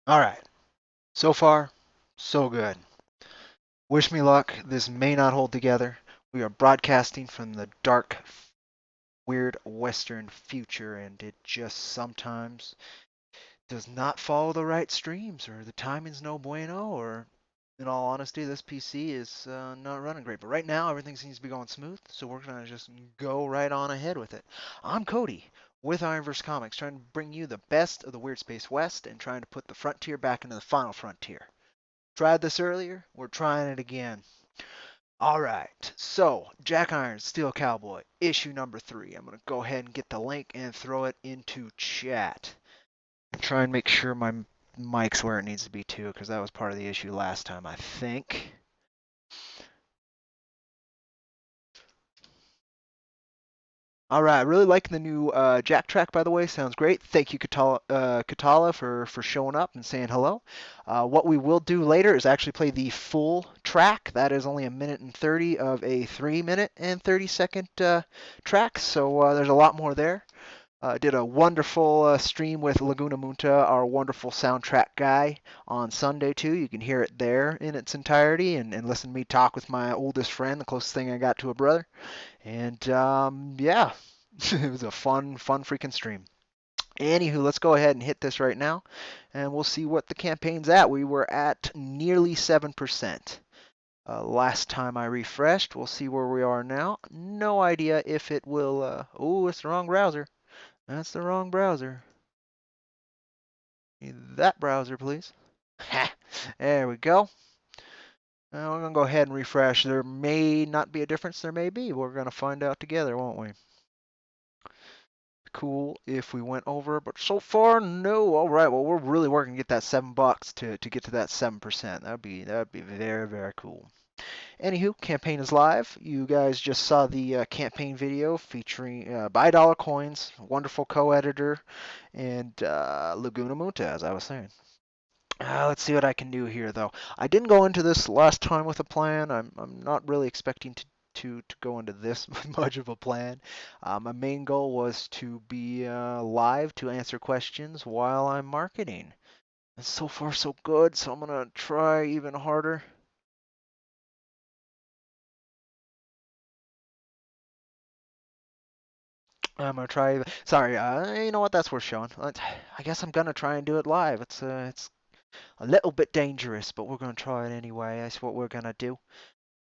All right. So far, so good. Wish me luck. This may not hold together. We are broadcasting from the dark, weird Western future, and it just sometimes does not follow the right streams, or the timing's no bueno, or in all honesty, this PC is not running great. But right now, everything seems to be going smooth, so we're going to just go right on ahead with it. I'm Cody with Ironverse Comics, trying to bring you the best of the Weird Space West and trying to put the frontier back into the final frontier. Tried this earlier, we're trying it again. All right, so Jack Iron Steel Cowboy, issue number 3. I'm going to go ahead and get the link and throw it into chat. Try and make sure my mic's where it needs to be too, because that was part of the issue last time, I think. All right, really liking the new Jack track, by the way. Sounds great. Thank you, Katala, for showing up and saying hello. What we will do later is actually play the full track. That is only a minute and 30 of a 3 minute and 30-second track, so there's a lot more there. Did a wonderful stream with Laguna Munta, our wonderful soundtrack guy, on Sunday too. You can hear it there in its entirety and listen to me talk with my oldest friend, the closest thing I got to a brother. And yeah, it was a fun freaking stream. Anywho, let's go ahead and hit this right now, and we'll see what the campaign's at. We were at nearly 7%. Last time I refreshed, we'll see where we are now. No idea if it will. Oh, it's the wrong browser. That's the wrong browser. Need that browser, please. There we go. Now we're going to go ahead and refresh. There may not be a difference. There may be. We're going to find out together, won't we? Cool if we went over, but so far, no. All right. Well, we're really working to get that $7 to get to that 7%. That'd be very, very cool. Anywho, campaign is live. You guys just saw the campaign video featuring Buy Dollar Coins, wonderful co-editor, and Laguna Munta, as I was saying. Let's see what I can do here, though. I didn't go into this last time with a plan. I'm not really expecting to go into this much of a plan. My main goal was to be live to answer questions while I'm marketing. And so far, so good. So I'm gonna try even harder. I'm gonna try. Sorry, you know what? That's worth showing. I guess I'm gonna try and do it live. It's a little bit dangerous, but we're gonna try it anyway. That's what we're gonna do.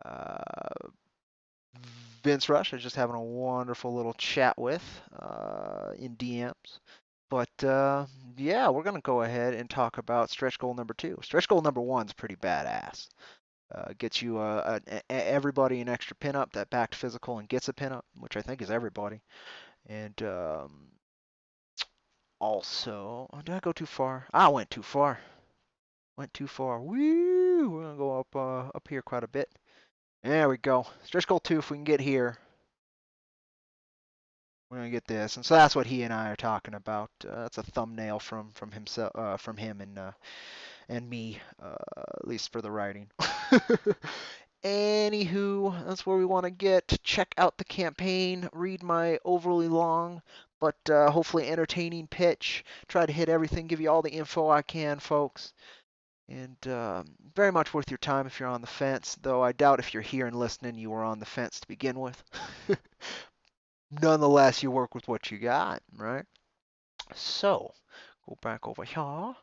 Uh, Vince Rush, I was just having a wonderful little chat with in DMs. But yeah, we're gonna go ahead and talk about stretch goal number 2. Stretch goal number 1's pretty badass. Gets you everybody an extra pinup that backed physical and gets a pinup, which I think is everybody. And also, oh, did I go too far? I went too far. Went too far. Woo! We're gonna go up here quite a bit. There we go. Stretch goal 2. If we can get here, We're gonna get this, and so that's what he and I are talking about. That's a thumbnail from himself, from him and me, at least for the writing. Anywho, that's where we want to get. Check out the campaign. Read my overly long but hopefully entertaining pitch. Try to hit everything. Give you all the info I can, folks. And very much worth your time if you're on the fence. Though I doubt if you're here and listening, you were on the fence to begin with. Nonetheless, you work with what you got, right? So, go back over here.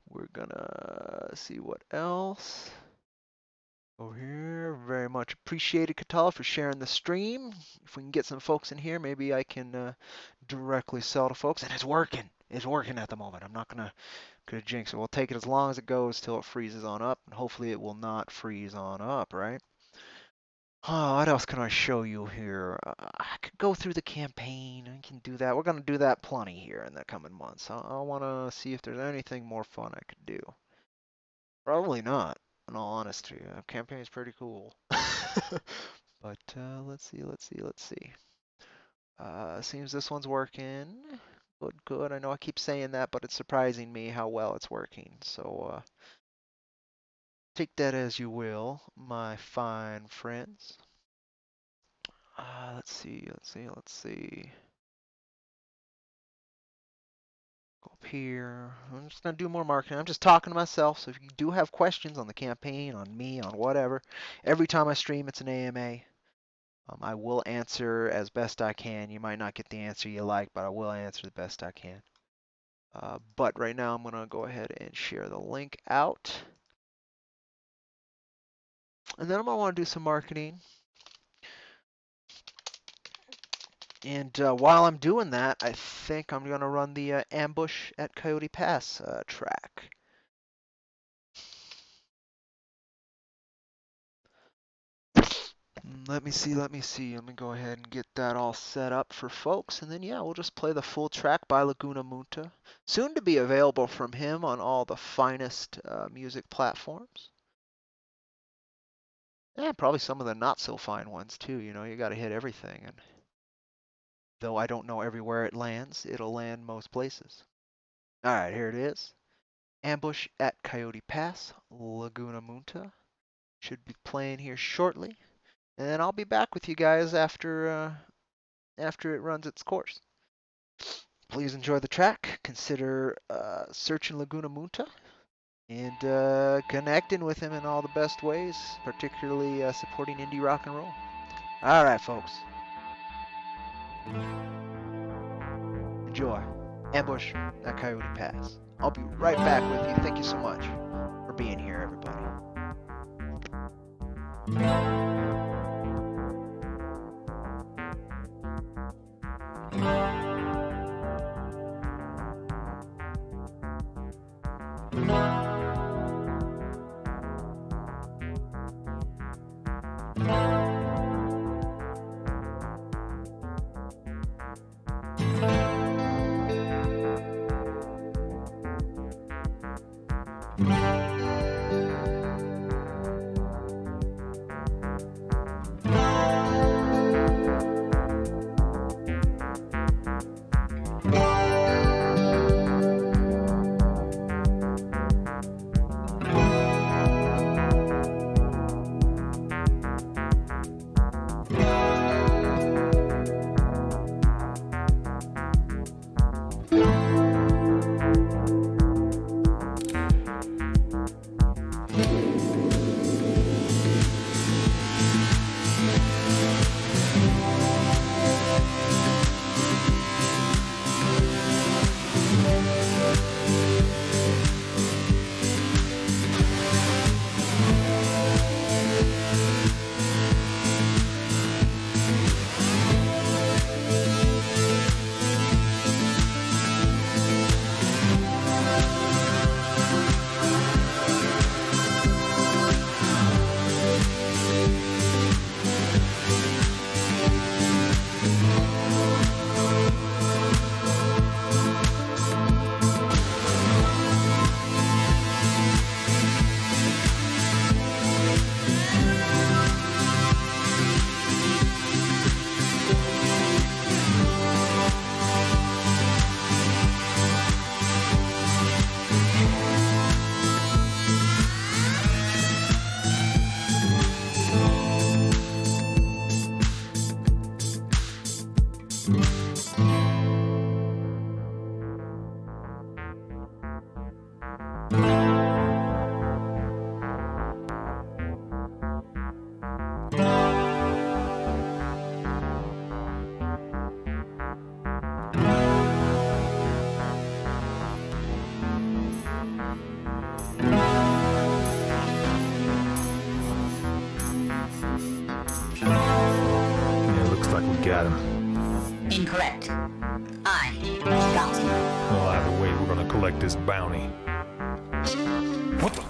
We're gonna see what else. Over here, very much appreciated, Katala, for sharing the stream. If we can get some folks in here, maybe I can directly sell to folks. And it's working. It's working at the moment. I'm not gonna jinx it. We'll take it as long as it goes till it freezes on up, and hopefully it will not freeze on up, right? Oh, what else can I show you here? I could go through the campaign. I can do that. We're going to do that plenty here in the coming months. I want to see if there's anything more fun I could do. Probably not, in all honesty. The campaign is pretty cool. But let's see, let's see, let's see. Seems this one's working. Good, good. I know I keep saying that, but it's surprising me how well it's working. So take that as you will, my fine friends. Let's see, let's see, let's see. Go up here. I'm just gonna do more marketing. I'm just talking to myself. So if you do have questions on the campaign, on me, on whatever, every time I stream, it's an AMA. I will answer as best I can. You might not get the answer you like, but I will answer the best I can. But right now, I'm gonna go ahead and share the link out, and then I'm gonna want to do some marketing. And while I'm doing that, I think I'm going to run the Ambush at Coyote Pass track. Let me see, let me see. Let me go ahead and get that all set up for folks. And then, yeah, we'll just play the full track by Laguna Munta. Soon to be available from him on all the finest music platforms. And probably some of the not so fine ones, too. You know, you got to hit everything. And though I don't know everywhere it lands, it'll land most places. All right, here it is. Ambush at Coyote Pass, Laguna Munta. Should be playing here shortly. And then I'll be back with you guys after it runs its course. Please enjoy the track. Consider searching Laguna Munta and connecting with him in all the best ways, particularly supporting indie rock and roll. All right, folks. Enjoy. Ambush at Coyote Pass. I'll be right back with you. Thank you so much for being here, everybody. got him. Incorrect. I got him. Well, either way, we're gonna collect this bounty. What the?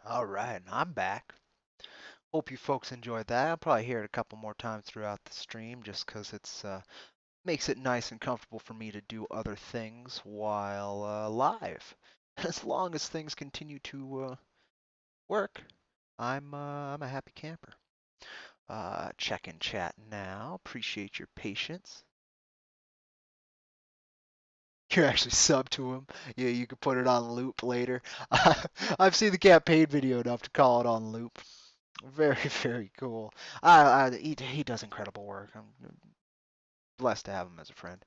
All right, I'm back. Hope you folks enjoyed that. I'll probably hear it a couple more times throughout the stream just because it's makes it nice and comfortable for me to do other things while live. As long as things continue to work, I'm a happy camper. Check in chat now. Appreciate your patience. You're actually sub to him. Yeah, you can put it on loop later. I've seen the campaign video enough to call it on loop. Very, very cool. He does incredible work. I'm blessed to have him as a friend.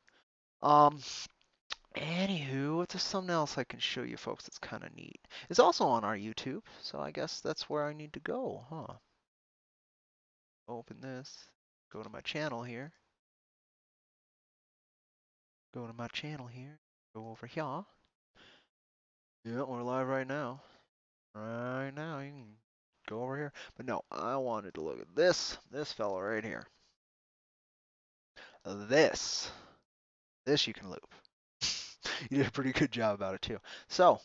Um, Anywho, it's just something else I can show you folks that's kind of neat. It's also on our YouTube, so I guess that's where I need to go, huh? Open this, go to my channel here, go to my channel here, go over here. Yeah, we're live right now. Right now, you can go over here. But no, I wanted to look at this fellow right here. This. This you can loop. You did a pretty good job about it too. So,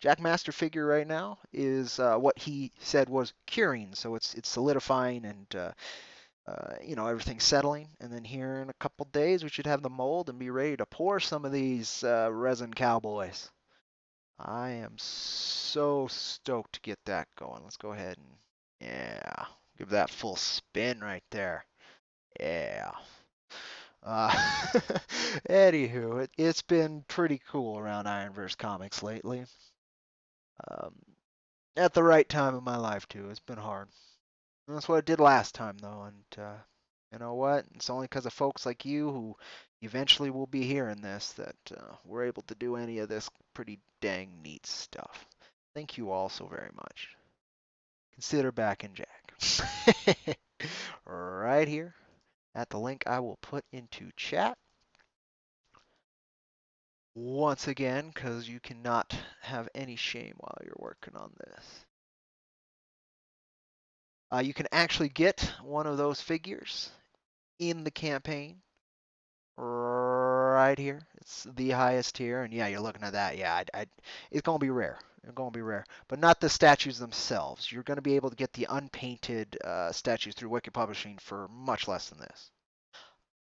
Jackmaster figure right now is what he said was curing, so it's solidifying and everything's settling. And then here in a couple days, we should have the mold and be ready to pour some of these resin cowboys. I am so stoked to get that going. Let's go ahead and yeah, give that full spin right there. Yeah. Uh, Anywho, it's been pretty cool around Ironverse Comics lately. Um, at the right time in my life too. It's been hard. And that's what I did last time though, and you know what? It's only because of folks like you who eventually will be hearing this that we're able to do any of this pretty dang neat stuff. Thank you all so very much. Consider backing Jack. Right here at the link I will put into chat. Once again, because you cannot have any shame while you're working on this. You can actually get one of those figures in the campaign right here. It's the highest tier, and yeah, you're looking at that. Yeah, it's gonna be rare. It's gonna be rare, but not the statues themselves. You're gonna be able to get the unpainted statues through Wicked Publishing for much less than this.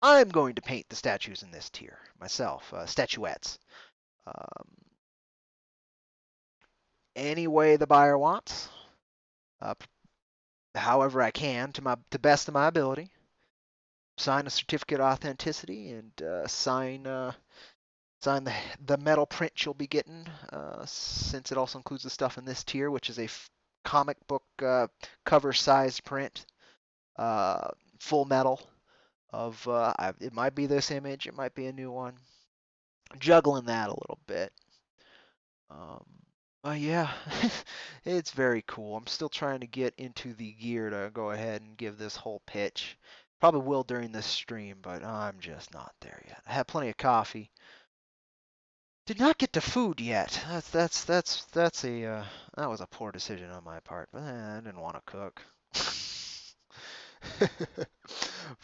I'm going to paint the statues in this tier myself, statuettes. Um, any way the buyer wants, uh, however I can, to best of my ability. Sign a certificate of authenticity and sign the metal print you'll be getting, since it also includes the stuff in this tier, which is a comic book cover sized print, uh, full metal of it might be this image, it might be a new one. Juggling that a little bit. Um, yeah, it's very cool. I'm still trying to get into the gear to go ahead and give this whole pitch. Probably will during this stream, but I'm just not there yet. I had plenty of coffee. Did not get to food yet. That was a poor decision on my part. But I didn't want to cook.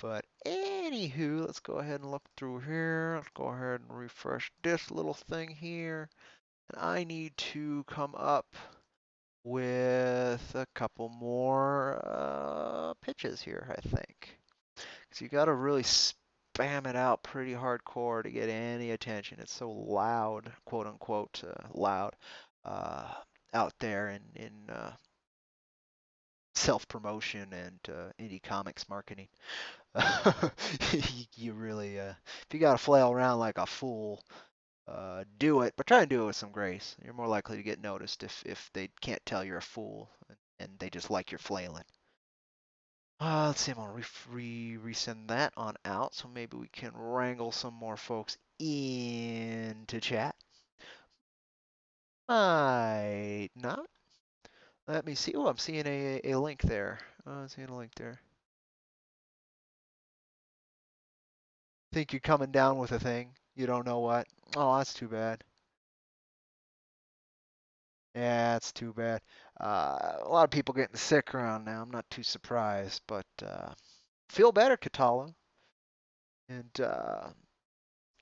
But anywho, let's go ahead and look through here. Let's go ahead and refresh this little thing here. And I need to come up with a couple more pitches here, I think. Because you got to really spam it out pretty hardcore to get any attention. It's so loud, quote unquote, loud uh, out there in self promotion and indie comics marketing. You really, if you got to flail around like a fool, do it, but try and do it with some grace. You're more likely to get noticed if they can't tell you're a fool and they just like your flailing. Let's see, I'm gonna resend that on out, so maybe we can wrangle some more folks into chat. Might not. Let me see. Oh, I'm seeing a link there. I'm seeing a link there. Think you're coming down with a thing. You don't know what. Oh, that's too bad. Yeah, that's too bad. A lot of people getting sick around now. I'm not too surprised, but feel better, Katala. And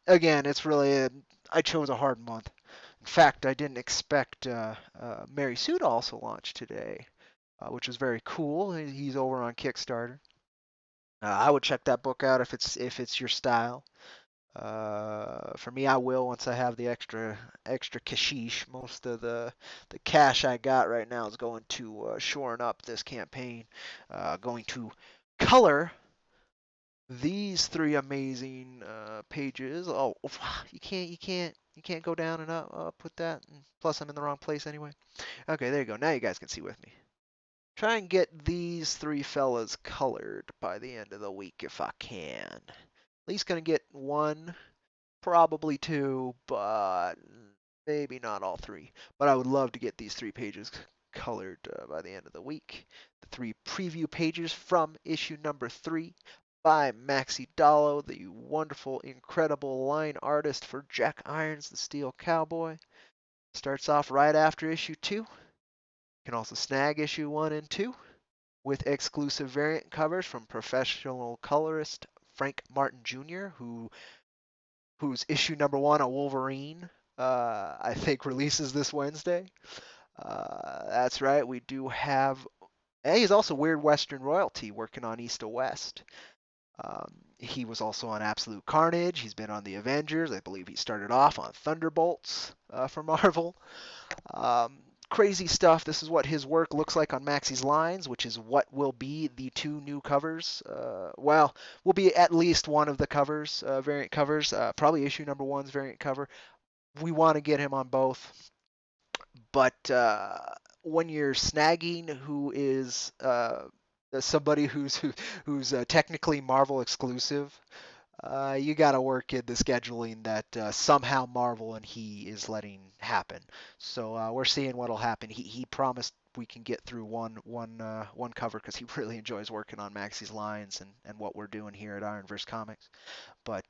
again, it's really I chose a hard month. In fact, I didn't expect Mary Sue to also launch today, which was very cool. He's over on Kickstarter. I would check that book out if it's your style. For me, I will once I have the extra cashish. Most of the cash I got right now is going to shoring up this campaign. Going to color these three amazing pages. Oh, you can't go down and up. Put that. Plus, I'm in the wrong place anyway. Okay, there you go. Now you guys can see with me. Try and get these three fellas colored by the end of the week if I can. At least gonna get one, probably two, but maybe not all three. But I would love to get these three pages colored by the end of the week. The three preview pages from issue number 3 by Maxi Dallo, the wonderful, incredible line artist for Jack Irons, the Steel Cowboy. Starts off right after issue 2. You can also snag issue 1 and 2 with exclusive variant covers from professional colorist Frank Martin Jr., whose issue number 1, a Wolverine, I think releases this Wednesday. That's right, we do have. And he's also Weird Western Royalty working on East to West. He was also on Absolute Carnage. He's been on the Avengers. I believe he started off on Thunderbolts for Marvel. Um, Crazy stuff. This is what his work looks like on Maxi's Lines, which is what will be the two new covers. Well, will be at least one of the covers, variant covers. Probably issue number 1's variant cover. We want to get him on both, but when you're snagging who is somebody who's technically Marvel exclusive, you got to work in the scheduling that somehow Marvel and he is letting happen. So we're seeing what'll happen. He promised we can get through one cover because he really enjoys working on Maxi's Lines and what we're doing here at Ironverse Comics. But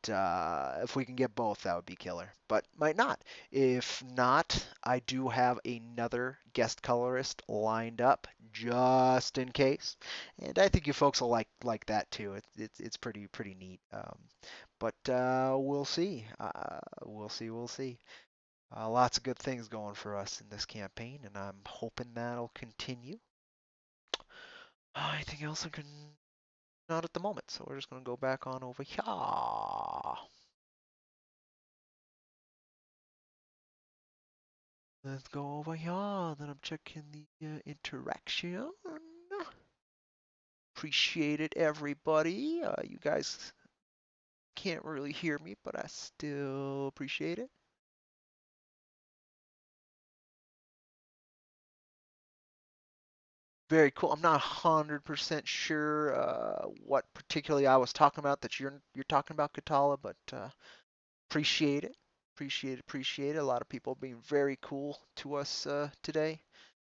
if we can get both, that would be killer. But might not. If not, I do have another guest colorist lined up just in case, and I think you folks will like that too. It's pretty neat. But we'll see. We'll see. Lots of good things going for us in this campaign, and I'm hoping that'll continue. Anything else I can? Not at the moment, so we're just gonna go back on over here. Let's go over here. Then I'm checking the interaction. Appreciate it, everybody. You guys can't really hear me, but I still appreciate it. Very cool. I'm not 100% sure what particularly I was talking about that you're talking about, Katala, but appreciate it. Appreciate it. A lot of people being very cool to us today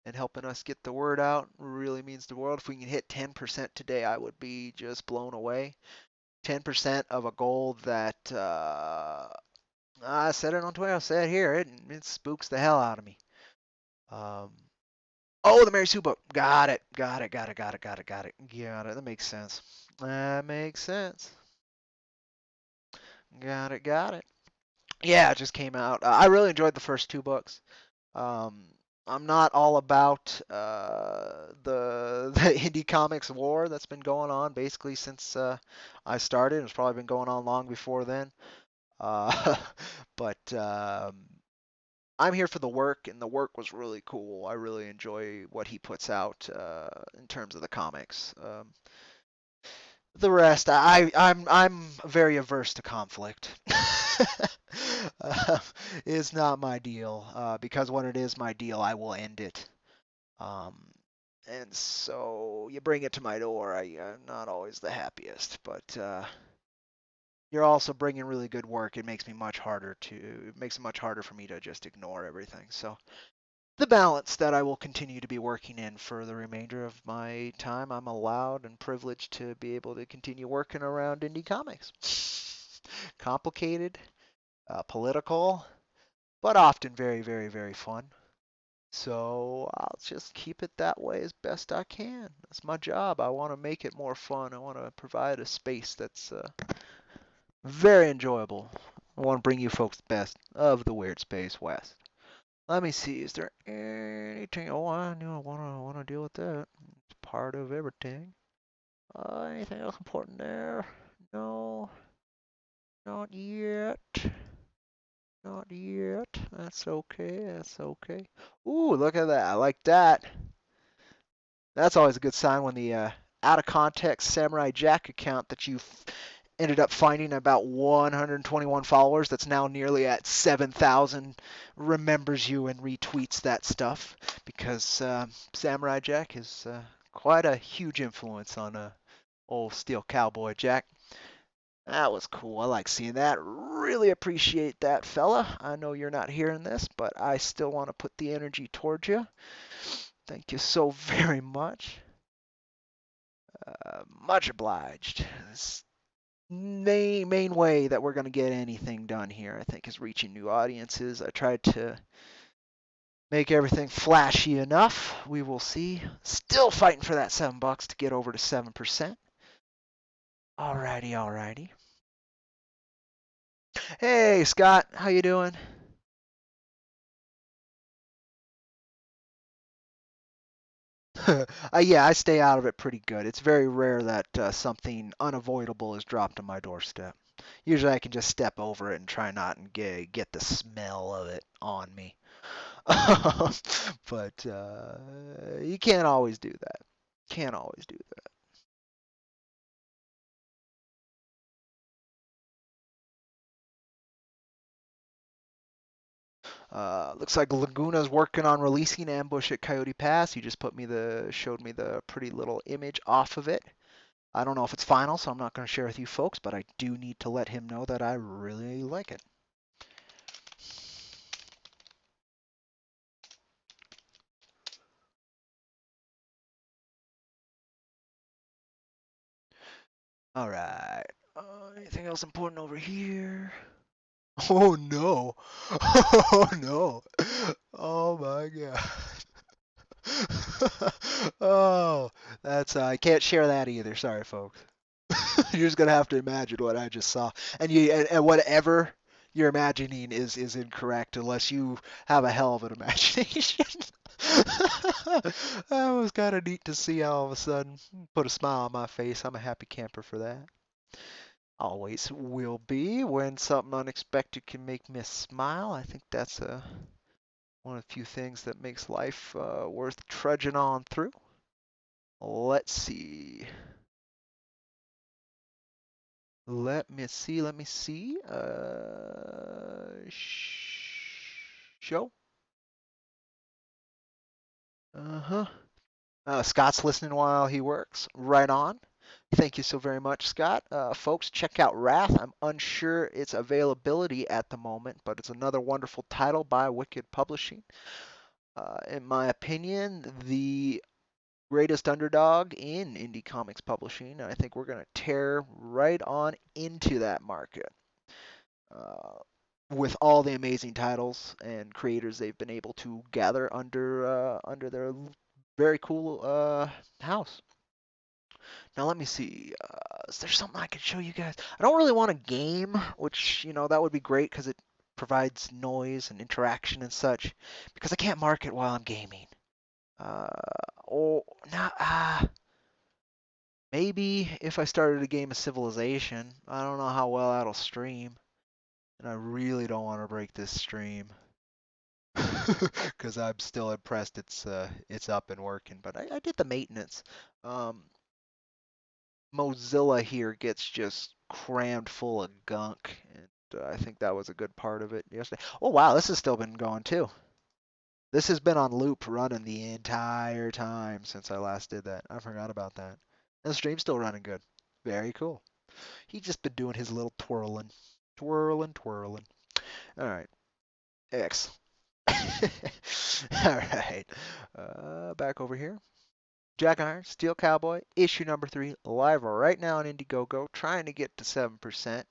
and helping us get the word out really means the world. If we can hit 10% today, I would be just blown away. 10% of a goal that I said it on Twitter, I said it here, it spooks the hell out of me. Um, oh, the Mary Sue book. Got it. Got it. That makes sense. That makes sense. Got it. Yeah, it just came out. I really enjoyed the first two books. Um, I'm not all about the indie comics war that's been going on basically since I started. It's probably been going on long before then. Uh, but I'm here for the work, and the work was really cool. I really enjoy what he puts out in terms of the comics. The rest, I'm very averse to conflict. uh, it's not my deal because when it is my deal, I will end it. Um, and so you bring it to my door. I'm not always the happiest, but you're also bringing really good work. It makes me much harder to it makes it much harder for me to just ignore everything. So the balance that I will continue to be working in for the remainder of my time, I'm allowed and privileged to be able to continue working around indie comics. Complicated, political, but often very, very, very fun. So I'll just keep it that way as best I can. That's my job. I want to make it more fun. I want to provide a space that's very enjoyable. I want to bring you folks the best of the Weird Space West. Let me see. Is there anything? Oh, I knew I want to deal with that. It's part of everything. Anything else important there? No, not yet. Not yet. That's okay. That's okay. Ooh, look at that. I like that. That's always a good sign when the out of context Samurai Jack account that you ended up finding about 121 followers that's now nearly at 7,000 remembers you and retweets that stuff because Samurai Jack is quite a huge influence on old Steel Cowboy Jack. That was cool. I like seeing that. Really appreciate that, fella. I know you're not hearing this, but I still want to put the energy towards you. Thank you so very much. Much obliged. This main way that we're going to get anything done here, I think, is reaching new audiences. I tried to make everything flashy enough. We will see. Still fighting for that $7 to get over to 7%. Alrighty, alrighty. Hey, Scott, how you doing? Yeah, I stay out of it pretty good. It's very rare that something unavoidable is dropped on my doorstep. Usually I can just step over it and try not and get the smell of it on me. But you can't always do that. Can't always do that. Looks like Laguna's working on releasing Ambush at Coyote Pass. He just showed me the pretty little image off of it. I don't know if it's final, so I'm not going to share with you folks, but I do need to let him know that I really like it. All right. Anything else important over here? Oh no. Oh no. Oh my god. Oh, that's I can't share that either. Sorry, folks. You're just gonna have to imagine what I just saw, and whatever you're imagining is incorrect unless you have a hell of an imagination. That was kind of neat to see all of a sudden. Put a smile on my face. I'm a happy camper for that. Always will be when something unexpected can make me smile. I think that's one of the few things that makes life worth trudging on through. Let's see. Let me see. Let me see. Show. Uh-huh. Scott's listening while he works. Right on. Thank you so very much, Scott. Folks, check out Wrath. I'm unsure its availability at the moment, but it's another wonderful title by Wicked Publishing. In my opinion, the greatest underdog in indie comics publishing. And I think we're going to tear right on into that market uh, with all the amazing titles and creators they've been able to gather under their very cool house. Now let me see. Is there something I could show you guys? I don't really want a game, which that would be great because it provides noise and interaction and such. Because I can't market while I'm gaming. Uh, oh, now maybe if I started a game of Civilization. I don't know how well that'll stream, and I really don't want to break this stream because I'm still impressed it's up and working. But I did the maintenance. Um, Mozilla here gets just crammed full of gunk, and I think that was a good part of it yesterday. Oh wow, this has still been going too. This has been on loop running the entire time since I last did that. I forgot about that. And the stream's still running good. Very cool. He's just been doing his little twirling. Twirling, twirling. All right. X. All right. Back over here. Jack Iron, Steel Cowboy, issue number 3, live right now on Indiegogo, trying to get to 7%.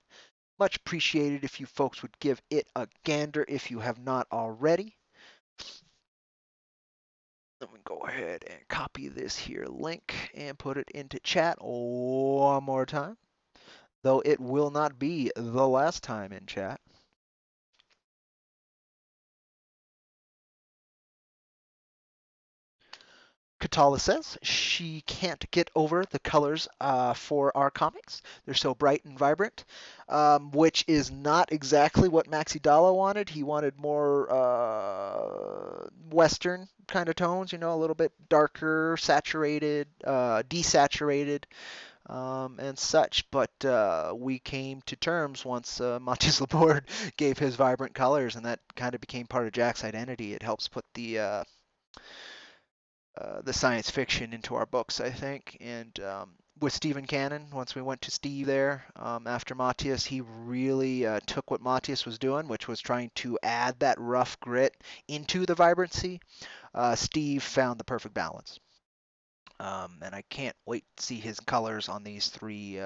Much appreciated if you folks would give it a gander if you have not already. Let me go ahead and copy this here link and put it into chat one more time, though it will not be the last time in chat. Katala says she can't get over the colors for our comics. They're so bright and vibrant, which is not exactly what Maxi Dalla wanted. He wanted more Western kind of tones, you know, a little bit darker, saturated, desaturated, and such. But we came to terms once Montes Laborde gave his vibrant colors, and that kind of became part of Jack's identity. It helps put the science fiction into our books, I think. And with Stephen Cannon, once we went to Steve there after Matthias, he really took what Matthias was doing, which was trying to add that rough grit into the vibrancy. Steve found the perfect balance. And I can't wait to see his colors on these 3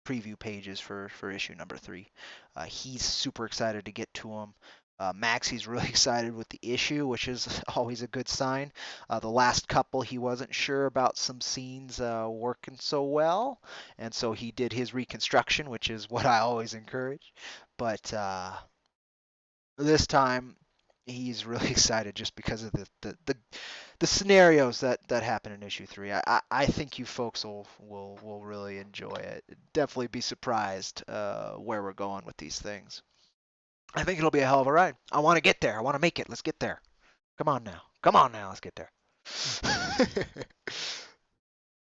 preview pages for issue number 3. He's super excited to get to them. Maxi's really excited with the issue, which is always a good sign. The last couple, he wasn't sure about some scenes working so well, and so he did his reconstruction, which is what I always encourage. But this time, he's really excited just because of the scenarios that happen in issue 3. I think you folks will really enjoy it. Definitely be surprised where we're going with these things. I think it'll be a hell of a ride. I want to get there. I want to make it. Let's get there. Come on now. Come on now. Let's get there.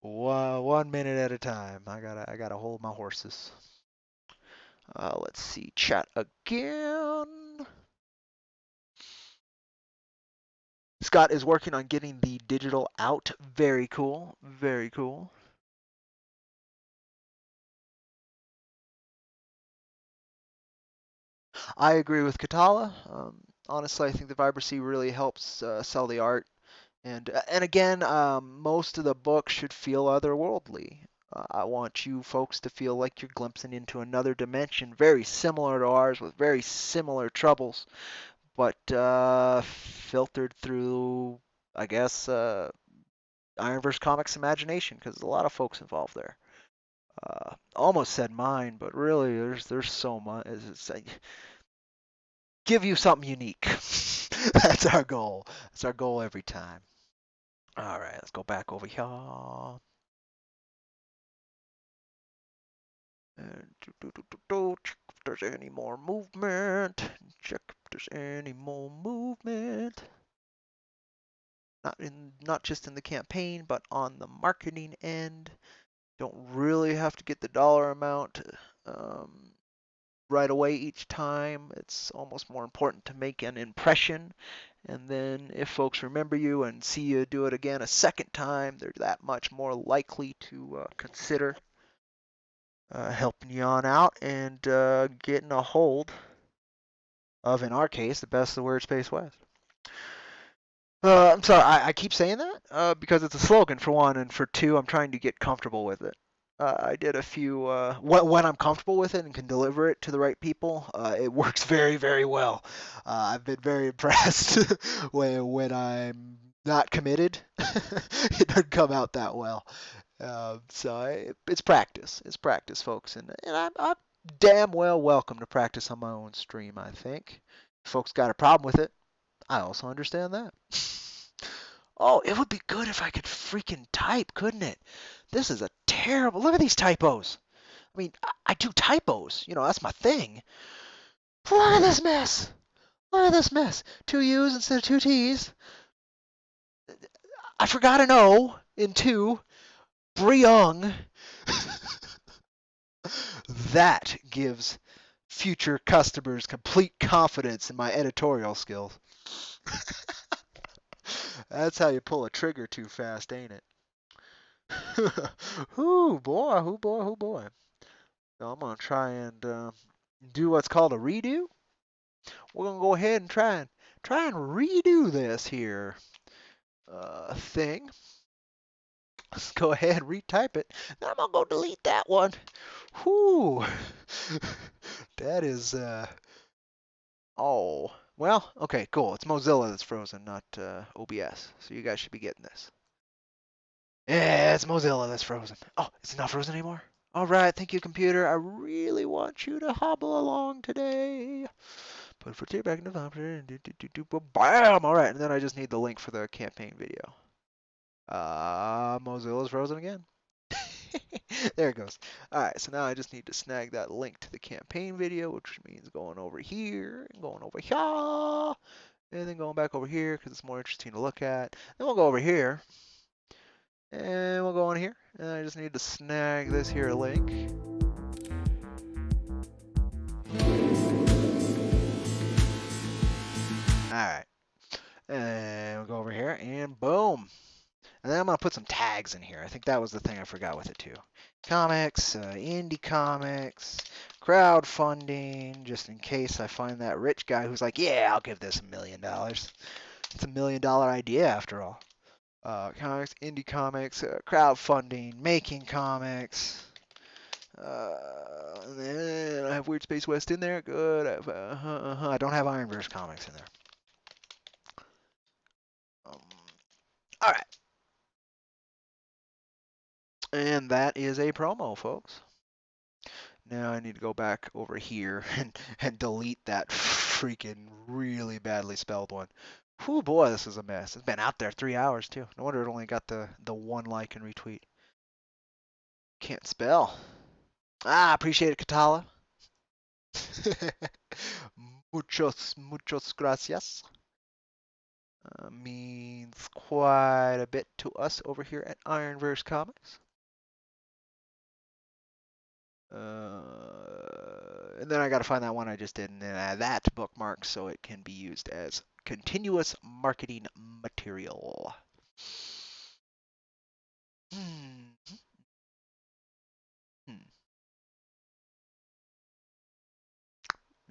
1 minute at a time. I gotta hold my horses. Let's see. Chat again. Scott is working on getting the digital out. Very cool. Very cool. I agree with Katala. Honestly, I think the vibrancy really helps sell the art. And again, most of the book should feel otherworldly. I want you folks to feel like you're glimpsing into another dimension, very similar to ours, with very similar troubles, but filtered through, I guess, Ironverse Comics imagination, because there's a lot of folks involved there. Almost said mine, but really, there's so much. Give you something unique. That's our goal. That's our goal every time. All right, let's go back over here. And check if there's any more movement. Check if there's any more movement. Not just in the campaign, but on the marketing end. Don't really have to get the dollar amount right away each time. It's almost more important to make an impression. And then if folks remember you and see you do it again a second time, they're that much more likely to consider helping you on out and getting a hold of, in our case, the best of the Weird Space West. I'm sorry, I keep saying that because it's a slogan for one, and for two, I'm trying to get comfortable with it. I did a few when I'm comfortable with it and can deliver it to the right people. It works very, very well. I've been very impressed when I'm not committed. It doesn't come out that well. It's practice. It's practice, folks, and I'm damn well welcome to practice on my own stream. I think if folks got a problem with it, I also understand that. Oh, it would be good if I could freaking type, couldn't it? This is a terrible. Look at these typos. I mean, I do typos. You know, that's my thing. Look at this mess. Look at this mess. 2 U's instead of 2 T's. I forgot an O in two. Briung. That gives future customers complete confidence in my editorial skills. That's how you pull a trigger too fast, ain't it? Ooh boy, oh boy, oh boy. So I'm gonna try and do what's called a redo. We're gonna go ahead and try and redo this here thing. Let's go ahead and retype it. Then I'm gonna go delete that one. Whoo! That is oh well. Okay, cool. It's Mozilla that's frozen, not OBS. So you guys should be getting this. Yeah, it's Mozilla that's frozen. Oh, it's not frozen anymore? All right, thank you, computer. I really want you to hobble along today. Put for back in the bam! All right, and then I just need the link for the campaign video. Mozilla's frozen again. There it goes. All right, so now I just need to snag that link to the campaign video, which means going over here and going over here, and then going back over here because it's more interesting to look at. Then we'll go over here, and we'll go in here, and I just need to snag this here link. All right, and we'll go over here, and boom. And then I'm going to put some tags in here. I think that was the thing I forgot with it too. Comics, indie comics, crowdfunding, just in case I find that rich guy who's like, yeah, I'll give this $1 million. It's $1 million idea after all. Comics, indie comics, crowdfunding, making comics. And then I have Weird Space West in there. Good. I don't have Ironverse comics in there. Um, all right. And that is a promo, folks. Now I need to go back over here and delete that freaking really badly spelled one. Whew, boy, this is a mess. It's been out there 3 hours too. No wonder it only got the one like and retweet. Can't spell. Appreciate it, Katala. Muchos gracias. Means quite a bit to us over here at Ironverse Comics. And then I got to find that one I just did and then add that to bookmark so it can be used as continuous marketing material. Hmm.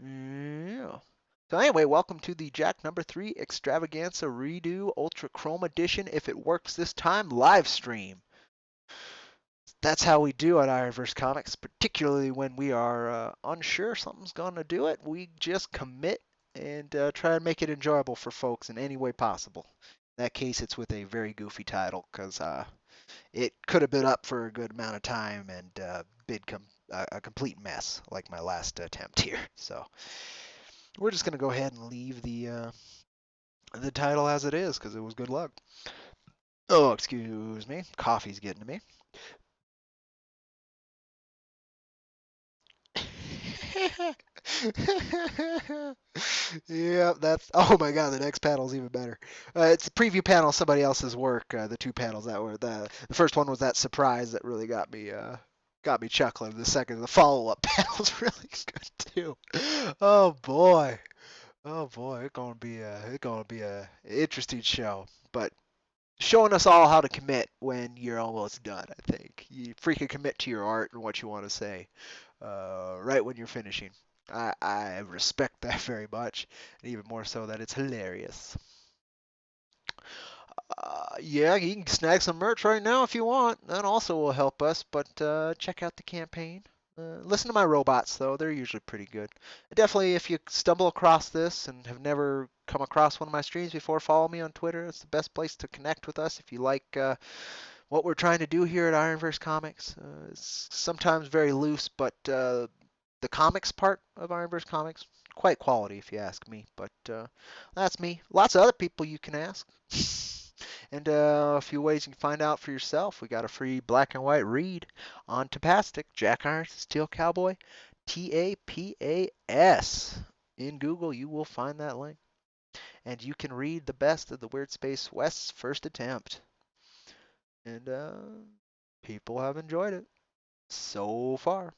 Yeah. So anyway, welcome to the Jack number 3 Extravaganza Redo Ultra Chrome Edition. If it works this time, live stream. That's how we do at Ironverse Comics, particularly when we are unsure something's going to do it. We just commit and try and make it enjoyable for folks in any way possible. In that case, it's with a very goofy title because it could have been up for a good amount of time and been a complete mess like my last attempt here. So we're just going to go ahead and leave the title as it is because it was good luck. Oh, excuse me. Coffee's getting to me. Yeah, that's. Oh my God, the next panel's even better. It's a preview panel, of somebody else's work. The two panels that were the first one was that surprise that really got me chuckling. The follow-up panel's really good too. Oh boy, oh boy, it's gonna be a interesting show. But showing us all how to commit when you're almost done. I think you freaking commit to your art and what you want to say right when you're finishing. I respect that very much, and even more so that it's hilarious. Yeah, you can snag some merch right now if you want. That also will help us, but check out the campaign. Listen to my robots, though. They're usually pretty good. Definitely, if you stumble across this and have never come across one of my streams before, follow me on Twitter. It's the best place to connect with us if you like what we're trying to do here at Ironverse Comics. It's sometimes very loose, but the comics part of Ironverse Comics, quite quality if you ask me. But that's me. Lots of other people you can ask. And a few ways you can find out for yourself. We got a free black and white read on Tapastic, Jack Irons Steel Cowboy, TAPAS. In Google, you will find that link. And you can read the best of the Weird Space West's first attempt. And people have enjoyed it so far.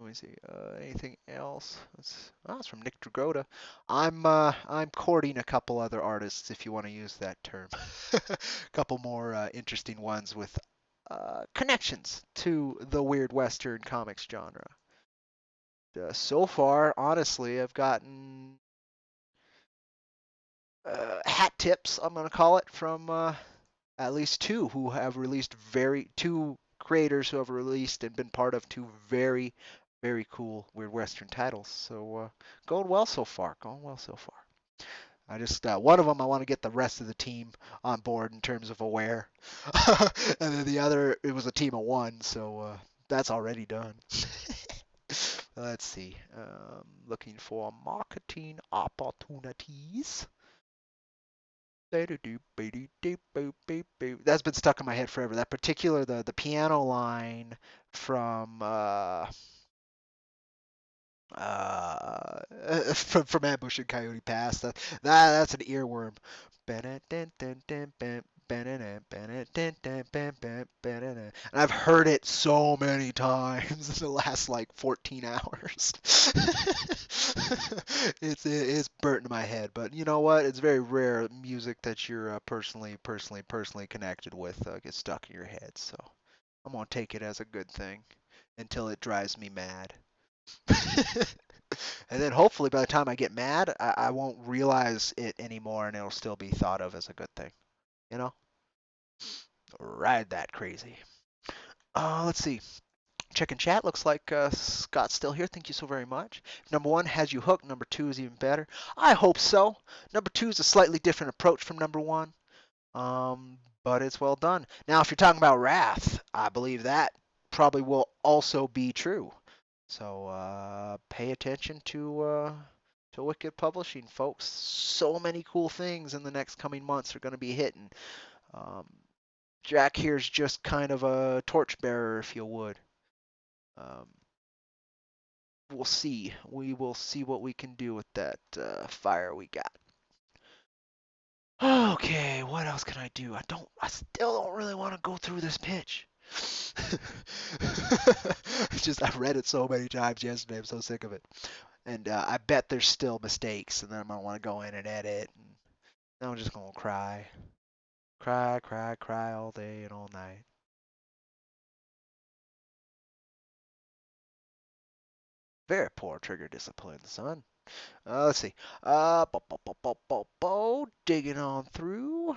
Let me see. Anything else? It's from Nick Dragotta. I'm courting a couple other artists, if you want to use that term. A couple more interesting ones with connections to the weird Western comics genre. So far, honestly, I've gotten hat tips, I'm gonna call it, from at least two creators who have released and been part of two very, very cool Weird Western titles. So going well so far. Going well so far. I just one of them I want to get the rest of the team on board in terms of aware, and then the other it was a team of one, so that's already done. Let's see. Looking for marketing opportunities. That's been stuck in my head forever. That particular the piano line from from Ambush and Coyote Pass. That's an earworm. And I've heard it so many times in the last like 14 hours. It's burnt into my head, but you know what? It's very rare music that you're personally connected with gets stuck in your head. So I'm gonna take it as a good thing until it drives me mad. And then hopefully by the time I get mad, I won't realize it anymore and it'll still be thought of as a good thing. You know? Ride that crazy. Let's see. Checking chat. Looks like Scott's still here. Thank you so very much. Number one has you hooked. Number two is even better. I hope so. Number two is a slightly different approach from number one. But it's well done. Now, if you're talking about Wrath, I believe that probably will also be true. So pay attention to Wicked Publishing, folks. So many cool things in the next coming months are going to be hitting. Um, Jack here's just kind of a torchbearer, if you would. Um, we'll see. We will see what we can do with that fire we got. Okay, what else can I do? I still don't really want to go through this pitch. I read it so many times yesterday. I'm so sick of it. And I bet there's still mistakes, and then I'm gonna want to go in and edit. And then I'm just gonna cry, cry, cry, cry all day and all night. Very poor trigger discipline, son. Let's see. Digging on through.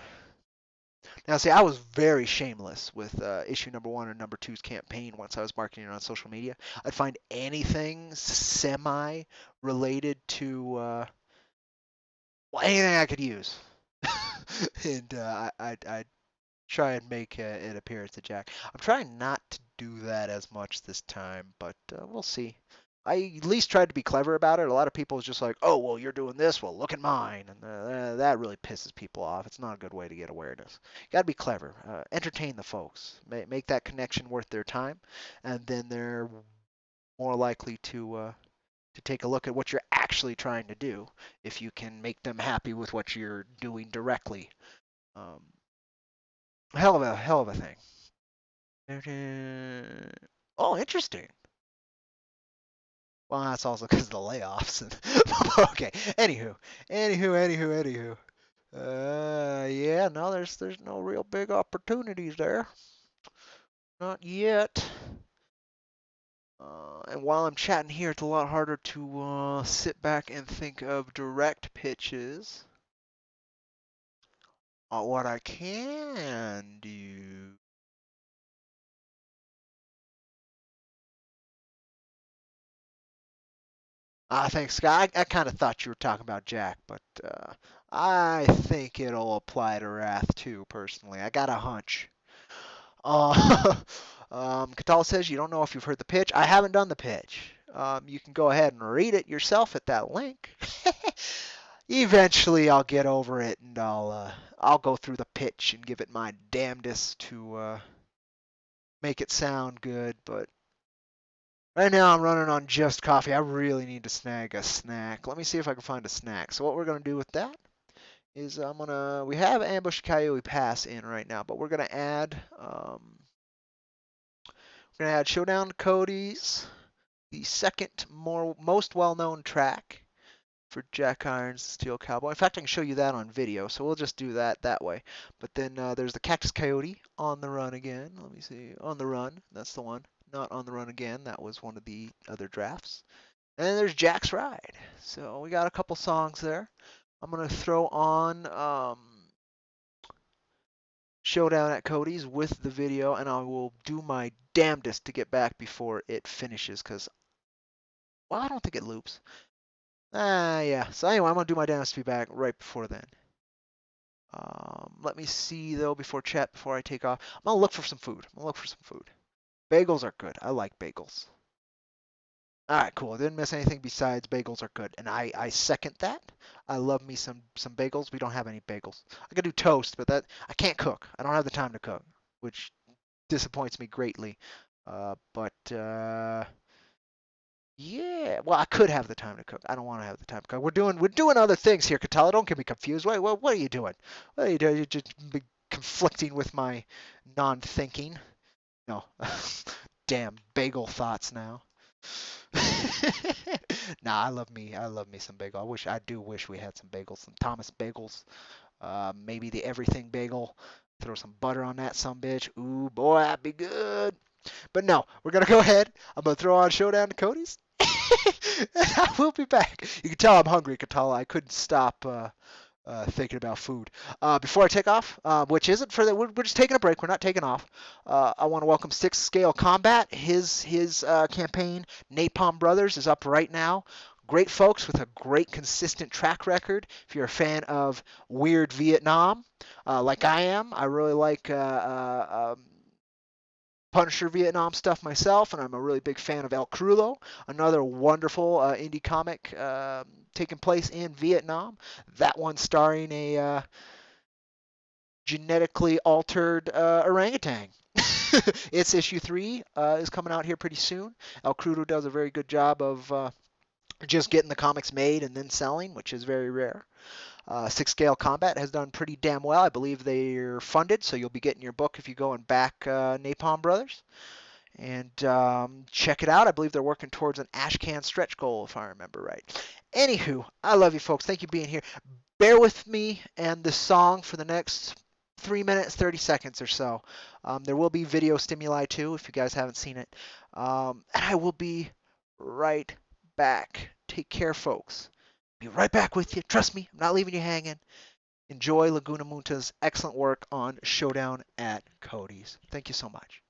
Now, see, I was very shameless with issue number one and number two's campaign once I was marketing it on social media. I'd find anything semi related to anything I could use. And I'd try and make it appear as a jack. I'm trying not to do that as much this time, but we'll see. I at least tried to be clever about it. A lot of people is just like, oh, well, you're doing this. Well, look at mine. And that really pisses people off. It's not a good way to get awareness. You got to be clever. Entertain the folks. Make that connection worth their time. And then they're more likely to take a look at what you're actually trying to do if you can make them happy with what you're doing directly. Um, hell of a thing. Oh, interesting. Well, that's also because of the layoffs. Okay. Anywho. Yeah. No, there's no real big opportunities there. Not yet. And while I'm chatting here, it's a lot harder to sit back and think of direct pitches. What I can do. Thanks, Scott. I kind of thought you were talking about Jack, but I think it'll apply to Wrath too, personally. I got a hunch. Uh, Katal says you don't know if you've heard the pitch. I haven't done the pitch. You can go ahead and read it yourself at that link. Eventually, I'll get over it and I'll go through the pitch and give it my damnedest to make it sound good. But right now, I'm running on just coffee. I really need to snag a snack. Let me see if I can find a snack. So what we're gonna do with that is we have Ambush Coyote Pass in right now, but we're gonna add Showdown Cody's. the second most well-known track for Jack Irons Steel Cowboy. In fact, I can show you that on video, so we'll just do that way. But then there's the Cactus Coyote, On the Run Again. Let me see. On the Run, that's the one. Not On the Run Again, that was one of the other drafts. And then there's Jack's Ride. So we got a couple songs there. I'm going to throw on Showdown at Cody's with the video, and I will do my damnedest to get back before it finishes, because, well, I don't think it loops. Yeah. So anyway, I'm going to do my damnedest to be back right before then. Let me see, though, before I take off. I'm going to look for some food. Bagels are good. I like bagels. All right, cool. Didn't miss anything besides bagels are good, and I second that. I love me some bagels. We don't have any bagels. I could do toast, but that I can't cook. I don't have the time to cook, which disappoints me greatly. But yeah, well, I could have the time to cook. I don't want to have the time to cook. We're doing other things here, Katala. Don't get me confused. What are you doing? What are you doing? You're just conflicting with my non-thinking. No, damn bagel thoughts now. Nah, I love me some bagel. I do wish we had some bagels, some Thomas bagels. Maybe the everything bagel. Throw some butter on that some bitch. Ooh boy, that'd be good. But no, we're gonna go ahead. I'm gonna throw on Showdown to Cody's. I will be back. You can tell I'm hungry, Katala. I couldn't stop thinking about food. Before I take off, which isn't for the, we're just taking a break. We're not taking off. I want to welcome Six Scale Combat. His campaign, Napalm Brothers, is up right now. Great folks with a great consistent track record. If you're a fan of weird Vietnam, like I am, I really like Punisher Vietnam stuff myself, and I'm a really big fan of El Crulo, another wonderful indie comic taking place in Vietnam. That one starring a genetically altered orangutan. Its issue 3 is coming out here pretty soon. El Crudo does a very good job of just getting the comics made and then selling, which is very rare. Six Scale Combat has done pretty damn well. I believe they're funded, so you'll be getting your book if you go and back Napalm Brothers. And check it out. I believe they're working towards an Ashcan stretch goal, if I remember right. Anywho, I love you folks. Thank you for being here. Bear with me and the song for the next 3 minutes, 30 seconds or so. There will be video stimuli too, if you guys haven't seen it. And I will be right back. Take care, folks. Be right back with you. Trust me, I'm not leaving you hanging. Enjoy Laguna Munta's excellent work on Showdown at Cody's. Thank you so much.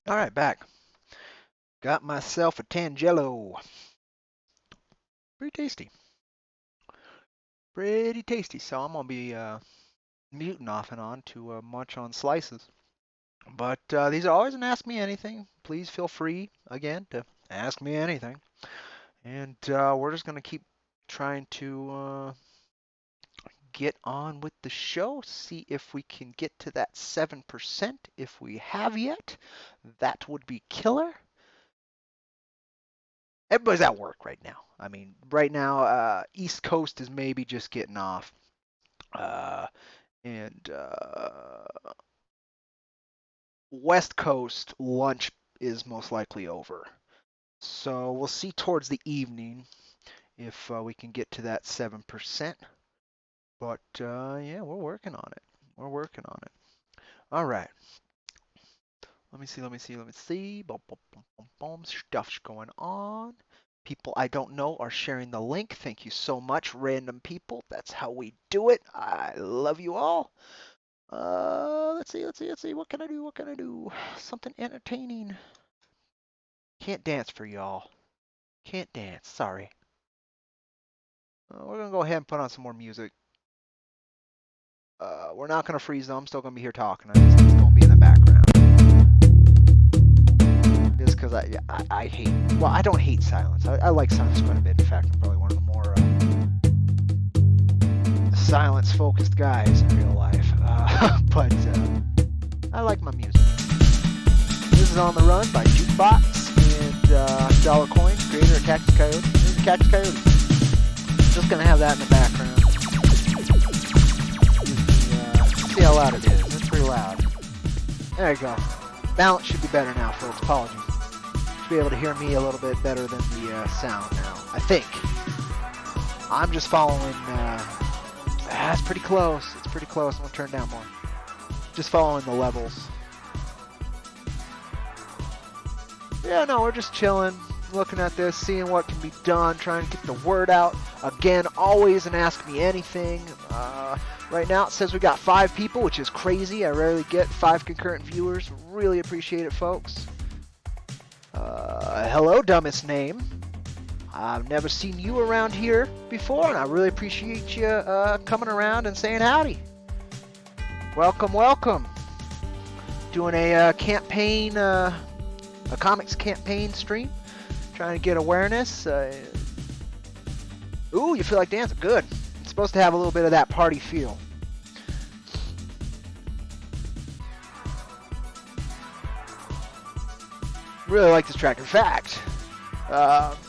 All right, back. Got myself a Tangelo. Pretty tasty. Pretty tasty. So I'm gonna be muting off and on to munch on slices. But these are always an Ask Me Anything. Please feel free again to ask me anything. And we're just gonna keep trying to get on with the show. See if we can get to that 7%. If we have yet, that would be killer. Everybody's at work right now. I mean, right now, East Coast is maybe just getting off. And West Coast lunch is most likely over. So we'll see towards the evening if we can get to that 7%. But yeah, we're working on it. We're working on it. All right. Let me see. Boom, boom, boom, boom, boom. Stuff's going on. People I don't know are sharing the link. Thank you so much, random people. That's how we do it. I love you all. Let's see. What can I do? Something entertaining. Can't dance for y'all. Can't dance. Sorry. We're gonna go ahead and put on some more music. We're not gonna freeze though. I'm still gonna be here talking. It's gonna be in the background. Just because I hate. Well, I don't hate silence. I like silence quite a bit. In fact, I'm probably one of the more silence-focused guys in real life. But I like my music. This is On the Run by Jukebox and Dollar Coins, creator of Cactus Coyote. This is Cactus Coyote. Just gonna have that in the background. See how loud it is. It's pretty loud. There you go. Balance should be better now, folks. Apologies. Should be able to hear me a little bit better than the sound now. I think. I'm just following. It's pretty close. It's pretty close. I'm gonna turn down more. Just following the levels. Yeah, no, we're just chilling, looking at this, seeing what can be done, trying to get the word out. Again, always an Ask Me Anything. Right now it says we got 5 people, which is crazy. I rarely get 5 concurrent viewers. Really appreciate it, folks. Hello, dumbest name. I've never seen you around here before, and I really appreciate you coming around and saying howdy. Welcome, welcome. Doing a campaign, a comics campaign stream. Trying to get awareness. Ooh, you feel like dancing? Good. It's supposed to have a little bit of that party feel. Really like this track. In fact,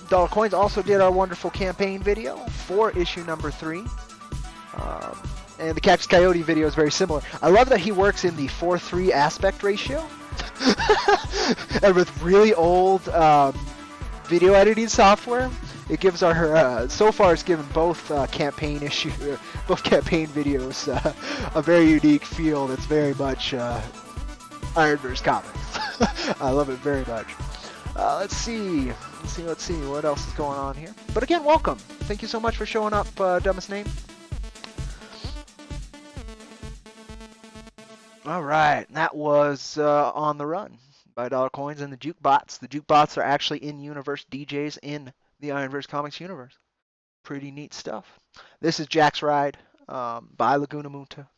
Dollar Coins also did our wonderful campaign video for issue number 3. And the Cactus Coyote video is very similar. I love that he works in the 4:3 aspect ratio. And with really old video editing software, it gives our so far it's given both campaign videos a very unique feel that's very much Ironverse comics. I love it very much. Let's see what else is going on here. But again, welcome. Thank you so much for showing up, dumbest name. All right, that was On the Run by Dollar Coins and the Jukebots. The Jukebots are actually in-universe DJs in the Ironverse Comics universe. Pretty neat stuff. This is Jack's Ride by Laguna Munta.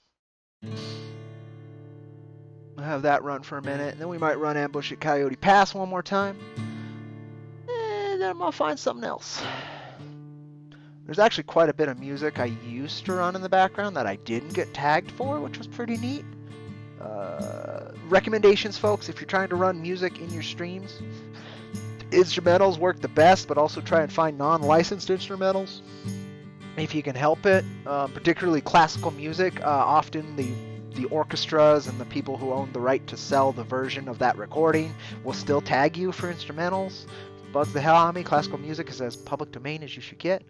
We'll have that run for a minute, and then we might run Ambush at Coyote Pass one more time. And then I'll find something else. There's actually quite a bit of music I used to run in the background that I didn't get tagged for, which was pretty neat. Recommendations, folks, if you're trying to run music in your streams, instrumentals work the best, but also try and find non-licensed instrumentals if you can help it, particularly classical music. Often the orchestras and the people who own the right to sell the version of that recording will still tag you for instrumentals. Bugs the hell out of me. Classical music is as public domain as you should get.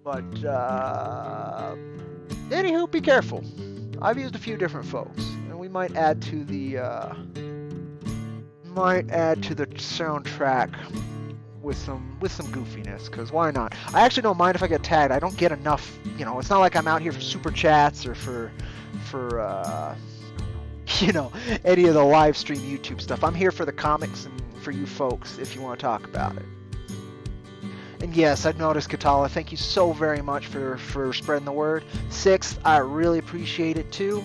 But anywho, be careful. I've used a few different folks, and we might add to the soundtrack with some goofiness, because why not? I actually don't mind if I get tagged. I don't get enough, it's not like I'm out here for super chats or for you know, any of the live stream YouTube stuff. I'm here for the comics and for you folks if you want to talk about it. And yes, I've noticed, Katala, thank you so very much for spreading the word. Sixth, I really appreciate it too.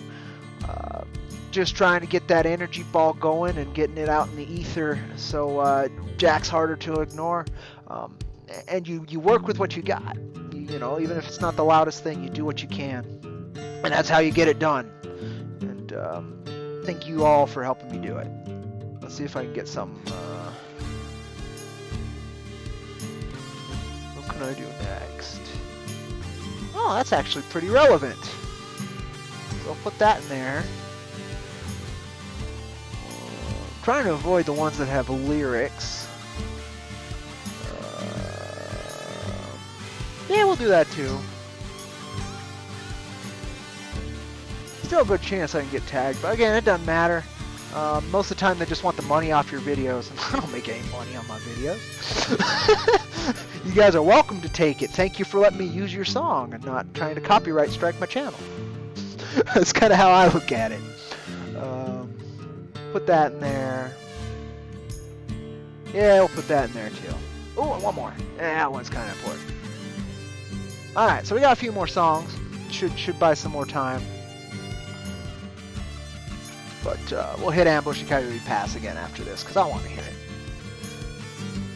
Just trying to get that energy ball going and getting it out in the ether so Jack's harder to ignore. And you work with what you got. You know, even if it's not the loudest thing, you do what you can. And that's how you get it done. And thank you all for helping me do it. Let's see if I can get some... what can I do next? Oh, that's actually pretty relevant. So I'll put that in there. Trying to avoid the ones that have lyrics. Yeah, we'll do that too. Still a good chance I can get tagged, but again, it doesn't matter. Most of the time they just want the money off your videos, and I don't make any money on my videos. You guys are welcome to take it. Thank you for letting me use your song and not trying to copyright strike my channel. That's kind of how I look at it. Put that in there. Yeah, we'll put that in there too. Oh, and one more. Yeah, that one's kind of important. Alright, so we got a few more songs. Should buy some more time. But we'll hit Ambush and Coyote Pass again after this, because I want to hear it.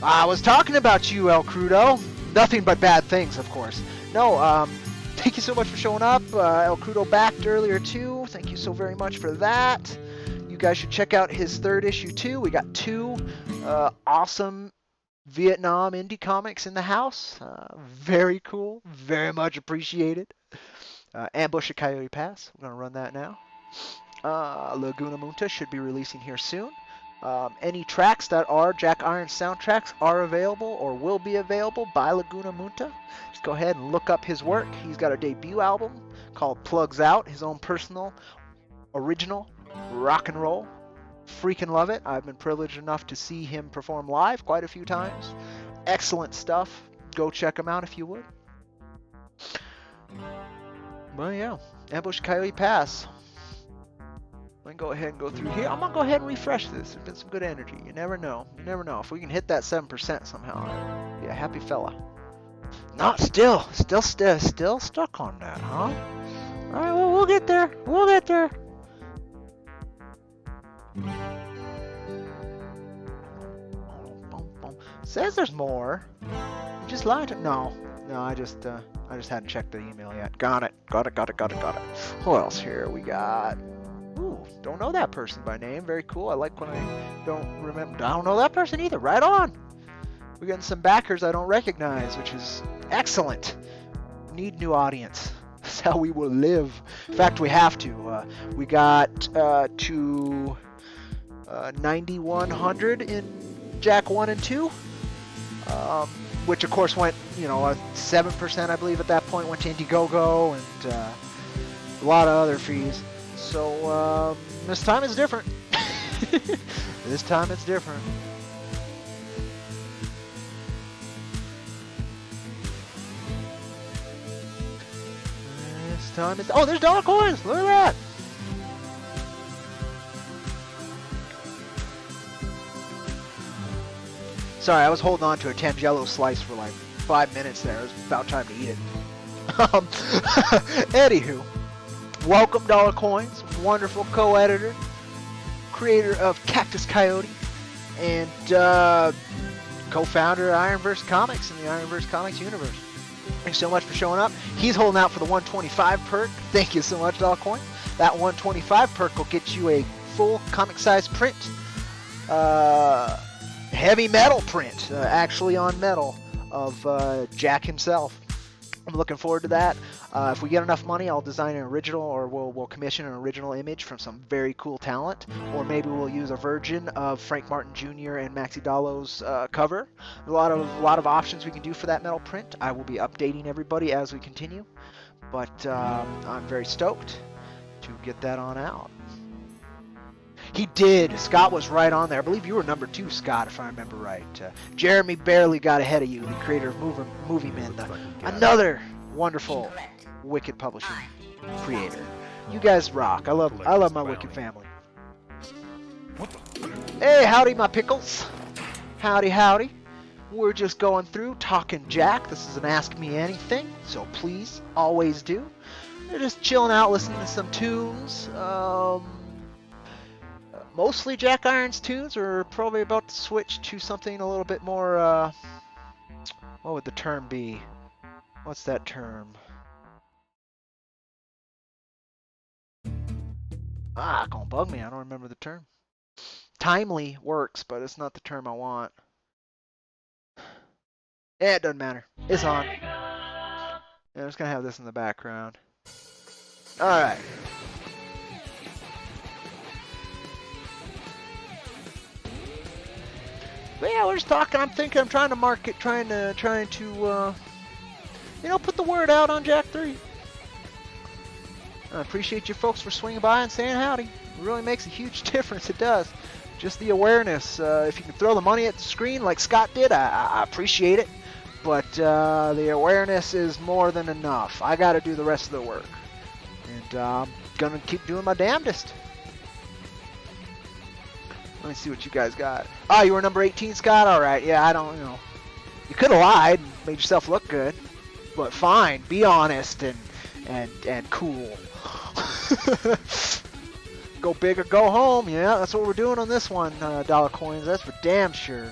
I was talking about you, El Crudo. Nothing but bad things, of course. No, thank you so much for showing up. El Crudo backed earlier too. Thank you so very much for that. You guys should check out his third issue too. We got two awesome Vietnam indie comics in the house. Very cool. Very much appreciated. Ambush at Coyote Pass. We're going to run that now. Laguna Munta should be releasing here soon. Any tracks that are Jack Iron soundtracks are available or will be available by Laguna Munta. Just go ahead and look up his work. He's got a debut album called Plugs Out, his own personal, original rock and roll. Freaking love it. I've been privileged enough to see him perform live quite a few times. Excellent stuff. Go check him out if you would. Well, yeah. Ambush Coyote Pass. Let me go ahead and go through here. I'm going to go ahead and refresh this. There's been some good energy. You never know. You never know. If we can hit that 7% somehow, I'd be a happy fella. Not still stuck on that, huh? All right, well, we'll get there. We'll get there. Says there's more. You just lied to... No, I just hadn't checked the email yet. Got it. Who else here? We got... Ooh, don't know that person by name. Very cool. I like when I don't remember. I don't know that person either. Right on. We're getting some backers I don't recognize, which is excellent. Need new audience. That's how we will live. In fact, we have to. We got to 9,100 in Jack 1 and 2, which of course went, 7% I believe at that point went to Indiegogo and a lot of other fees. So this time it's different. This time it's different. This time it's... Oh, there's dollar coins! Look at that! Sorry, I was holding on to a Tangelo slice for like 5 minutes there. It was about time to eat it. Anywho, welcome Dollar Coins, wonderful co-editor, creator of Cactus Coyote, and co-founder of Ironverse Comics in the Ironverse Comics universe. Thanks so much for showing up. He's holding out for the 125 perk. Thank you so much, Dollar Coin. That 125 perk will get you a full comic-sized print. Heavy metal print, actually on metal, of Jack himself. I'm looking forward to that. If we get enough money, I'll design an original, or we'll commission an original image from some very cool talent, or maybe we'll use a version of Frank Martin Jr. and Maxi Dallo's cover. A lot of options we can do for that metal print. I will be updating everybody as we continue, but I'm very stoked to get that on out. He did. Scott was right on there. I believe you were number 2, Scott, if I remember right. Jeremy barely got ahead of you, the creator of Movie Men, another wonderful Wicked publishing creator. You guys rock. I love my Wicked family. What the? Hey, howdy, my pickles. Howdy, howdy. We're just going through talking Jack. This is an Ask Me Anything, so please, always do. We're just chilling out, listening to some tunes. Mostly Jack Irons tunes. We're probably about to switch to something a little bit more, what would the term be? What's that term? Gonna bug me. I don't remember the term. Timely works, but it's not the term I want. Yeah, it doesn't matter. It's on. Yeah, I'm just gonna have this in the background. Alright. But yeah, we're just talking. I'm thinking. I'm trying to market, trying to, put the word out on Jack 3. I appreciate you folks for swinging by and saying howdy. It really makes a huge difference. It does. Just the awareness. If you can throw the money at the screen like Scott did, I appreciate it. But the awareness is more than enough. I got to do the rest of the work, and I'm gonna keep doing my damnedest. Let me see what you guys got. Oh, you were number 18, Scott? Alright, yeah, I don't, You could have lied and made yourself look good. But fine, be honest and cool. Go big or go home. Yeah, that's what we're doing on this one, dollar coins. That's for damn sure.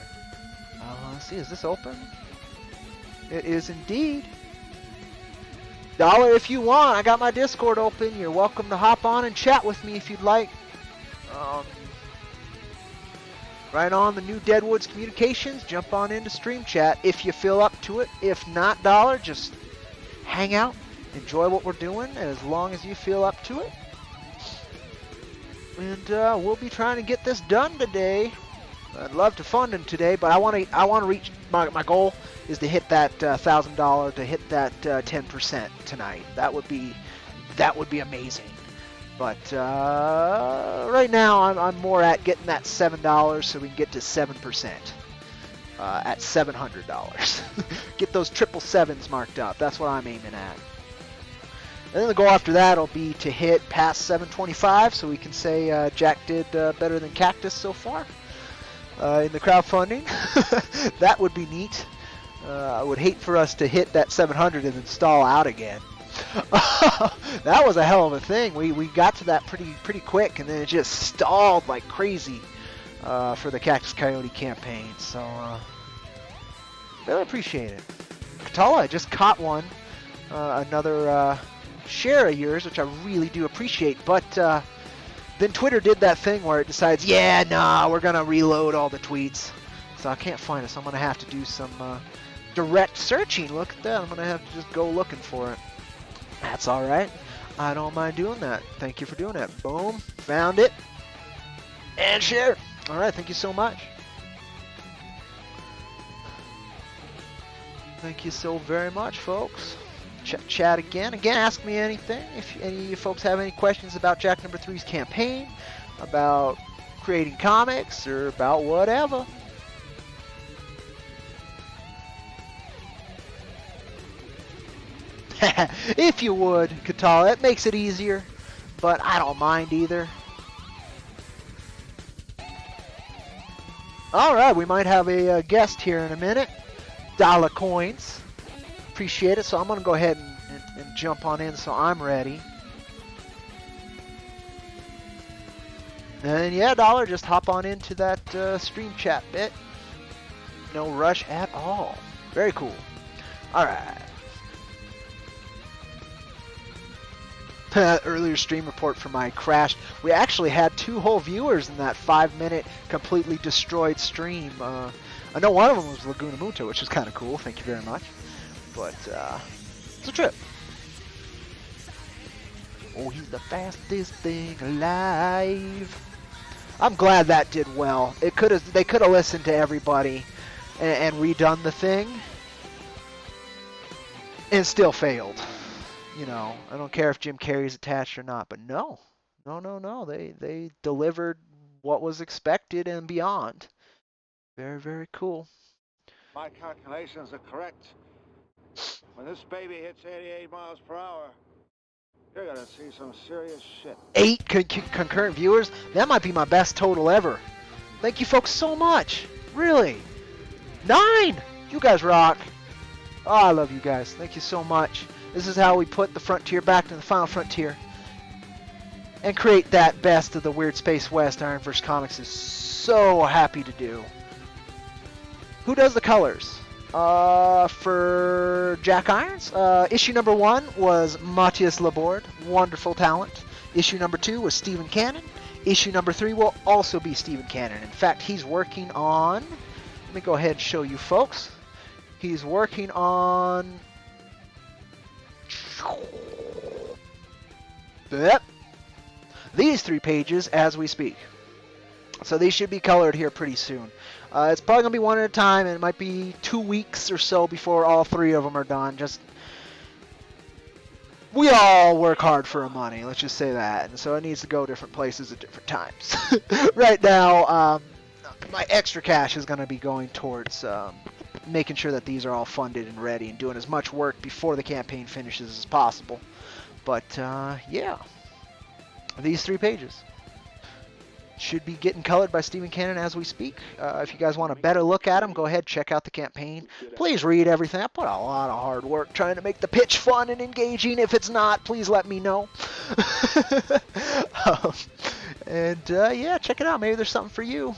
Let's see, is this open? It is indeed. Dollar if you want. I got my Discord open. You're welcome to hop on and chat with me if you'd like. Right on the new Deadwoods Communications. Jump on into Stream Chat if you feel up to it. If not, dollar, just hang out. Enjoy what we're doing as long as you feel up to it. And we'll be trying to get this done today. I'd love to fund him today, but I want to reach my goal is to hit that $1,000, to hit that 10% tonight. That would be amazing. But right now I'm more at getting that $7 so we can get to 7% at $700. Get those triple sevens marked up. That's what I'm aiming at. And then the goal after that will be to hit past 725 so we can say Jack did better than Cactus so far in the crowdfunding. That would be neat. I would hate for us to hit that 700 and then stall out again. That was a hell of a thing. We got to that pretty quick, and then it just stalled like crazy for the Cactus Coyote campaign. So really appreciate it. Katala, I just caught one, another share of yours, which I really do appreciate. But then Twitter did that thing where it decides, yeah, nah, we're gonna reload all the tweets. So I can't find it. So I'm gonna have to do some direct searching. Look at that. I'm gonna have to just go looking for it. That's all right. I don't mind doing that. Thank you for doing that. Boom. Found it. And share. All right. Thank you so much. Thank you so very much, folks. Chat again. Again, ask me anything. If any of you folks have any questions about Jack number 3's campaign, about creating comics, or about whatever. If you would, Katala, it makes it easier, but I don't mind either. Alright, we might have a guest here in a minute. Dollar coins. Appreciate it, so I'm going to go ahead and jump on in so I'm ready. And yeah, dollar, just hop on into that stream chat bit. No rush at all. Very cool. Alright. Earlier stream report for my crash. We actually had 2 whole viewers in that 5-minute completely destroyed stream. I know one of them was Laguna Muto, which is kind of cool. Thank you very much. But it's a trip. Oh, he's the fastest thing alive. I'm glad that did well. They could have listened to everybody and redone the thing, and still failed. I don't care if Jim Carrey's attached or not, but no. They delivered what was expected and beyond. Very, very cool. My calculations are correct. When this baby hits 88 miles per hour, You're gonna see some serious shit. 8 concurrent viewers. That might be my best total ever. Thank you folks so much. Really. 9! You guys rock. Oh, I love you guys. Thank you so much. This is how we put the Frontier back to the final Frontier. And create that best of the Weird Space West Iron vs. Comics is so happy to do. Who does the colors? For Jack Irons, issue number 1 was Matthias Laborde, wonderful talent. Issue number 2 was Stephen Cannon. Issue number 3 will also be Stephen Cannon. In fact, he's working on, let me go ahead and show you folks. He's working on, yep, these 3 pages as we speak. So these should be colored here pretty soon. It's probably going to be one at a time, and it might be 2 weeks or so before all 3 of them are done. Just, we all work hard for our money, let's just say that. And so it needs to go different places at different times. Right now, my extra cash is going to be going towards making sure that these are all funded and ready and doing as much work before the campaign finishes as possible. But, yeah. These 3 pages should be getting colored by Stephen Cannon as we speak. If you guys want a better look at them, go ahead, check out the campaign. Please read everything. I put a lot of hard work trying to make the pitch fun and engaging. If it's not, please let me know. Yeah, check it out. Maybe there's something for you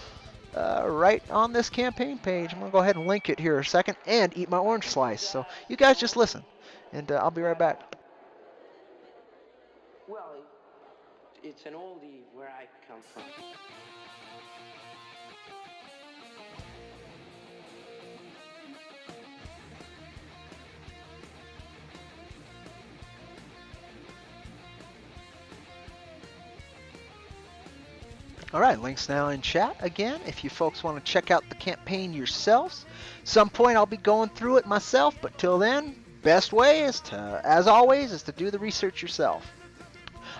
right on this campaign page. I'm going to go ahead and link it here a second and eat my orange slice. So you guys just listen, and I'll be right back. Well, it's an oldie where I come from. All right, links now in chat again. If you folks want to check out the campaign yourselves, some point I'll be going through it myself. But till then, best way is to, as always, is to do the research yourself.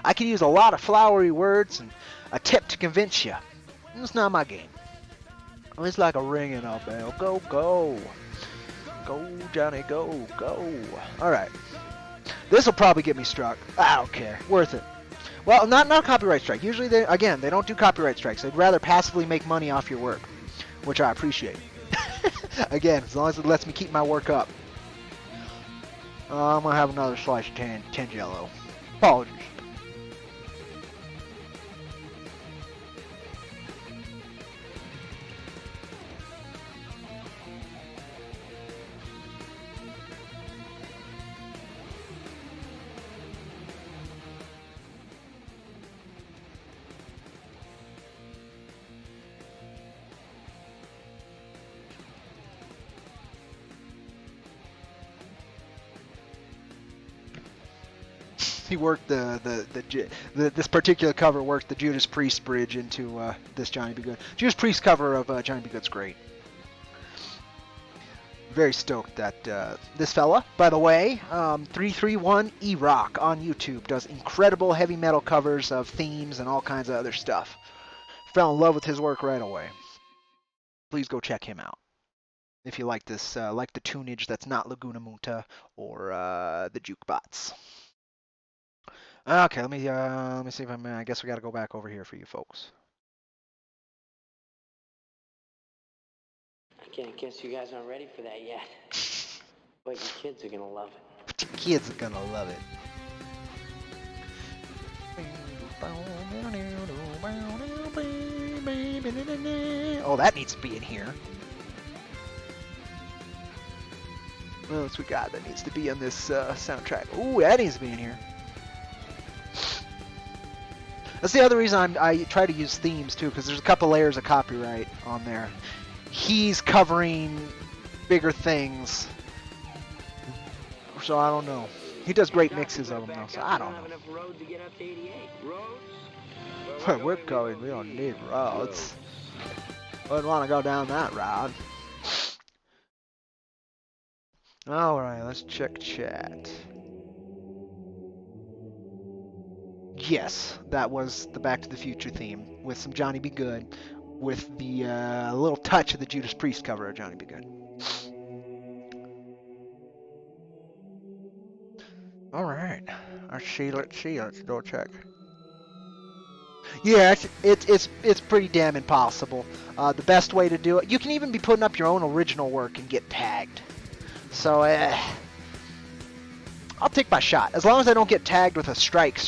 I can use a lot of flowery words and a tip to convince you. It's not my game. It's like a ringing a bell. Go, go. Go, Johnny, go, go. All right. This will probably get me struck. I don't care. Worth it. Well, not a copyright strike. Usually, they don't do copyright strikes. They'd rather passively make money off your work, which I appreciate. Again, as long as it lets me keep my work up. I'm going to have another slice of Tangelo. Apologies. He worked this particular cover worked the Judas Priest bridge into this Johnny B. Good. Judas Priest cover of Johnny B. Good's great. Very stoked that this fella, by the way, 331 E-Rock on YouTube, does incredible heavy metal covers of themes and all kinds of other stuff. Fell in love with his work right away. Please go check him out if you like this, like the tunage that's not Laguna Munta or the Jukebots. Okay, let me see if I guess we got to go back over here for you folks. I guess you guys aren't ready for that yet. But your kids are gonna love it. The kids are gonna love it. Oh, that needs to be in here. What else we got that needs to be on this soundtrack? Ooh, that needs to be in here. That's the other reason I try to use themes too, because there's a couple layers of copyright on there. He's covering bigger things, so I don't know. He does great mixes of them though, so I don't know. We're going. We don't need roads. Wouldn't want to go down that route. All right, let's check chat. Yes, that was the Back to the Future theme with some Johnny B. Good, with the little touch of the Judas Priest cover of Johnny B. Good. All right. Let's see. Let's see. Let's go check. Yeah, it's pretty damn impossible. The best way to do it, you can even be putting up your own original work and get tagged. So I'll take my shot. As long as I don't get tagged with a strike,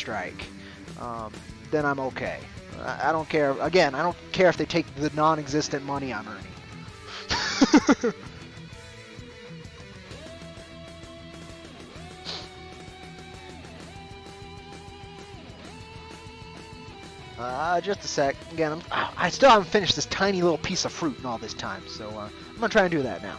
then I'm okay. I don't care. Again, I don't care if they take the non-existent money I'm earning. Just a sec. Again, I still haven't finished this tiny little piece of fruit in all this time, so I'm gonna try and do that now.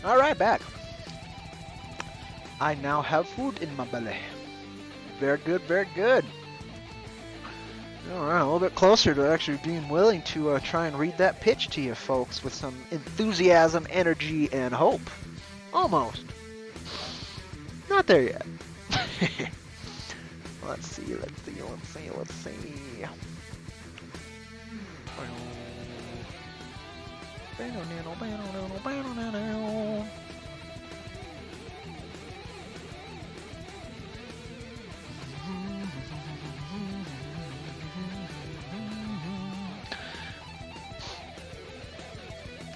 Alright, back. I now have food in my belly. Very good, very good. Alright, a little bit closer to actually being willing to try and read that pitch to you folks with some enthusiasm, energy, and hope. Almost. Not there yet. Let's see, let's see, let's see, let's see.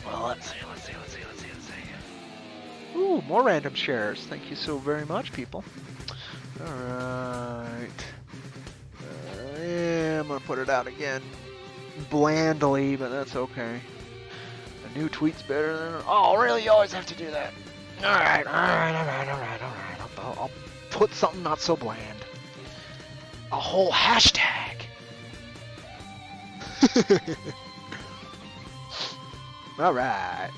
Well, let's see. Ooh, more random shares. Thank you so very much, people. Alright. Yeah, I'm gonna put it out again. Blandly, but that's okay. A new tweet's better than... Oh, really? You always have to do that. Alright. I'll put something not so bland. A whole hashtag. Alright.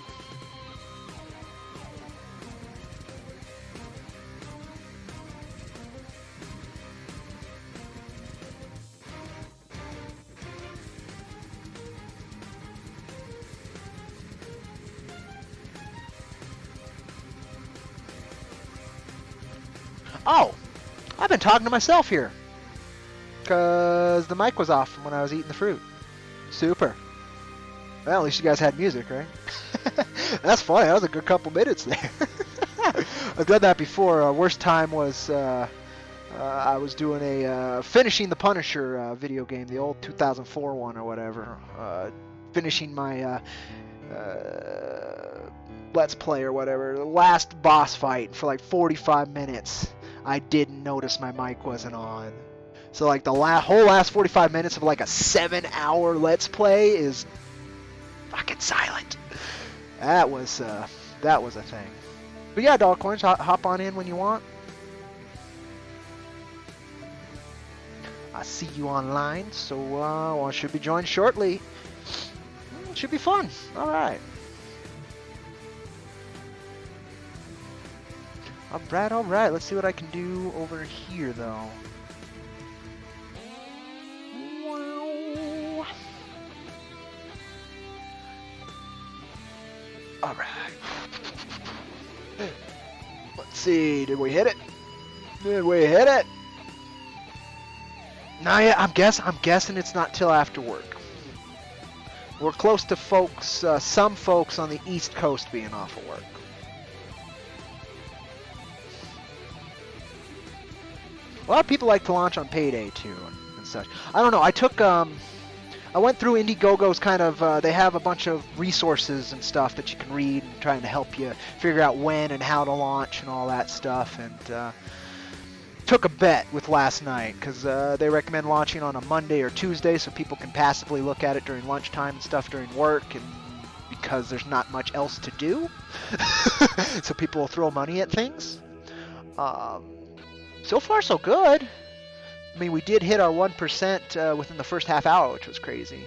Oh, I've been talking to myself here. Because the mic was off when I was eating the fruit. Super. Well, at least you guys had music, right? That's funny. That was a good couple minutes there. I've done that before. Worst time was I was doing a finishing the Punisher video game, the old 2004 one or whatever. Finishing my Let's Play or whatever. The last boss fight for like 45 minutes. I didn't notice my mic wasn't on. So like the whole last 45 minutes of like a 7-hour Let's Play is fucking silent. That was a thing. But yeah, Dog Coins, hop on in when you want. I see you online, so I should be joined shortly. It should be fun. All right. All right. Let's see what I can do over here, though. Wow. All right. Let's see. Did we hit it? Nah, yeah. I'm guessing it's not till after work. We're close to folks, some folks on the East Coast being off of work. A lot of people like to launch on payday too and such. I don't know. I went through Indiegogo's kind of. They have a bunch of resources and stuff that you can read and trying to help you figure out when and how to launch and all that stuff. And took a bet with last night because they recommend launching on a Monday or Tuesday so people can passively look at it during lunchtime and stuff during work, and because there's not much else to do, so people will throw money at things. So far, so good. I mean, we did hit our 1% within the first half hour, which was crazy.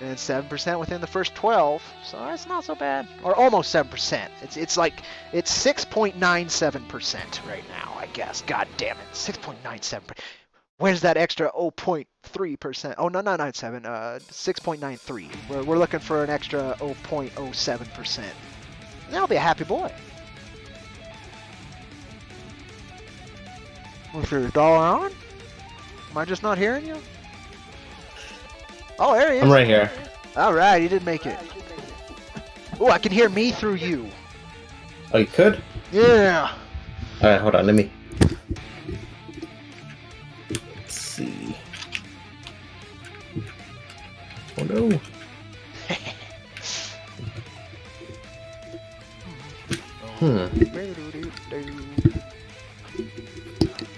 And 7% within the first 12, so that's not so bad. Or almost 7%. It's 6.97% right now, I guess. God damn it, 6.97%. Where's that extra 0.3%? Oh, no, not 97, 6.93. We're looking for an extra 0.07%. That'll be a happy boy. Was your dollar on? Am I just not hearing you? Oh, there he is. I'm right here. All right, you did make it. Oh, I can hear me through you. Oh, you could? Yeah. Alright, hold on, let me... Let's see... Oh no!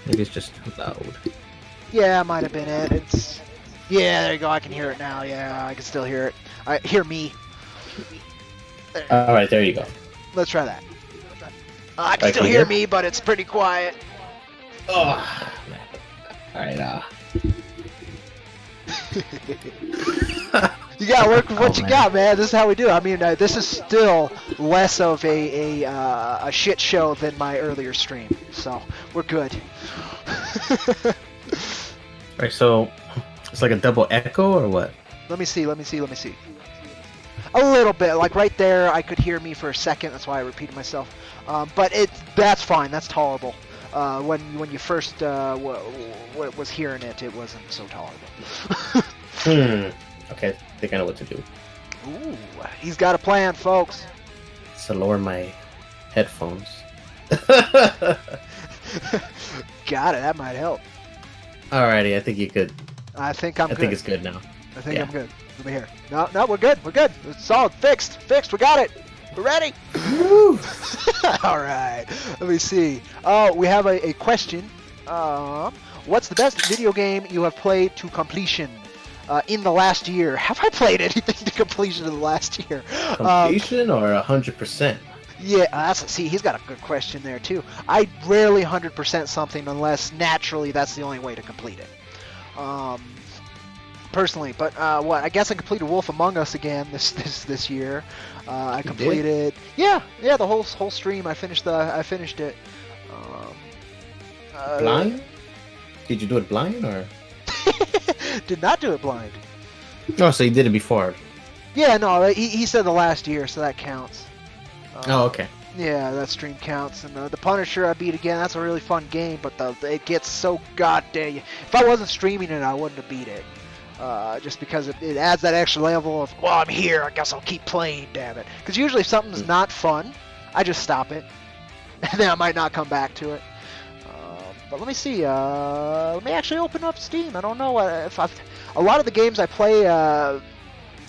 Maybe it's just too loud. Yeah, might have been it. It's... Yeah, there you go. I can hear it now. Yeah, I can still hear it. I hear me. Alright, there you go. Let's try that. I can Right, still can you hear hear? me, but it's pretty quiet. Oh, man. Alright, You gotta work with what Oh, you man. got, man. This is how we do it. I mean, this is still less of a shit show than my earlier stream, so we're good. Alright, so... It's like a double echo, or what? Let me see. A little bit, like right there, I could hear me for a second. That's why I repeated myself. But that's fine. That's tolerable. When you first was hearing it, it wasn't so tolerable. Okay, I think I know what to do. Ooh, he's got a plan, folks. So lower my headphones. Got it. That might help. Alrighty, I think you could. I think I'm I good. think it's good now. I think yeah. I'm good. Let me hear. No, we're good. We're good. It's solid. Fixed. We got it. We're ready. All right. Let me see. Oh, we have a question. What's the best video game you have played to completion in the last year? Have I played anything to completion in the last year? Completion or 100%? Yeah, see, he's got a good question there too. I rarely 100% something unless naturally that's the only way to complete it. Personally, but what? I guess I completed Wolf Among Us again this year. I completed. Yeah, the whole stream. I finished it. Blind? Did you do it blind or? Did not do it blind. No, so you did it before. Yeah, no, he said the last year, so that counts. Oh, okay. Yeah, that stream counts. And the Punisher I beat again. That's a really fun game, but it gets so goddamn. If I wasn't streaming it, I wouldn't have beat it. Just because it adds that extra level of, well, I'm here, I guess I'll keep playing, damn it. Because usually if something's not fun, I just stop it. And then I might not come back to it. But let me see. Let me actually open up Steam. I don't know if a lot of the games I play are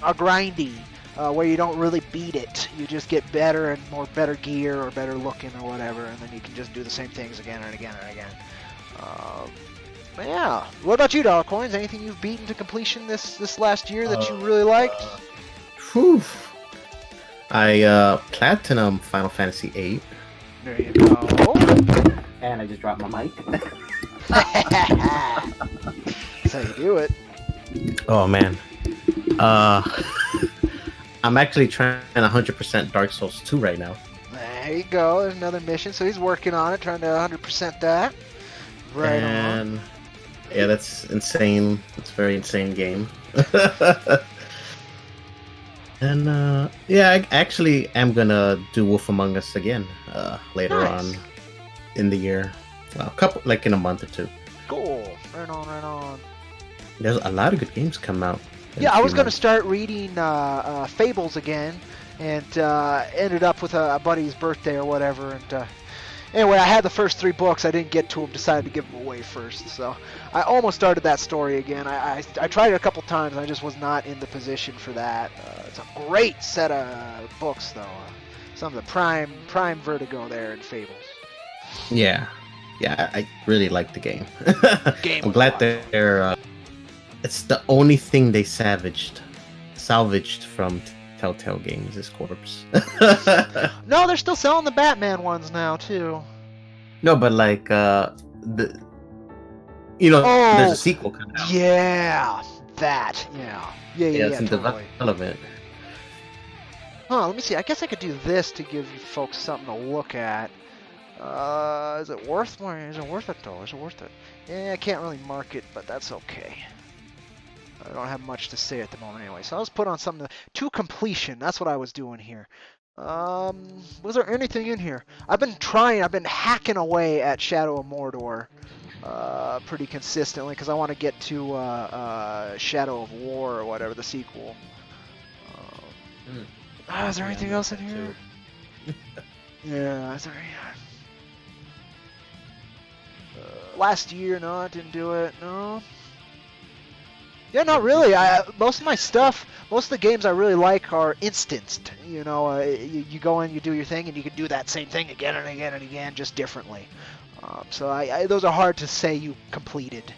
grindy, where you don't really beat it. You just get better and better gear or better looking or whatever, and then you can just do the same things again and again and again. But yeah. What about you, Dollar Coins? Anything you've beaten to completion this last year that you really liked? Whew. I platinum Final Fantasy VIII. There you go. And I just dropped my mic. That's how you do it. Oh man. I'm actually trying 100% Dark Souls 2 right now. There you go. There's another mission. So he's working on it, trying to 100% that. Right on. And yeah, that's insane. It's a very insane game. And yeah, I actually am gonna do Wolf Among Us again later Nice. on in the year. Well, in a month or two. Cool. Right on. There's a lot of good games come out. in Yeah, a I few was going to months. start reading Fables again, and ended up with a buddy's birthday or whatever. And anyway, I had the first 3 books. I didn't get to them. Decided to give them away first. So I almost started that story again. I tried it a couple times. I just was not in the position for that. It's a great set of books, though. Some of the prime Vertigo there in Fables. Yeah, I really like the game. Game I'm was glad awesome. they're. It's the only thing they salvaged from Telltale Games is corpse. No, they're still selling the Batman ones now too. No, but like there's a sequel coming out. Yeah, that. Yeah, It's in totally. development. Huh, let me see. I guess I could do this to give you folks something to look at. Is it worth more? Is it worth it though? Is it worth it? Yeah, I can't really mark it, but that's okay. I don't have much to say at the moment anyway. So let's put on something to completion. That's what I was doing here. Was there anything in here? I've been hacking away at Shadow of Mordor pretty consistently because I want to get to Shadow of War or whatever, the sequel. Is there anything else in here? Yeah, is there last year, no, I didn't do it, no. Yeah, not really. Most of my stuff, most of the games I really like are instanced. You know, you go in, you do your thing, and you can do that same thing again and again and again, just differently. So those are hard to say you completed.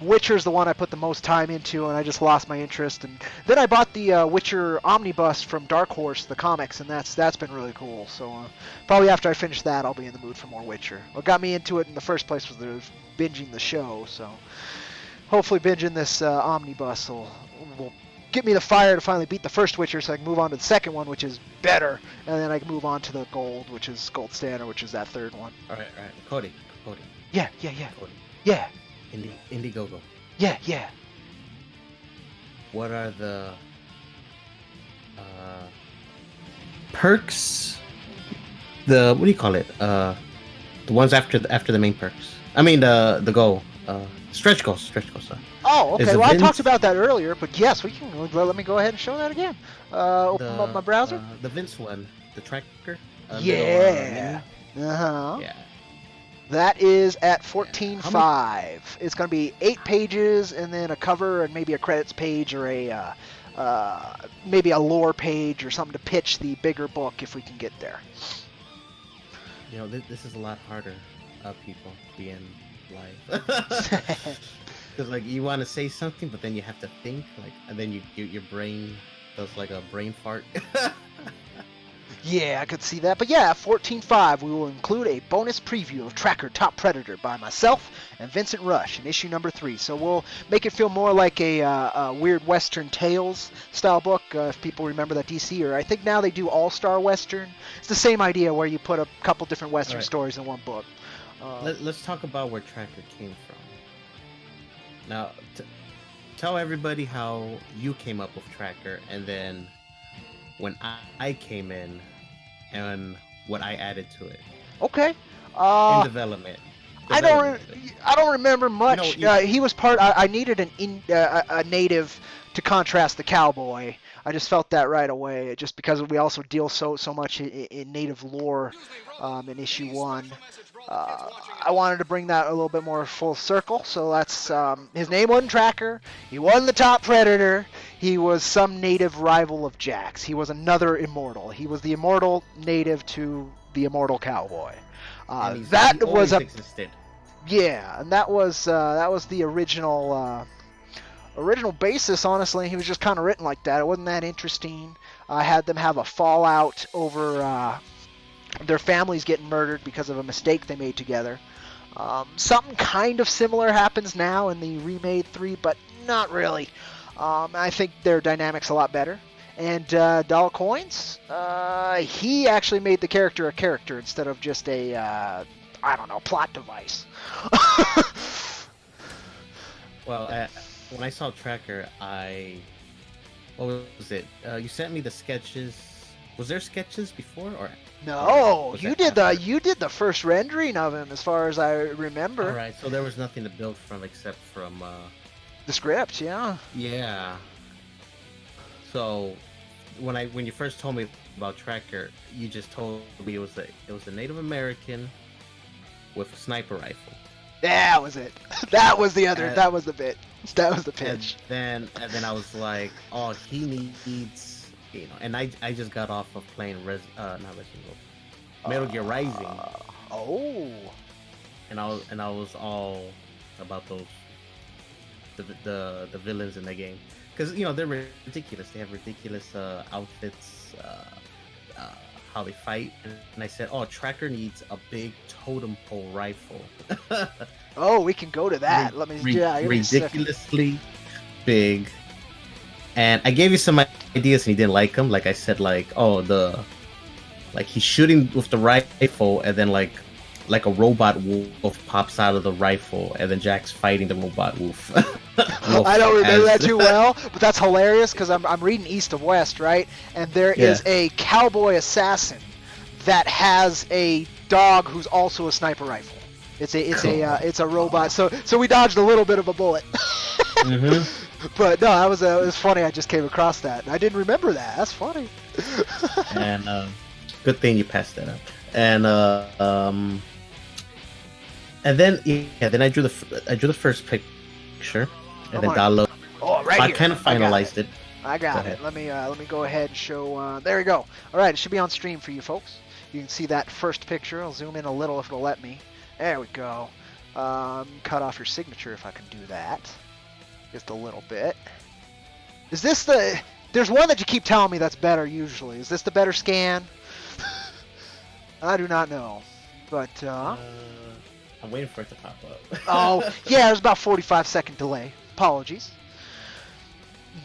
Witcher's the one I put the most time into, and I just lost my interest. And then I bought the Witcher Omnibus from Dark Horse, the comics, and that's been really cool. So probably after I finish that, I'll be in the mood for more Witcher. What got me into it in the first place was binging the show, so hopefully binging this Omnibus will get me the fire to finally beat the first Witcher so I can move on to the second one, which is better, and then I can move on to the Gold, which is Gold Standard, which is that third one. All right. Cody. Yeah. Cody. Yeah. Indiegogo. Yeah. What are the perks? What do you call it? The ones after the main perks. I mean the goal. Stretch goals. Oh, okay. Is the Well, I Vince- talked about that earlier, but yes, we can. Let me go ahead and show that again. Open up my browser. The Vince one, the tracker. Yeah. Yeah. That is at 14.5. It's going to be 8 pages and then a cover and maybe a credits page or a maybe a lore page or something to pitch the bigger book if we can get there. You know, this is a lot harder, people, being live. Because like you want to say something, but then you have to think, like, and then your brain does like a brain fart. Yeah, I could see that. But yeah, 14.5, we will include a bonus preview of Tracker Top Predator by myself and Vincent Rush in issue number 3. So we'll make it feel more like a weird Western Tales style book, if people remember that DC, or I think now they do All-Star Western. It's the same idea where you put a couple different Western stories in one book. Let's talk about where Tracker came from. Now, tell everybody how you came up with Tracker, and then when I came in and what I added to it. Okay. In development. I don't remember much. He was part. I needed a native to contrast the cowboy. I just felt that right away, just because we also deal so much in native lore in issue 1. I wanted to bring that a little bit more full circle, so that's his name wasn't Tracker. He wasn't the top predator. He was some native rival of Jack's. He was another immortal. He was the immortal native to the immortal cowboy. That was existed. Yeah, and that was the original basis. Honestly, he was just kind of written like that. It wasn't that interesting. I had them have a fallout over their families getting murdered because of a mistake they made together. Something kind of similar happens now in the remade 3, but not really. I think their dynamic's a lot better. And Dollar Coins, he actually made the character a character instead of just a plot device. Well, when I saw Tracker, what was it? You sent me the sketches. Was there sketches before, or no? You did the first rendering of him, as far as I remember. All right, so there was nothing to build from except from the script, yeah. Yeah. So when you first told me about Tracker, you just told me it was a Native American with a sniper rifle. That was it. That was the other. That was the bit. That was the pitch. And then I was like, oh, he needs, and I just got off of playing Metal Gear Rising. Oh. And I was all about the villains in the game, because they're ridiculous. They have ridiculous outfits, how they fight, and I said, oh, Tracker needs a big totem pole rifle. Oh, we can go to that. Ridiculously big. And I gave you some ideas and you didn't like them. Like I said, like, oh, the Like he's shooting with the rifle, and then like a robot wolf pops out of the rifle, and then Jack's fighting the robot wolf. I don't remember that too well, but that's hilarious because I'm reading East of West, right? And there is a cowboy assassin that has a dog who's also a sniper rifle. It's a robot. So we dodged a little bit of a bullet. But no, it was funny. I just came across that. I didn't remember that. That's funny. And good thing you passed that up. And then then I drew the first picture, and then download. Oh, right I here. kind of finalized it. I got it. Let me go ahead and show. There we go. All right, it should be on stream for you folks. You can see that first picture. I'll zoom in a little if it'll let me. There we go. Cut off your signature if I can do that. Just a little bit. Is this the... There's one that you keep telling me that's better usually. Is this the better scan? I do not know. But, I'm waiting for it to pop up. Oh, yeah, there's about 45-second delay. Apologies.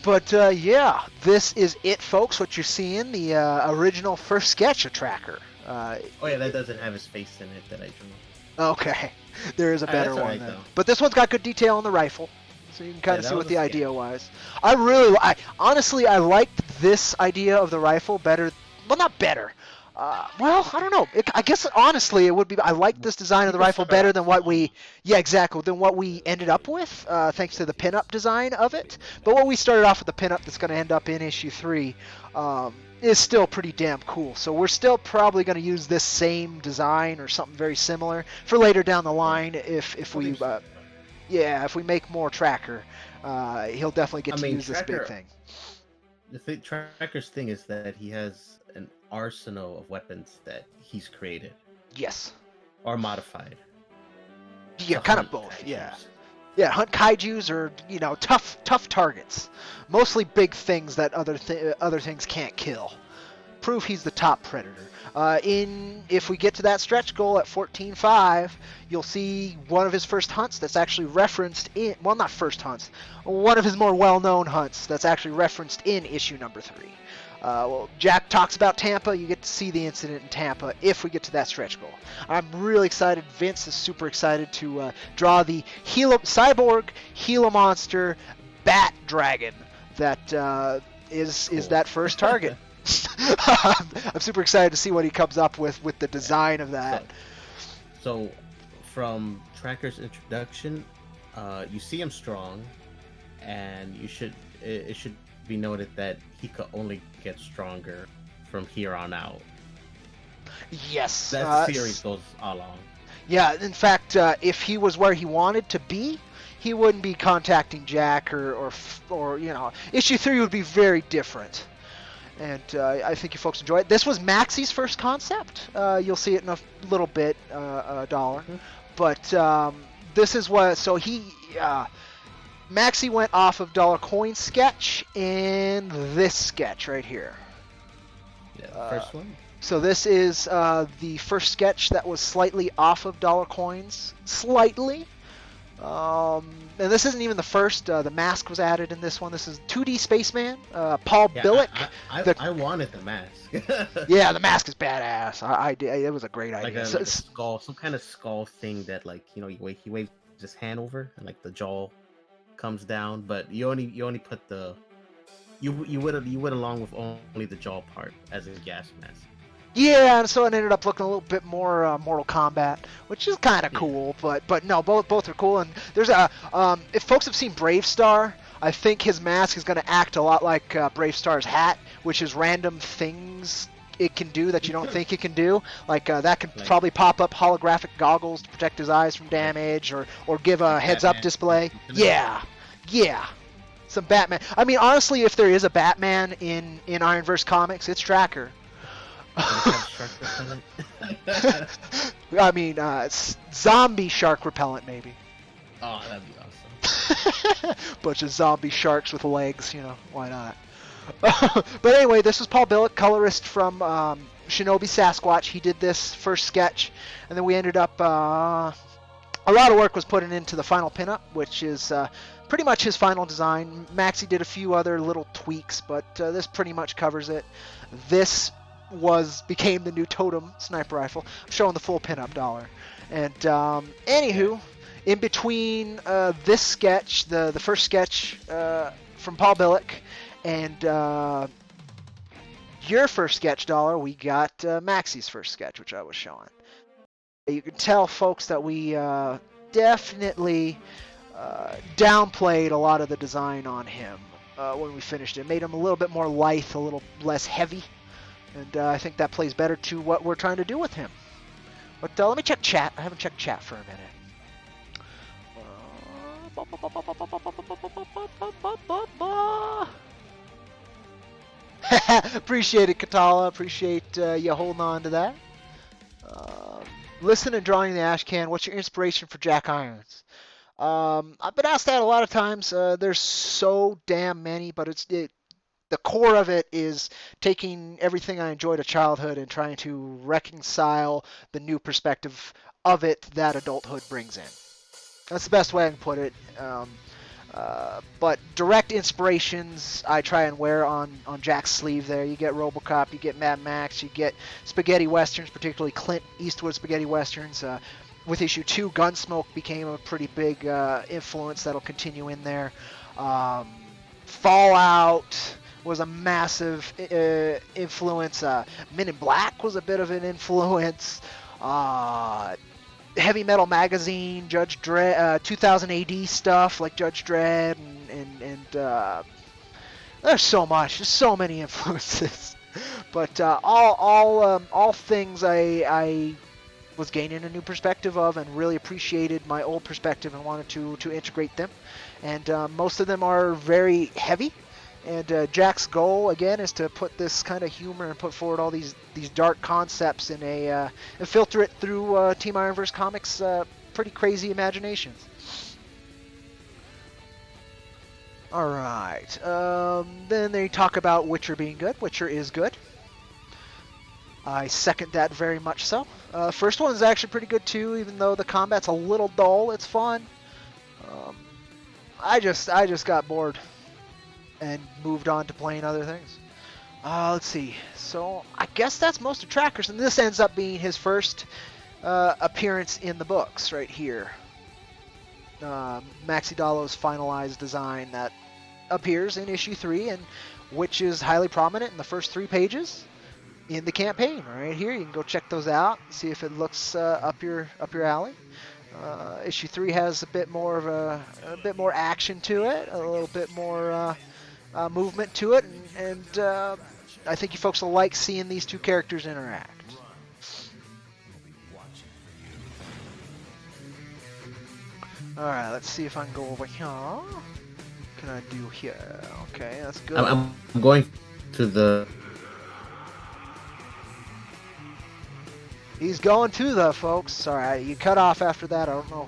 But, yeah, this is it, folks. What you're seeing, the original first sketch of Tracker. Oh, yeah, that doesn't have his face in it that I drew. Okay, there is a better that's one alright, then. though. But this one's got good detail on the rifle, so you can kind of Yeah, see that what was the a idea was. I honestly, I liked this idea of the rifle better. Well, not better. Well, I don't know. I guess honestly, it would be. I like this design of the rifle better than what we. Yeah, exactly. Than what we ended up with, thanks to the pinup design of it. But what we started off with the pinup that's going to end up in issue 3. Is still pretty damn cool. So we're still probably going to use this same design or something very similar for later down the line if we if we make more Tracker, he'll definitely get to use Tracker, this big thing. The Tracker's thing is that he has an arsenal of weapons that he's created Yes. or modified. Yeah, to kind of hunt both. kaijus. Yeah. Yeah, hunt kaijus or tough targets. Mostly big things that other things can't kill. Prove he's the top predator. If we get to that stretch goal at 14.5, you'll see one of his first hunts that's actually referenced in, well, not first hunts, one of his more well-known hunts that's actually referenced in issue number 3. Well, Jack talks about Tampa. You get to see the incident in Tampa if we get to that stretch goal. I'm really excited. Vince is super excited to draw the cyborg Gila monster bat dragon that is that first target. I'm super excited to see what he comes up with the design of that. So from Tracker's introduction, you see him strong, and it should be noted that he could only get stronger from here on out. Yes. That series goes along. Yeah, in fact, if he was where he wanted to be, he wouldn't be contacting Jack or issue 3 would be very different. And I think you folks enjoy it. This was Maxie's first concept. You'll see it in a little bit, Dollar. But this is what... So Maxie went off of Dollar Coin sketch and this sketch right here. Yeah, the first one. So this is the first sketch that was slightly off of Dollar Coins. Slightly. And this isn't even the first. The mask was added in this one. This is 2D Spaceman. Paul Billick. I wanted the mask. Yeah, the mask is badass. It was a great idea. Like a skull, some kind of skull thing that he waves his hand over and like the jaw comes down, but you only put you went along with only the jaw part as a gas mask. Yeah, and so it ended up looking a little bit more Mortal Kombat, which is kind of cool. But no, both are cool. And there's if folks have seen Brave Star, I think his mask is going to act a lot like Brave Star's hat, which is random things it can do that you don't think it can do. Like that can probably pop up holographic goggles to protect his eyes from damage, or give a heads-up display. Yeah. Some Batman. I mean, honestly, if there is a Batman in Ironverse comics, it's Tracker. I mean, zombie shark repellent, maybe. Oh, that'd be awesome. Bunch of zombie sharks with legs, why not? But anyway, this is Paul Billick, colorist from Shinobi Sasquatch. He did this first sketch, and then we ended up... a lot of work was put into the final pinup, which is pretty much his final design. Maxie did a few other little tweaks, but this pretty much covers it. This became the new totem sniper rifle. I'm showing the full pinup dollar. And anywho, in between this sketch, the first sketch from Paul Billick, and your first sketch dollar, we got Maxie's first sketch, which I was showing. You can tell, folks, that we definitely downplayed a lot of the design on him when we finished it. Made him a little bit more lithe, a little less heavy, and I think that plays better to what we're trying to do with him. But let me check chat. I haven't checked chat for a minute. Appreciate it, Katala. Appreciate you holding on to that. Listen and drawing the ash can. What's your inspiration for Jack Irons? I've been asked that a lot of times. There's so damn many, but the core of it is taking everything I enjoyed of childhood and trying to reconcile the new perspective of it that adulthood brings in. That's the best way I can put it. But direct inspirations I try and wear on Jack's sleeve there. You get RoboCop, you get Mad Max, you get spaghetti westerns, particularly Clint Eastwood spaghetti westerns. With issue 2, Gunsmoke became a pretty big influence that'll continue in there. Fallout was a massive influence. Men in Black was a bit of an influence. Heavy Metal Magazine, Judge Dredd, 2000 AD stuff like Judge Dredd, and there's so much, there's so many influences. But all things I was gaining a new perspective of, and really appreciated my old perspective and wanted to integrate them. And most of them are very heavy. And Jack's goal again is to put this kind of humor and put forward all these dark concepts in and filter it through Team Ironverse Comics' pretty crazy imaginations. All right. Then they talk about Witcher being good. Witcher is good. I second that very much so. First one is actually pretty good too, even though the combat's a little dull. It's fun. I just got bored and moved on to playing other things. Let's see. So I guess that's most of Trackers, and this ends up being his first appearance in the books right here. Maxi Dallo's finalized design that appears in issue 3, and which is highly prominent in the first 3 pages in the campaign right here. You can go check those out, see if it looks up your alley. Issue 3 has a bit more of a bit more action to it, a little bit more movement to it, and I think you folks will like seeing these two characters interact. Alright, let's see if I can go over here. What can I do here? Okay, that's good. I'm going to the... He's going to the, folks. Sorry, you cut off after that. I don't know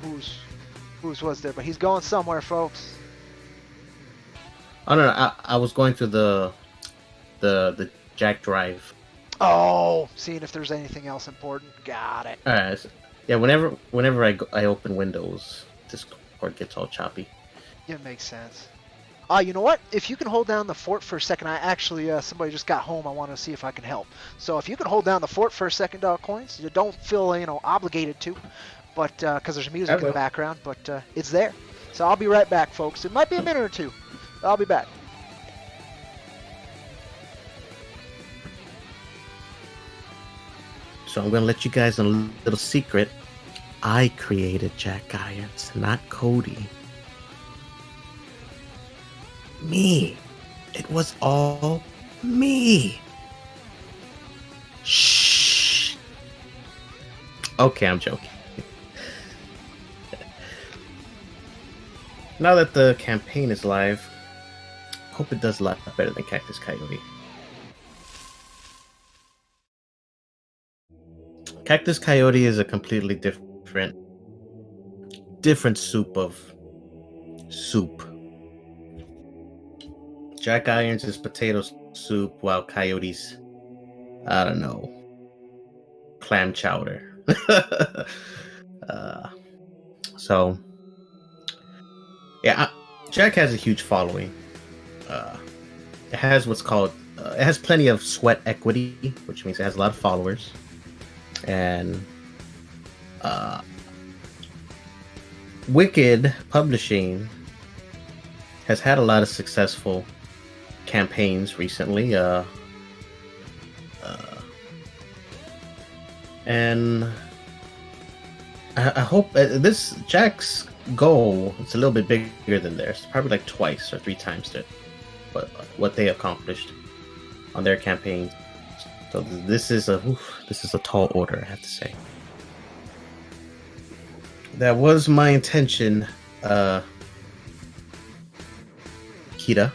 whose was there, but he's going somewhere, folks. Oh no, I was going to the Jack Drive. Oh, seeing if there's anything else important. Got it. Alright, so, yeah. Whenever I open Windows, Discord gets all choppy. Yeah, it makes sense. You know what? If you can hold down the fort for a second, I actually somebody just got home. I want to see if I can help. So if you can hold down the fort for a second, Dog Coins, you don't feel obligated to, but because there's music in the background, but it's there. So I'll be right back, folks. It might be a minute or two. I'll be back. So I'm gonna let you guys in a little secret. I created Jack Irons, not Cody. Me. It was all me. Shh. Okay, I'm joking. Now that the campaign is live, hope it does a lot better than Cactus Coyote. Cactus Coyote is a completely different soup of soup. Jack Irons is potato soup, while Coyote's, I don't know, clam chowder. So, yeah, Jack has a huge following. It has what's called it has plenty of sweat equity, which means it has a lot of followers, and Wicked Publishing has had a lot of successful campaigns recently. And I hope this Jack's goal is a little bit bigger than theirs. Probably like twice or three times what they accomplished on their campaign. So this is a tall order, I have to say. That was my intention, Kita.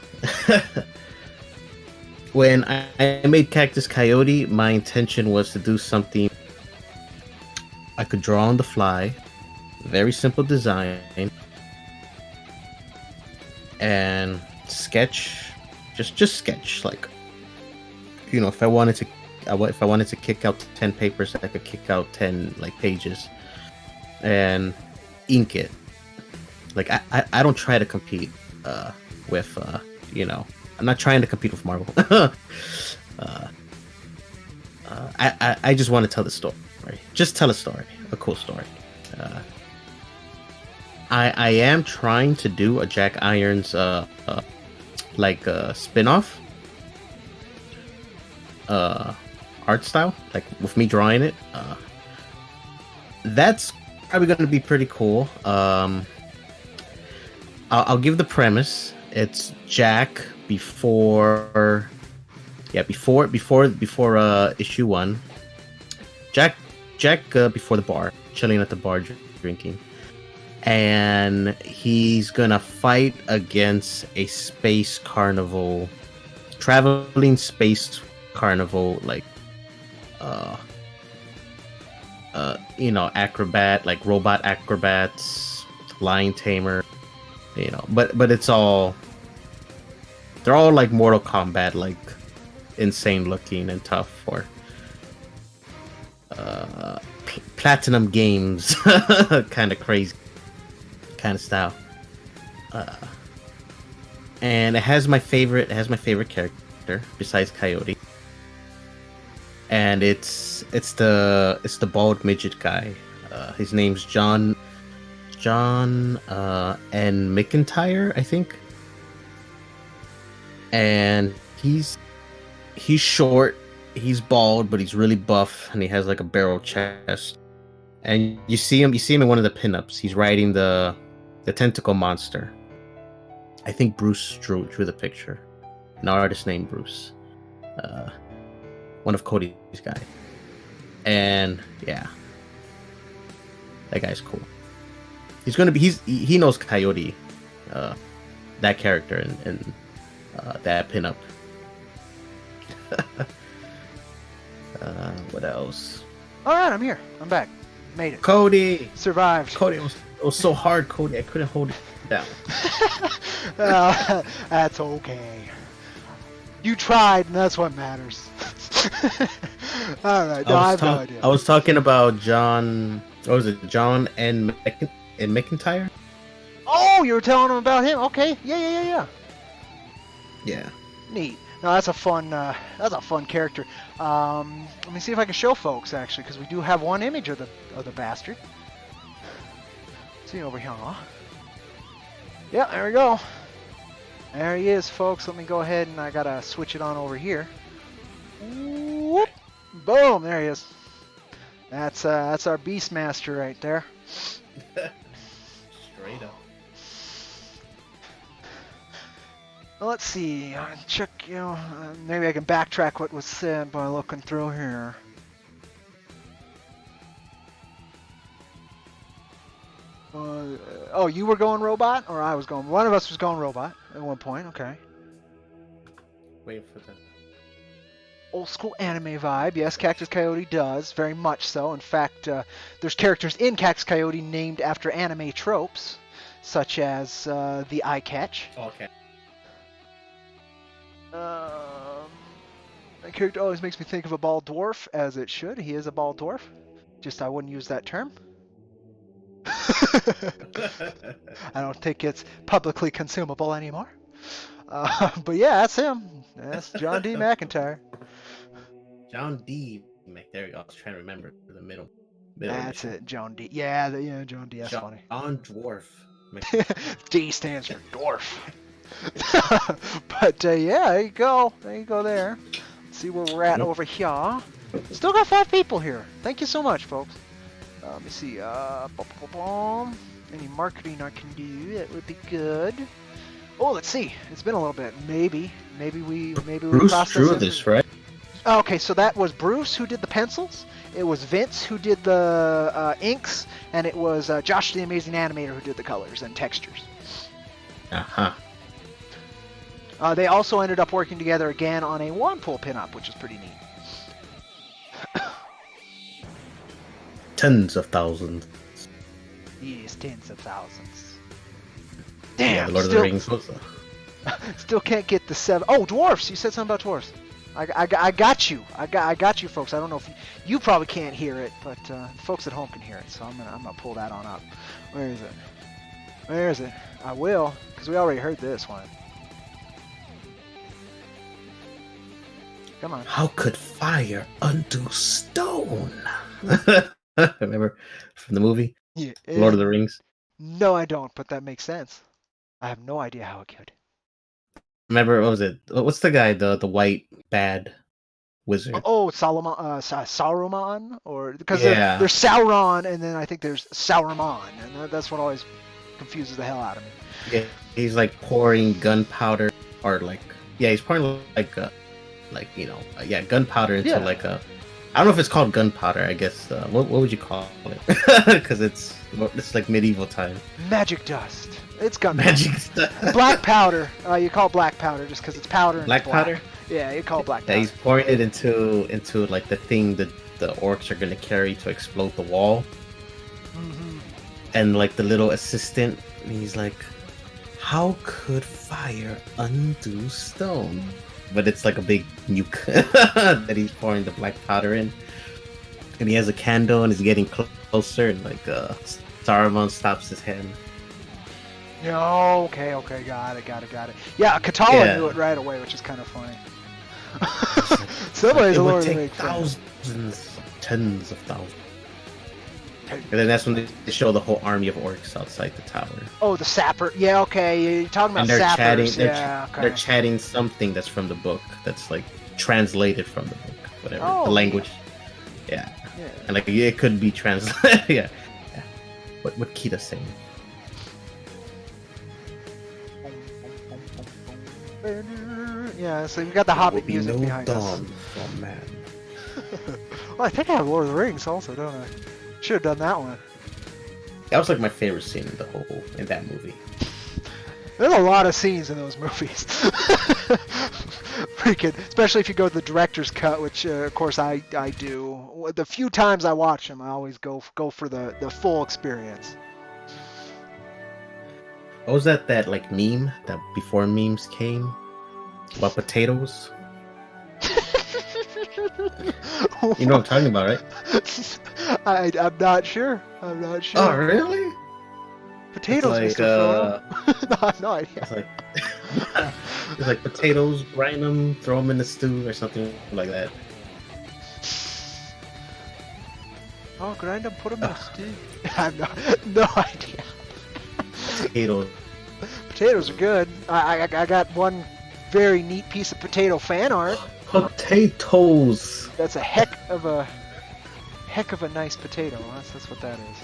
When I made Cactus Coyote, my intention was to do something I could draw on the fly, very simple design, and sketch, just sketch. Like, if I wanted to kick out 10 papers, I could kick out 10 like pages, and ink it. Like I don't try to compete with I'm not trying to compete with Marvel. I just want to tell the story. Just tell a story, a cool story. I am trying to do a Jack Irons like spin-off art style, like with me drawing it. That's probably going to be pretty cool. I'll give the premise. It's Jack before issue 1. Jack before the bar, chilling at the bar drinking, and he's gonna fight against a space carnival, traveling space carnival, like acrobat, like robot acrobats, lion tamer, but they're all like Mortal Kombat, like insane looking and tough for Platinum Games kind of crazy kind of style. And it has my favorite character besides Coyote, and it's the bald midget guy. His name's John N. McIntyre, I think. And he's short, he's bald, but he's really buff, and he has like a barrel chest. And you see him in one of the pinups. He's riding the tentacle monster. I think Bruce drew the picture. An artist named Bruce. One of Cody's guys. And yeah. That guy's cool. He knows Coyote, that character and that pinup. What else? All right, I'm here. I'm back. Made it. Cody Survived. Cody, it was so hard, Cody. I couldn't hold it down. That's okay. You tried, and that's what matters. All right. No, I have no idea. I was talking about John. What was it? John N. McIntyre? Oh, you were telling him about him. Okay. Yeah. Yeah. Neat. No, that's a fun character. Let me see if I can show folks actually, because we do have one image of the bastard. See over here. Yeah, there we go. There he is, folks. Let me go ahead and I gotta switch it on over here. Whoop. Boom. There he is. That's our Beastmaster right there. Straight up. Well, let's see. Check, maybe I can backtrack what was said by looking through here. Oh, you were going robot, or I was going? One of us was going robot at one point. Okay. Wait for the Old school anime vibe. Yes, Cactus Coyote does very much so. In fact, there's characters in Cactus Coyote named after anime tropes, such as the eye catch. okay. That character always makes me think of a bald dwarf, as it should. He is a bald dwarf. Just I wouldn't use that term. I don't think it's publicly consumable anymore. But yeah, that's him. That's John D. McIntyre. John D. There we go. I was trying to remember the middle That's initial. it, John D. Yeah, yeah, John D. That's funny. John Dwarf McIntyre. D stands for dwarf. But yeah, there you go. There you go. There. Let's see where we're at over here. Still got 5 people here. Thank you so much, folks. Let me see. Any marketing I can do that would be good. Oh, let's see. It's been a little bit. Maybe we Bruce process drew it. this, right? Okay, so that was Bruce who did the pencils. It was Vince who did the inks, and it was Josh the Amazing Animator who did the colors and textures. Uh-huh. They also ended up working together again on a one-pull pinup, which is pretty neat. Tens of thousands. Yes, tens of thousands. Yeah, Damn, Lord of the Rings. still can't get the 7. Oh, dwarfs! You said something about dwarfs. I got you. I got you, folks. I don't know if you probably can't hear it, but folks at home can hear it. So I'm gonna pull that on up. Where is it? Where is it? I will, because we already heard this one. Come on. How could fire undo stone? Remember from the movie Yeah, Lord of the Rings? No, I don't, but that makes sense. I have no idea how it could. Remember, what was it? What's the guy, the white bad wizard? Oh, Solomon, Saruman, or because Yeah. there's Sauron, and then I think there's Sauron, and that's what always confuses the hell out of me. Yeah, he's like pouring gunpowder, or he's pouring gunpowder into Yeah. like a. I don't know if it's called gunpowder. I guess what would you call it? Because it's like medieval time. Magic dust. It's got Magic stuff. black powder. You call it black powder just because it's powder and Black it's black. powder? Yeah, you call it black Yeah, powder. he's pouring it into like the thing that the orcs are gonna carry to explode the wall. Mm-hmm. And like the little assistant, and he's like, "How could fire undo stone?" But it's like a big nuke that he's pouring the black powder in, and he has a candle and he's getting closer, and like Saruman stops his hand. No, okay, got it. Yeah, Katala Yeah. knew it right away, which is kind of funny. Somebody's It a would Lord of the take Rings fan. thousands, tens of thousands. And then that's when they show the whole army of orcs outside the tower. Oh, the sapper. Yeah, okay. You're talking about And they're chatting. sappers. They're, Okay. they're chatting something that's from the book. That's like translated from the book, whatever Oh, the language. Yeah, Yeah. and like it could be translated. yeah. What Kita's saying? Yeah, so we got the Hobbit music behind us. for man. Well, I think I have Lord of the Rings also, don't I? Should have done that one. That was like my favorite scene in that movie. There's a lot of scenes in those movies. Freaking, especially if you go to the director's cut, which of course I do. The few times I watch them, I always go for the full experience. What was that like meme that before memes came about potatoes? You know what I'm talking about, right? I'm not sure. Oh, really? Potatoes, It's Mr. like, Frodo. No, I have no idea. It's like it's like potatoes, grind them, throw them in the stew or something like that. Oh, grind them, put them in a stew. I have no idea. Potatoes. Potatoes are good. I got one very neat piece of potato fan art. Potatoes. That's a heck of a nice potato. That's what that is.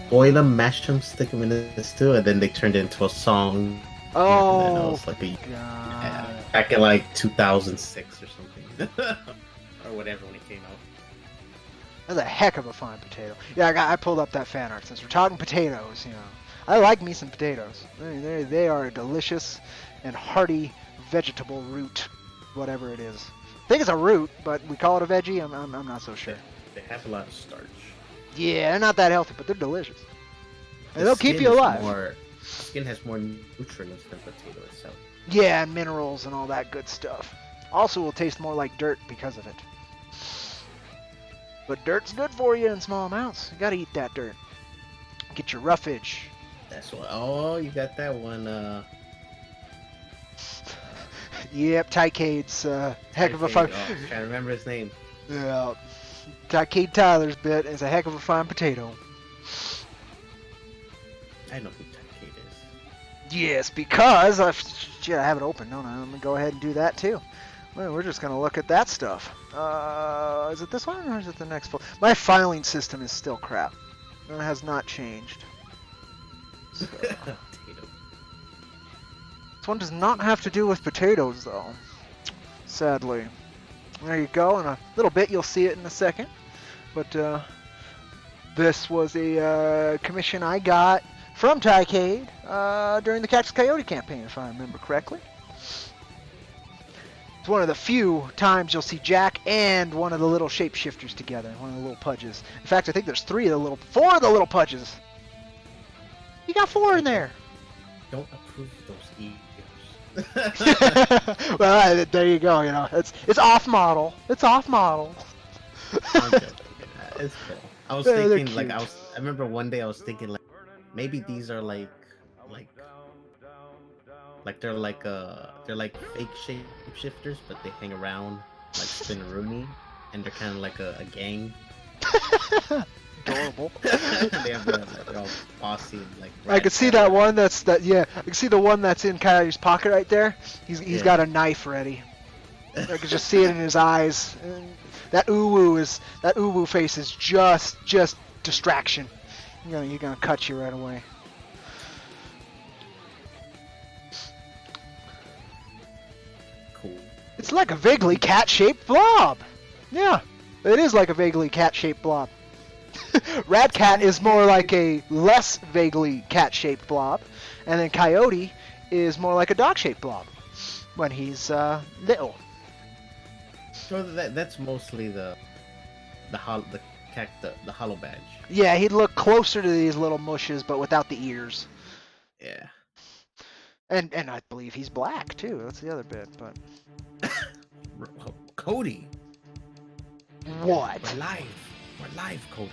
Boil them, mash them, stick them in the stew, and then they turned it into a song. Oh, and then it was like God. back in like 2006 or something, or whatever when it came out. That's a heck of a fine potato. Yeah, I pulled up that fan art since we're talking potatoes. You know, I like me some potatoes. They are a delicious and hearty vegetable root, whatever it is. I think it's a root, but we call it a veggie. I'm not so sure. They have a lot of starch. Yeah, they're not that healthy, but they're delicious. And The they'll keep skin you is alive. Skin has more nutrients than potato itself. Yeah, and minerals and all that good stuff. Also, will taste more like dirt because of it. But dirt's good for you in small amounts. You gotta eat that dirt. Get your roughage. That's what. Oh, you got that one. Yep, Tycade's heck of a fun. Oh, I'm trying to remember his name. Yeah, Tycade Tyler's bit is a heck of a fine potato. I know who Tycade is. Yes, because I have it open. No, I'm gonna go ahead and do that too. Well, we're just gonna look at that stuff. Is it this one or is it the next one? My filing system is still crap. It has not changed. So, Potato. this one does not have to do with potatoes, though. Sadly. There you go. In a little bit, you'll see it in a second. But this was a commission I got from Tycade during the Cactus Coyote campaign, if I remember correctly. It's one of the few times you'll see Jack and one of the little shapeshifters together, one of the little pudges. In fact, I think there's four of the little pudges. You got 4 in there. Don't approve those egos. Well, there you go. You know, it's off model. It's off model. I'm joking. It's cool. I was They're thinking, like, cute. I remember one day I was thinking, like, maybe these are like they're like fake shapeshifters, but they hang around like Spinneroonie, and they're kind of like a gang. Adorable. They have their own posse, like. I can see that one. Yeah. I can see the one that's in Coyote's pocket right there. He's got a knife ready. I can just see it in his eyes. And that uwu face is just distraction. You're gonna cut you right away. Cool. It's like a vaguely cat-shaped blob. Yeah, it is like a vaguely cat-shaped blob. Rat Cat is more like a less vaguely cat-shaped blob, and then Coyote is more like a dog-shaped blob when he's little. So that's mostly the hollow badge. Yeah, he'd look closer to these little mushes, but without the ears. Yeah. And I believe he's black too. That's the other bit. But Cody. what? We're live, Cody.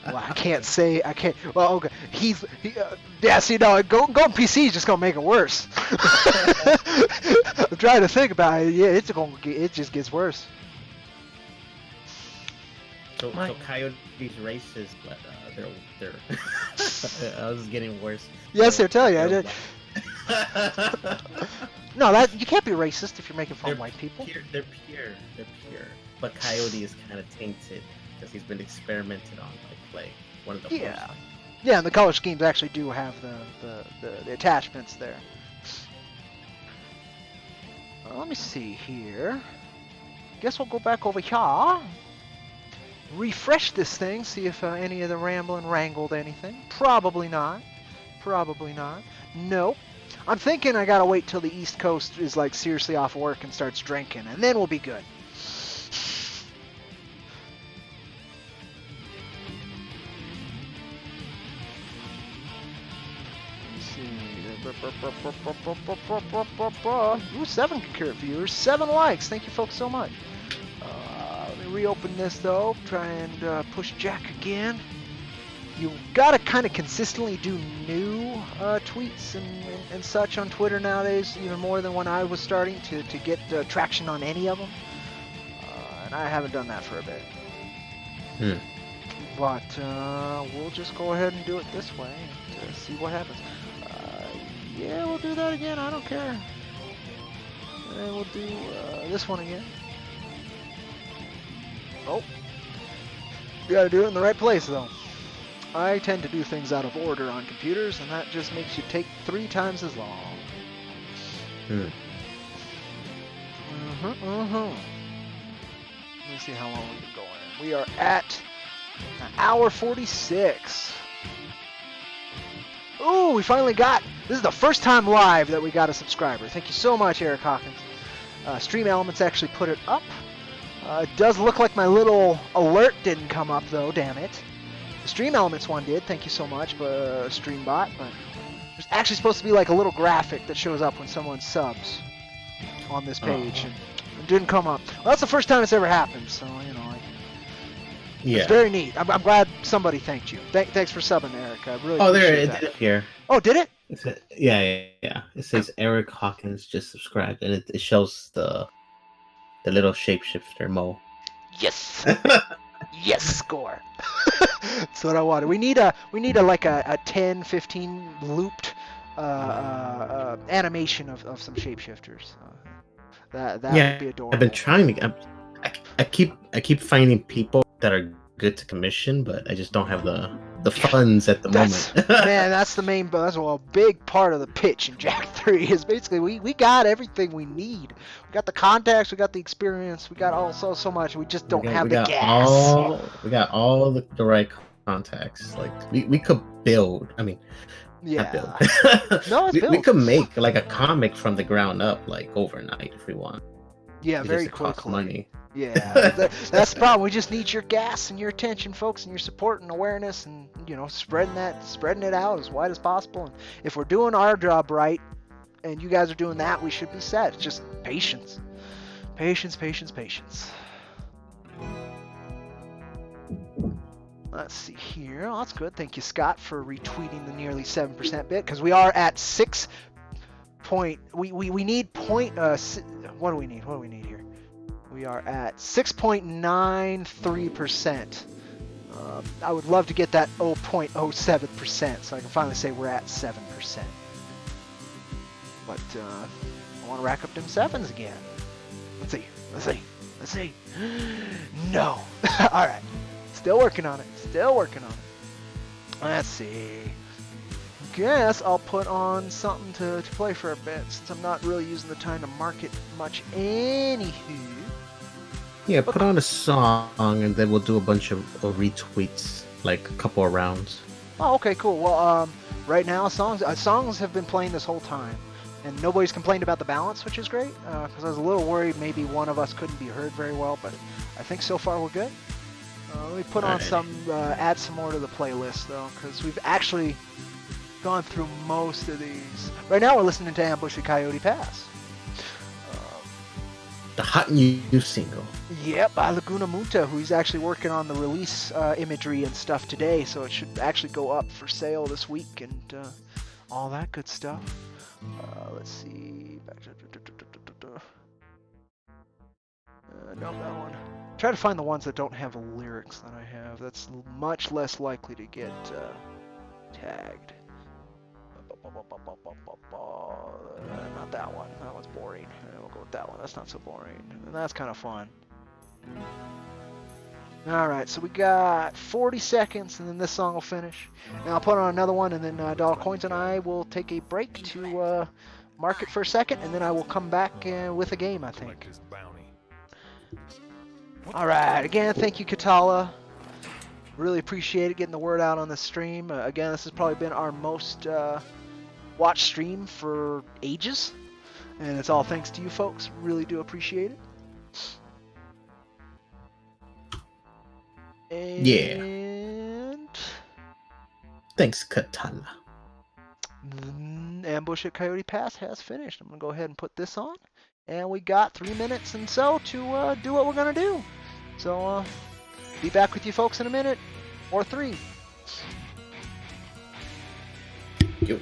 Well, I can't say. I can't. Well, okay. Yeah. See, no. Go PC is just gonna make it worse. I'm trying to think about it. Yeah, it just gets worse. So Coyote's racist, but they're I was getting worse. Yes, they're telling you. They're No, you can't be racist if you're making fun of white people. They're pure. But Coyote is kind of tainted because he's been experimented on by Clay, one of the Yeah. first. Yeah, and the color schemes actually do have the attachments there. Let me see here. Guess we'll go back over here. Refresh this thing, see if any of the rambling wrangled anything. Probably not. Nope. I'm thinking I gotta wait till the East Coast is like seriously off work and starts drinking, and then we'll be good. Ooh, 7 concurrent viewers, 7 likes. Thank you folks so much. Let me reopen this though. Try and push Jack again. You gotta kind of consistently do new tweets and such on Twitter nowadays, even more than when I was starting to get traction on any of them. And I haven't done that for a bit. But we'll just go ahead and do it this way to see what happens. Yeah, we'll do that again. I don't care. And we'll do this one again. Oh. You gotta do it in the right place, though. I tend to do things out of order on computers, and that just makes you take 3 times as long. Let me see how long we've been going. We are at an hour 46. Ooh, we finally got... This is the first time live that we got a subscriber. Thank you so much, Eric Hawkins. Stream Elements actually put it up. It does look like my little alert didn't come up, though, damn it. The Stream Elements one did, thank you so much, StreamBot, but there's actually supposed to be like a little graphic that shows up when someone subs on this page, and it didn't come up. Well, that's the first time it's ever happened, so, you know, It's Yeah. very neat. I'm glad somebody thanked you. Thanks for subbing, Eric. I really Oh, there appreciate it that. did appear. Oh, did it? Yeah. It says Eric Hawkins just subscribed, and it shows the little shapeshifter Mo. Yes. Yes, score. That's what I wanted. We need a like a 10, 15 looped animation of some shapeshifters. That would be I've been adorable. trying to. I keep finding people that are good to commission, but I just don't have the funds at the moment. Man, that's the main. That's a big part of the pitch in Jack 3 is basically we got everything we need. We got the contacts, we got the experience, we got so much. We just don't have the gas. We got all the right contacts. Like we could build. I mean, not build. Yeah. No, it's we built. could make like a comic from the ground up, like overnight, if we want. Yeah, It very just costs quickly. money. Yeah, that's the problem. We just need your gas and your attention, folks, and your support and awareness, and spreading it out as wide as possible. And if we're doing our job right, and you guys are doing that, we should be set. It's just patience, patience. Let's see here. Oh, that's good. Thank you, Scott, for retweeting the nearly 7% bit, because we are at 6 point. We need point. What do we need? What do we need here? We are at 6.93%. I would love to get that 0.07%, so I can finally say we're at 7%. But I want to rack up them sevens again. Let's see. No. All right. Still working on it. Let's see. Guess I'll put on something to play for a bit, since I'm not really using the time to market much anywho. Yeah, put on a song, and then we'll do a bunch of retweets, like a couple of rounds. Oh, okay, cool. Well, right now songs have been playing this whole time, and nobody's complained about the balance, which is great. Because I was a little worried maybe one of us couldn't be heard very well, but I think so far we're good. Let me put on some, add some more to the playlist though, because we've actually gone through most of these. Right now we're listening to Ambush at Coyote Pass. The hot new single. Yep, by Laguna Munta, who's actually working on the release imagery and stuff today, so it should actually go up for sale this week and all that good stuff. Let's see. Nope, that one. Try to find the ones that don't have the lyrics that I have. That's much less likely to get tagged. Not that one. That one's boring. We'll go with that one. That's not so boring. And that's kind of fun. Alright, so we got 40 seconds and then this song will finish. Now I'll put on another one and then Dollar Coins and I will take a break to mark it for a second and then I will come back with a game, I think. Alright, again, thank you, Katala. Really appreciate it getting the word out on the stream. Again, this has probably been our most watched stream for ages. And it's all thanks to you folks. Really do appreciate it. And thanks, Katana. Ambush at Coyote Pass has finished. I'm gonna go ahead and put this on, and we got 3 minutes and so to do what we're gonna do. So be back with you folks in a minute or 3. Yo.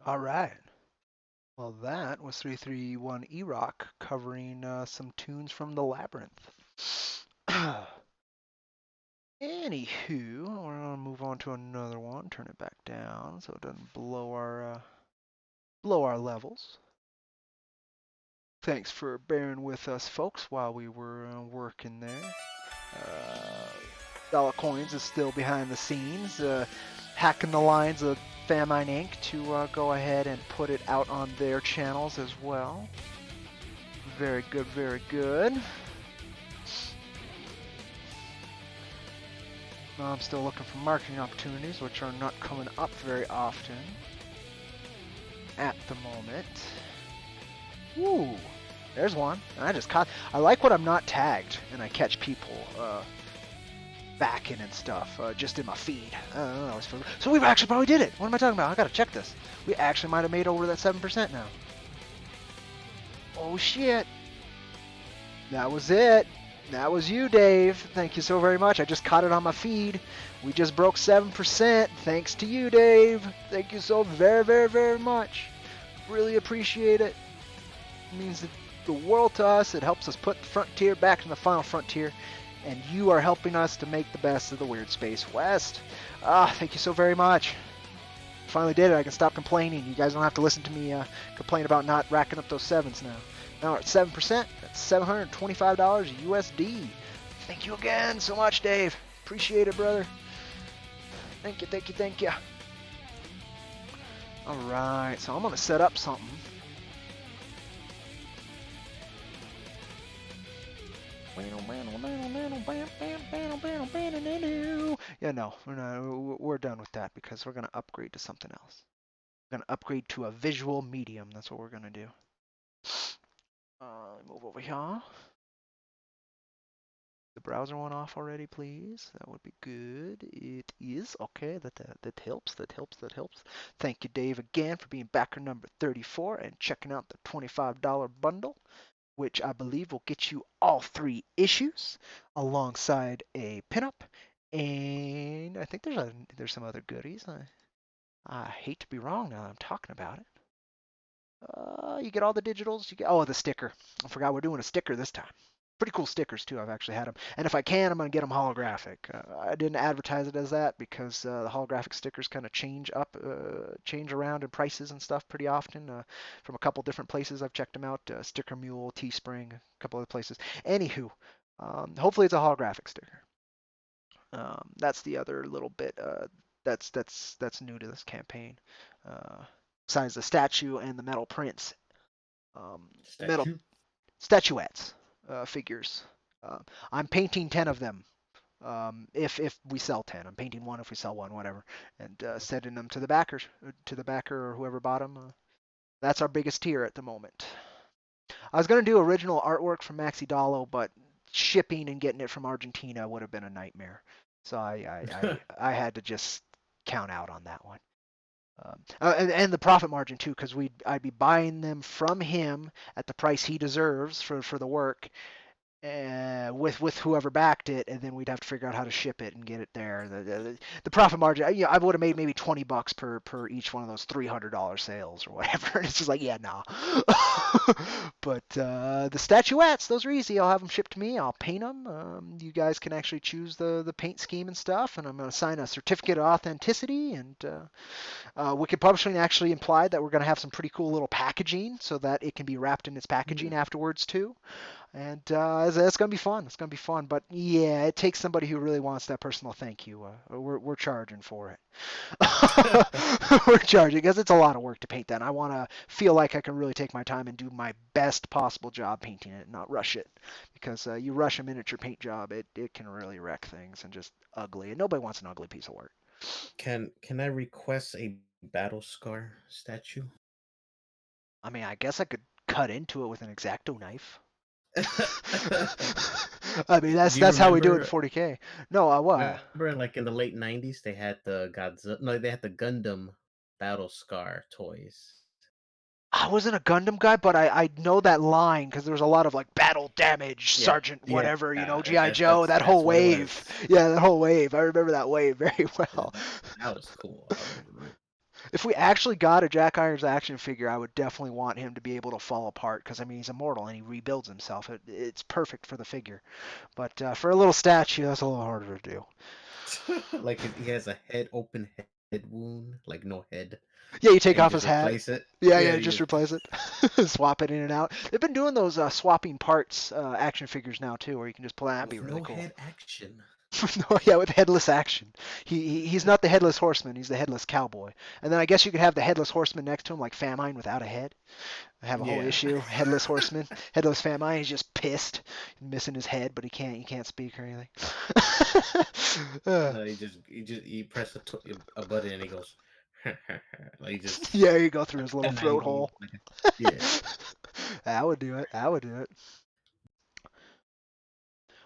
All right. Well, that was 331 E-Rock covering some tunes from the Labyrinth. Anywho, we're gonna move on to another one. Turn it back down so it doesn't blow our levels. Thanks for bearing with us, folks, while we were working there. Dollar Coins is still behind the scenes, hacking the lines of Famine Inc. to go ahead and put it out on their channels as well. Very good, very good. I'm still looking for marketing opportunities, which are not coming up very often at the moment. Ooh, there's one. And I just caught. I like when I'm not tagged and I catch people backing and stuff just in my feed. So we've actually probably did it. What am I talking about? I gotta check this. We actually might have made over that 7% now. Oh shit. That was it. That was you, Dave. Thank you so very much. I just caught it on my feed. We just broke 7%. Thanks to you, Dave. Thank you so very, very, very much. Really appreciate it. It means the world to us. It helps us put the Frontier back in the final frontier. And you are helping us to make the best of the Weird Space West. Thank you so very much. Finally did it. I can stop complaining. You guys don't have to listen to me complain about not racking up those sevens now. Now we're at 7%. That's $725 USD. Thank you again so much, Dave. Appreciate it, brother. Thank you, thank you, thank you. All right, so I'm going to set up something. Yeah, no, we're done with that because we're going to upgrade to something else. We're going to upgrade to a visual medium. That's what we're going to do. Move over here. The browser went off already, please. That would be good. It is. Okay, that helps. That helps. That helps. Thank you, Dave, again for being backer number 34 and checking out the $25 bundle, which I believe will get you all 3 issues alongside a pinup. And I think there's some other goodies. I hate to be wrong now that I'm talking about it. You get all the digitals. You get the sticker. I forgot we're doing a sticker this time. Pretty cool stickers too. I've actually had them, and if I can, I'm gonna get them holographic. I didn't advertise it as that because the holographic stickers kind of change around in prices and stuff pretty often. From a couple different places I've checked them out. Sticker Mule, Teespring, a couple other places. Anywho, hopefully it's a holographic sticker. That's the other little bit that's new to this campaign. Besides the statue and the metal prints, metal Statue? statuettes, figures. I'm painting 10 of them. If we sell 10, I'm painting one if we sell one, whatever, and sending them to the backer or whoever bought them. That's our biggest tier at the moment. I was gonna do original artwork from Maxi Dallo, but shipping and getting it from Argentina would have been a nightmare. So I had to just count out on that one. And the profit margin too, because I'd be buying them from him at the price he deserves for the work, with whoever backed it, and then we'd have to figure out how to ship it and get it there. The profit margin, I would have made maybe $20 per each one of those $300 sales or whatever. And it's just like, yeah, nah. But the statuettes, those are easy. I'll have them shipped to me. I'll paint them. You guys can actually choose the paint scheme and stuff, and I'm going to sign a certificate of authenticity. And Wicked Publishing actually implied that we're going to have some pretty cool little packaging so that it can be wrapped in its packaging afterwards too. And it's gonna be fun. It's gonna be fun. But yeah, it takes somebody who really wants that personal thank you. We're charging for it. We're charging because it's a lot of work to paint that. And I want to feel like I can really take my time and do my best possible job painting it, and not rush it. Because you rush a miniature paint job, it can really wreck things and just ugly. And nobody wants an ugly piece of work. Can I request a battle scar statue? I mean, I guess I could cut into it with an X-Acto knife. I mean, that's how we do it in 40K. No, what? Remember, like in the late '90s, they had the they had the Gundam battle scar toys. I wasn't a Gundam guy, but I know that line because there was a lot of like battle damage, Sergeant whatever, G.I. Joe, that whole wave. Yeah, that whole wave. I remember that wave very well. That was cool. If we actually got a Jack Irons action figure, I would definitely want him to be able to fall apart because I mean he's immortal and he rebuilds himself. It's perfect for the figure. But for a little statue, that's a little harder to do. Like he has a open head wound, like no head, Yeah, you take and you off just his hat. replace it. Yeah, Yeah, yeah, you just just replace it. Swap it in and out. They've been doing those swapping parts action figures now too, where you can just pull that. That'd be with really no cool. head action. No, yeah, with headless action. He's not the headless horseman. He's the headless cowboy. And then I guess you could have the headless horseman next to him, like Famine without a head. Have a whole Yeah. issue. Headless horseman, headless Famine. He's just pissed, missing his head, but he can't speak or anything. No, he press a button and he goes like he just Yeah, you go through his little an throat angle. hole. Yeah. That would do it. That would do it.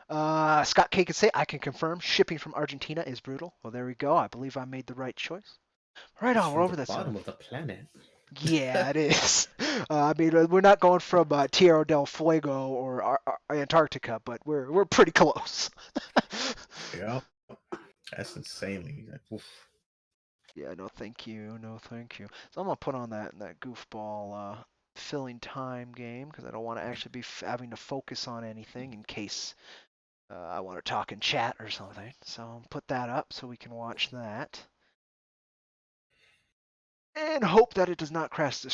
Scott K could say, I can confirm shipping from Argentina is brutal. Well, there we go. I believe I made the right choice. Right It's on, we're from over the that bottom zone. of the planet. Yeah, it is. I mean, we're not going from Tierra del Fuego or Antarctica, but we're pretty close. Yeah. That's insanely like, oof. Yeah, no, thank you, no, thank you. So I'm gonna put on that goofball filling time game because I don't want to actually be having to focus on anything in case I want to talk in chat or something. So I'll put that up so we can watch that. And hope that it does not crash the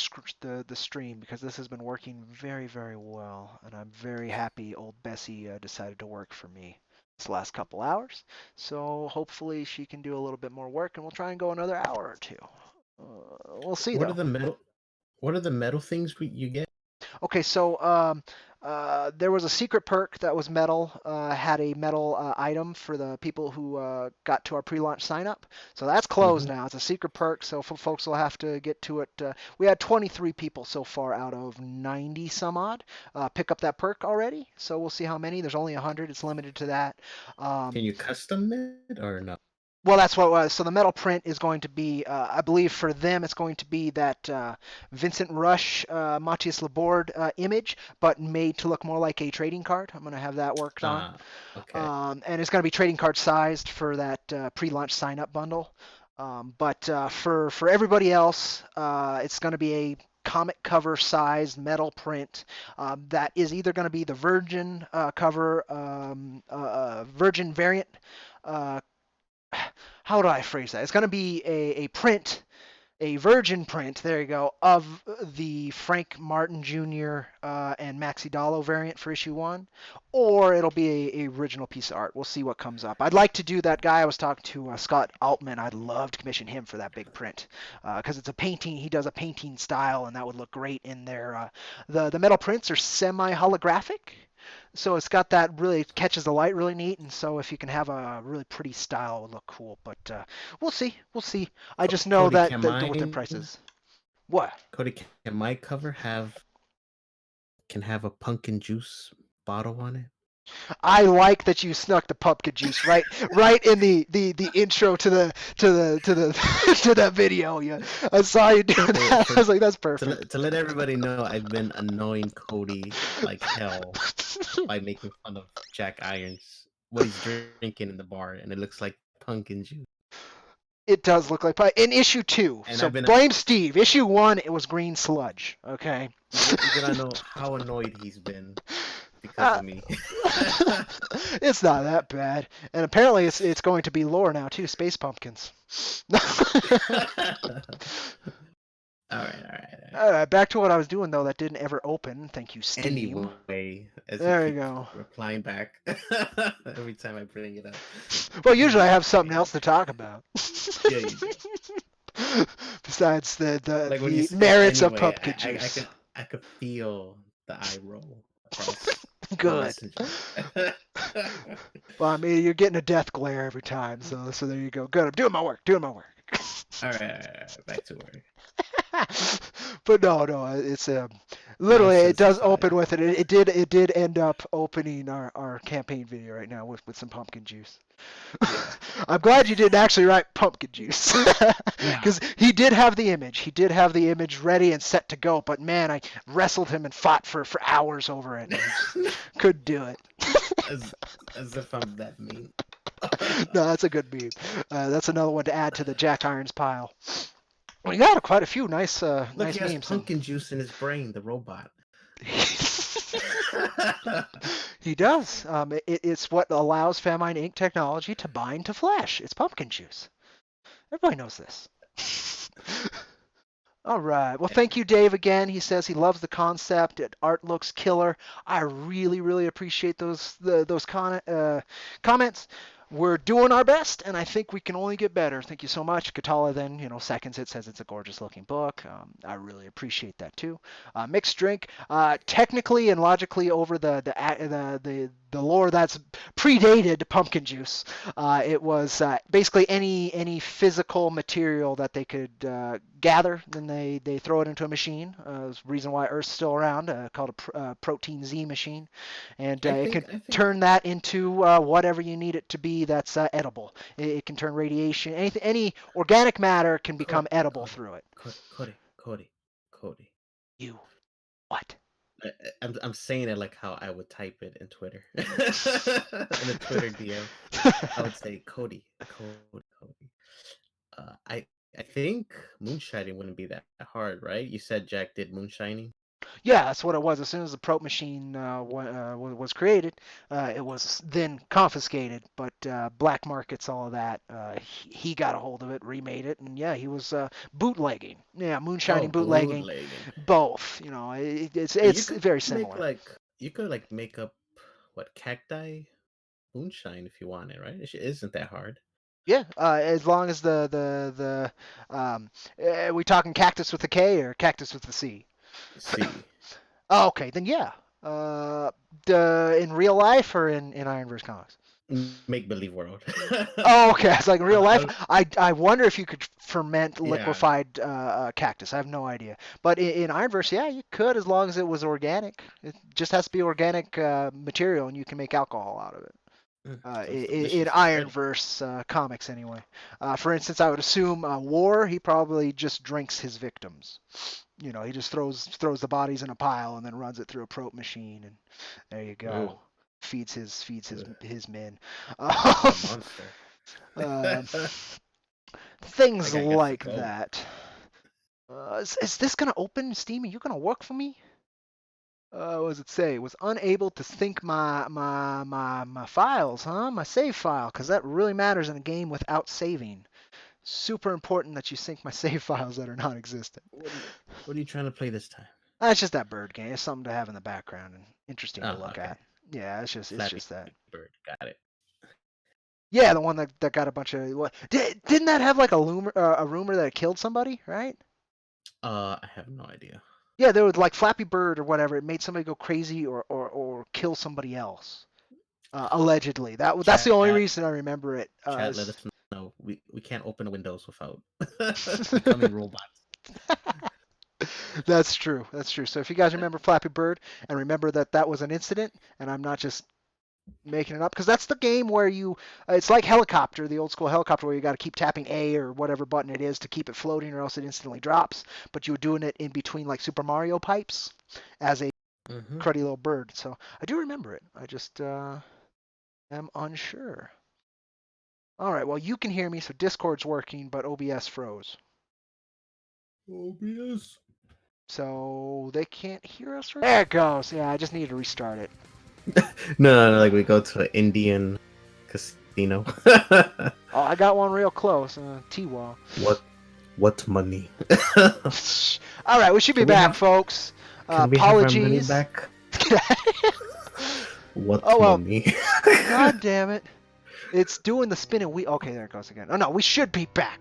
stream because this has been working very, very well. And I'm very happy old Bessie decided to work for me this last couple hours. So hopefully she can do a little bit more work and we'll try and go another hour or two. We'll see What are though. the metal? What are the metal things you get? Okay, so there was a secret perk that was metal, had a metal item for the people who got to our pre-launch sign-up. So that's closed Mm-hmm. now. It's a secret perk, so folks will have to get to it. We had 23 people so far out of 90 some odd pick up that perk already. So we'll see how many. There's only 100. It's limited to that. Can you custom it or no? Well, that's what it was. So the metal print is going to be, I believe for them, it's going to be that Vincent Rush, Matthias Laborde image, but made to look more like a trading card. I'm going to have that worked on. Okay. And it's going to be trading card sized for that pre-launch sign-up bundle. But for everybody else, it's going to be a comic cover sized metal print that is either going to be the Virgin cover, Virgin variant. How do I phrase that? It's going to be a print, a virgin print, there you go, of the Frank Martin Jr. And Maxi Dallo variant for issue 1, or it'll be a original piece of art. We'll see what comes up. I'd like to do that guy I was talking to, Scott Altman. I'd love to commission him for that big print because it's a painting. He does a painting style, and that would look great in there. The metal prints are semi-holographic. So it's got that really catches the light really neat, and so if you can have a really pretty style, it would look cool. But we'll see, we'll see. I just know Cody, that can within my prices. What? Cody, can my cover have a pumpkin juice bottle on it? I like that you snuck the pumpkin juice right in the intro to the to that video. Yeah, I saw you doing that. I was like, that's perfect. To let everybody know, I've been annoying Cody like hell by making fun of Jack Irons, what he's drinking in the bar, and it looks like pumpkin juice. It does look like pie. In issue 2. And So I've been blame Steve. Issue 1, it was green sludge. Okay. you gotta know how annoyed he's been because of me. It's not that bad. And apparently it's going to be lore now too, space pumpkins. All right. All right, back to what I was doing though that didn't ever open. Thank you, Steam. Anyway, as There you keep go. replying back every time I bring it up. Well, usually I have something else to talk about. Yeah, you do. Besides the Like when you say merits of anyway, pumpkin juice. I could feel the eye roll across the Good. messenger. Well, I mean, you're getting a death glare every time, so there you go. Good. I'm doing my work. All right, back to work. But no, it's literally Nice it does and open with it. It did end up opening our campaign video right now with some pumpkin juice. Yeah. I'm glad you didn't actually write pumpkin juice because he did have the image. He did have the image ready and set to go. But man, I wrestled him and fought for hours over it. And couldn't do it. As if I'm that mean. No, that's a good meme. That's another one to add to the Jack Irons pile. We got quite a few nice Look, nice he has memes. And pumpkin juice in his brain, the robot. he does. It's what allows Famine Inc. technology to bind to flesh. It's pumpkin juice. Everybody knows this. All right. Well, thank you, Dave, again. He says he loves the concept. Art looks killer. I really, really appreciate those comments. We're doing our best, and I think we can only get better. Thank you so much. Katala then, seconds it, says it's a gorgeous looking book. I really appreciate that too. Mixed drink, technically and logically over the lore that's predated pumpkin juice. It was basically any physical material that they could gather, then they throw it into a machine. There's a reason why Earth's still around, called a Protein Z machine, and it can I think turn that into whatever you need it to be that's edible. It can turn radiation, any organic matter can become edible through it. Cody. You what? I'm saying it like how I would type it in Twitter. In a Twitter DM, I would say Cody. I think moonshining wouldn't be that hard, right? You said Jack did moonshining. Yeah, that's what it was. As soon as the probe machine was created, it was then confiscated. But black markets, all of that, he got a hold of it, remade it, and yeah, he was bootlegging. Yeah, Oh, moonshining, bootlegging, bootlegging. both. It's very Make similar. you could like make up what cacti moonshine if you want it, right? It isn't that hard. Yeah, as long as we talking cactus with a K or cactus with a C? See, Oh, okay, then yeah. In real life or in Ironverse comics? make believe world. Oh, okay. It's like in real life. I- I wonder if you could ferment yeah. liquefied cactus. I have no idea. But in Ironverse, yeah, you could as long as it was organic. It just has to be organic material, and you can make alcohol out of it. Sounds In delicious already. Ironverse comics, anyway. For instance, I would assume War, he probably just drinks his victims. He just throws the bodies in a pile and then runs it through a probe machine, and there you go. Ooh, Feeds his men. what a monster. Um, That things guy gets to like go. that. Is this gonna open Steam? Are you gonna work for me? What does it say? Was unable to sync my files, huh? My save file, because that really matters in a game without saving. Super important that you sync my save files that are non-existent. What are you trying to play this time? That's just that bird game. It's something to have in the background and interesting to Oh, look okay. at. Yeah, it's Flappy just that. Bird. Got it. Yeah, the one that got a bunch of what? Didn't that have like a rumor that it killed somebody, right? I have no idea. Yeah, there was like Flappy Bird or whatever. It made somebody go crazy or kill somebody else. Allegedly. That's the only Chat, reason I remember it. let us know. We can't open Windows without becoming robots. That's true. That's true. So if you guys remember Flappy Bird and remember that was an incident, and I'm not just making it up, because that's the game where it's like Helicopter, the old school Helicopter, where you got to keep tapping A or whatever button it is to keep it floating, or else it instantly drops. But you were doing it in between like Super Mario pipes as a Mm-hmm. cruddy little bird. So I do remember it. I just am unsure. All right. Well, you can hear me, so Discord's working, but OBS froze. OBS. So they can't hear us. There it goes. Yeah, I just need to restart it. No, like we go to an Indian casino. Oh, I got one real close. T-Wall. What money? All right, we should be Can we back, have- folks. Can we have our money Apologies. back? What Oh, well. money? God damn it. It's doing the spinning wheel. Okay, there it goes again. Oh, no, we should be back.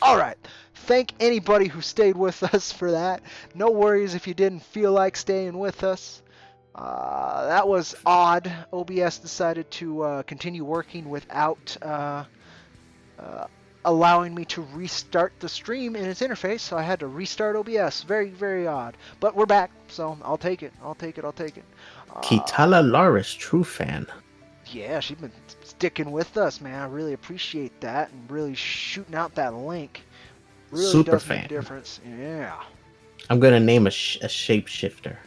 All right. Thank anybody who stayed with us for that. No worries if you didn't feel like staying with us. That was odd. OBS decided to continue working without allowing me to restart the stream in its interface, so I had to restart OBS. Very, very odd. But we're back, so I'll take it. Kitala Laris, true fan. Yeah, she's been sticking with us, man. I really appreciate that, and really shooting out that link. Really Super does make fan. a difference. Yeah. I'm gonna name a shapeshifter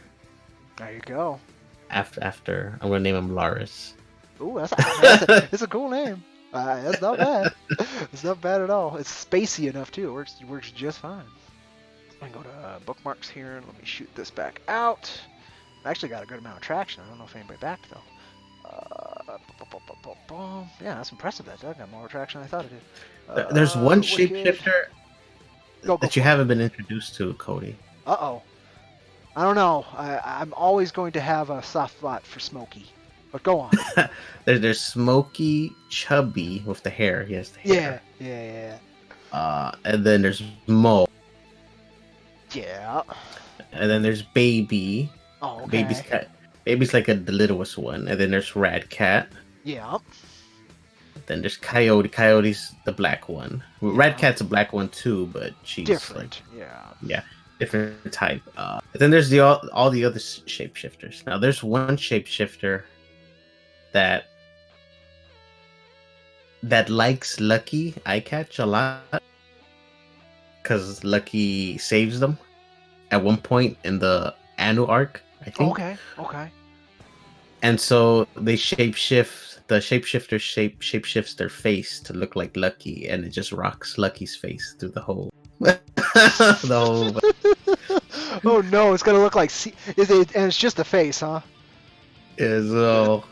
There you go. after. I'm gonna name him Laris. Ooh, that's a cool name. That's not bad. It's not bad at all. It's spacey enough too. It works just fine. I can go to bookmarks here and let me shoot this back out. I actually got a good amount of traction. I don't know if anybody backed though. Yeah, that's impressive. That got more traction than I thought it did. There's one Wicked. shapeshifter Go that you for it. haven't been introduced to, Cody. Uh-oh. I don't know. I'm always going to have a soft spot for Smokey. But go on. There's Smokey Chubby with the hair. He has the hair. Yeah. And then there's Mo. Yeah. And then there's Baby. Oh, okay. Baby's like the littlest one. And then there's Rad Cat. Yeah. Then there's Coyote. Coyote's the black one. Well, Yeah. Rad Cat's a black one too, but she's Different. like, Yeah. different type. And then there's all the other shapeshifters. Now there's one shapeshifter that likes Lucky Eye Catch a lot because Lucky saves them at one point in the annual arc, I think. Okay. And so they shapeshift. The shapeshifter shapeshifts their face to look like Lucky, and it just rocks Lucky's face through the whole. the whole. Oh no, it's gonna look like is it? And it's just the face, huh? Is So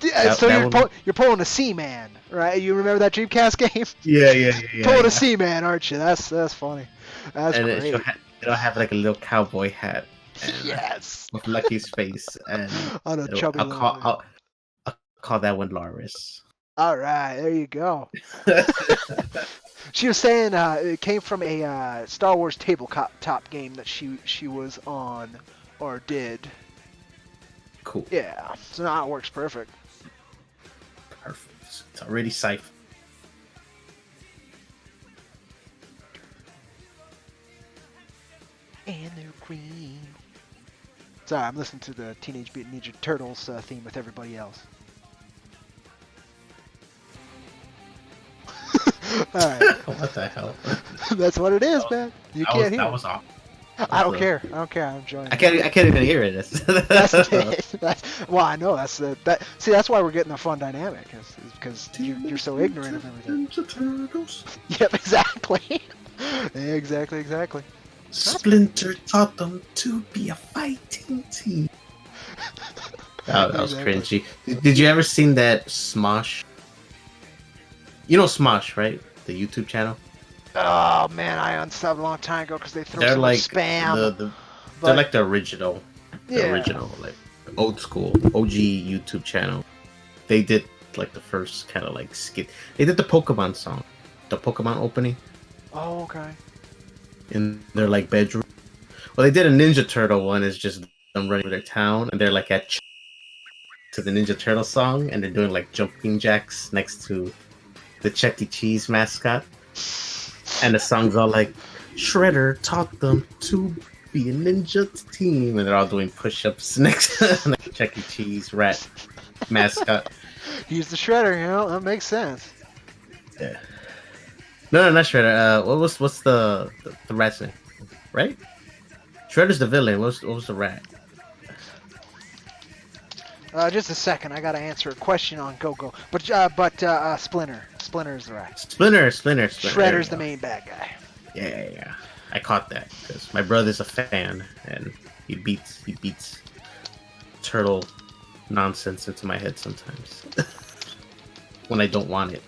you're pulling a Seaman, right? You remember that Dreamcast game? Yeah. Pulling a Seaman, aren't you? That's funny. That's And great. it'll have like a little cowboy hat. And, Yes. with Lucky's face, and On a chubby I'll little- I'll call that one Laris. All right, there you go. She was saying it came from a Star Wars tabletop game that she was on or did. Cool. Yeah, so now it works perfect. Perfect. It's already sci-fi. And they're green. Sorry, I'm listening to the Teenage Mutant Ninja Turtles theme with everybody else. Alright. What the hell? That's what it is, man. You can't hear That it. was awful. I don't care. I'm enjoying it. I can't even hear it. That's it. Well, I know that's that. See, that's why we're getting a fun dynamic, is because you're so ignorant of everything. Ninja Turtles. Yep, exactly. Exactly. Splinter taught them to be a fighting team. That was Exactly. cringy. Did you ever seen that Smosh? You know Smosh, right? The YouTube channel. Oh man, I unsubbed a long time ago because they throw They're so like much spam. they're but- like the original, like old school OG YouTube channel. They did like the first kind of like skit. They did the Pokemon song, the Pokemon opening Oh, okay. in their like bedroom. Well, they did a Ninja Turtle one. Is just them running through their town, and they're like to the Ninja Turtle song, and they're doing like jumping jacks next to the Chuck E. Cheese mascot. And the song's all like, Shredder taught them to be a ninja team. And they're all doing push-ups next to like Chuck E. Cheese rat mascot. He's the Shredder, that makes sense. Yeah. No, not Shredder. What's the rat's name? Right? Shredder's the villain. What was the rat? Just a second, I gotta answer a question on Go-Go. But Splinter. Splinter's the right. Splinter. Shredder's the main bad guy. Yeah. I caught that because my brother's a fan and he beats turtle nonsense into my head sometimes when I don't want it.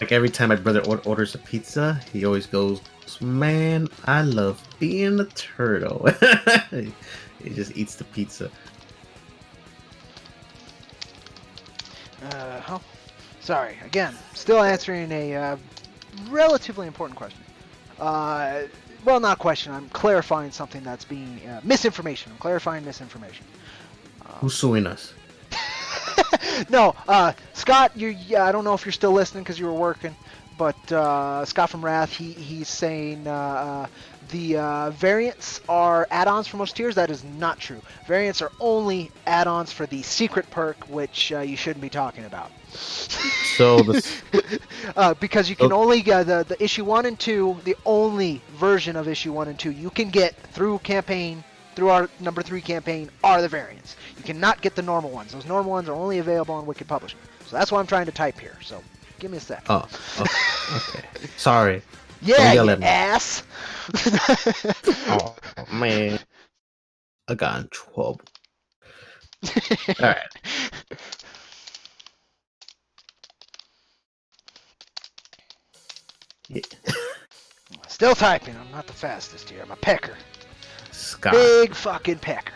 like every time my brother orders a pizza, he always goes, "Man, I love being a turtle." He just eats the pizza. Sorry, again, still answering a relatively important question. Well, not a question. I'm clarifying something that's being misinformation. I'm clarifying misinformation. Who's suing us? No, Scott, I don't know if you're still listening because you were working, but Scott from Wrath, he's saying the variants are add-ons for most tiers. That is not true. Variants are only add-ons for the secret perk, which you shouldn't be talking about. So because you can only the issue 1 and 2, the only version of issue 1 and 2 you can get through campaign through our number 3 campaign are the variants. You cannot get the normal ones. Those normal ones are only available on Wicked Publishing. So that's what I'm trying to type here. So give me a sec. Oh, okay. Sorry. Yeah, Don't yell you at me. ass. Oh man, I got in trouble. All right. Yeah. Still typing. I'm not the fastest here. I'm a pecker. Scott. Big fucking pecker.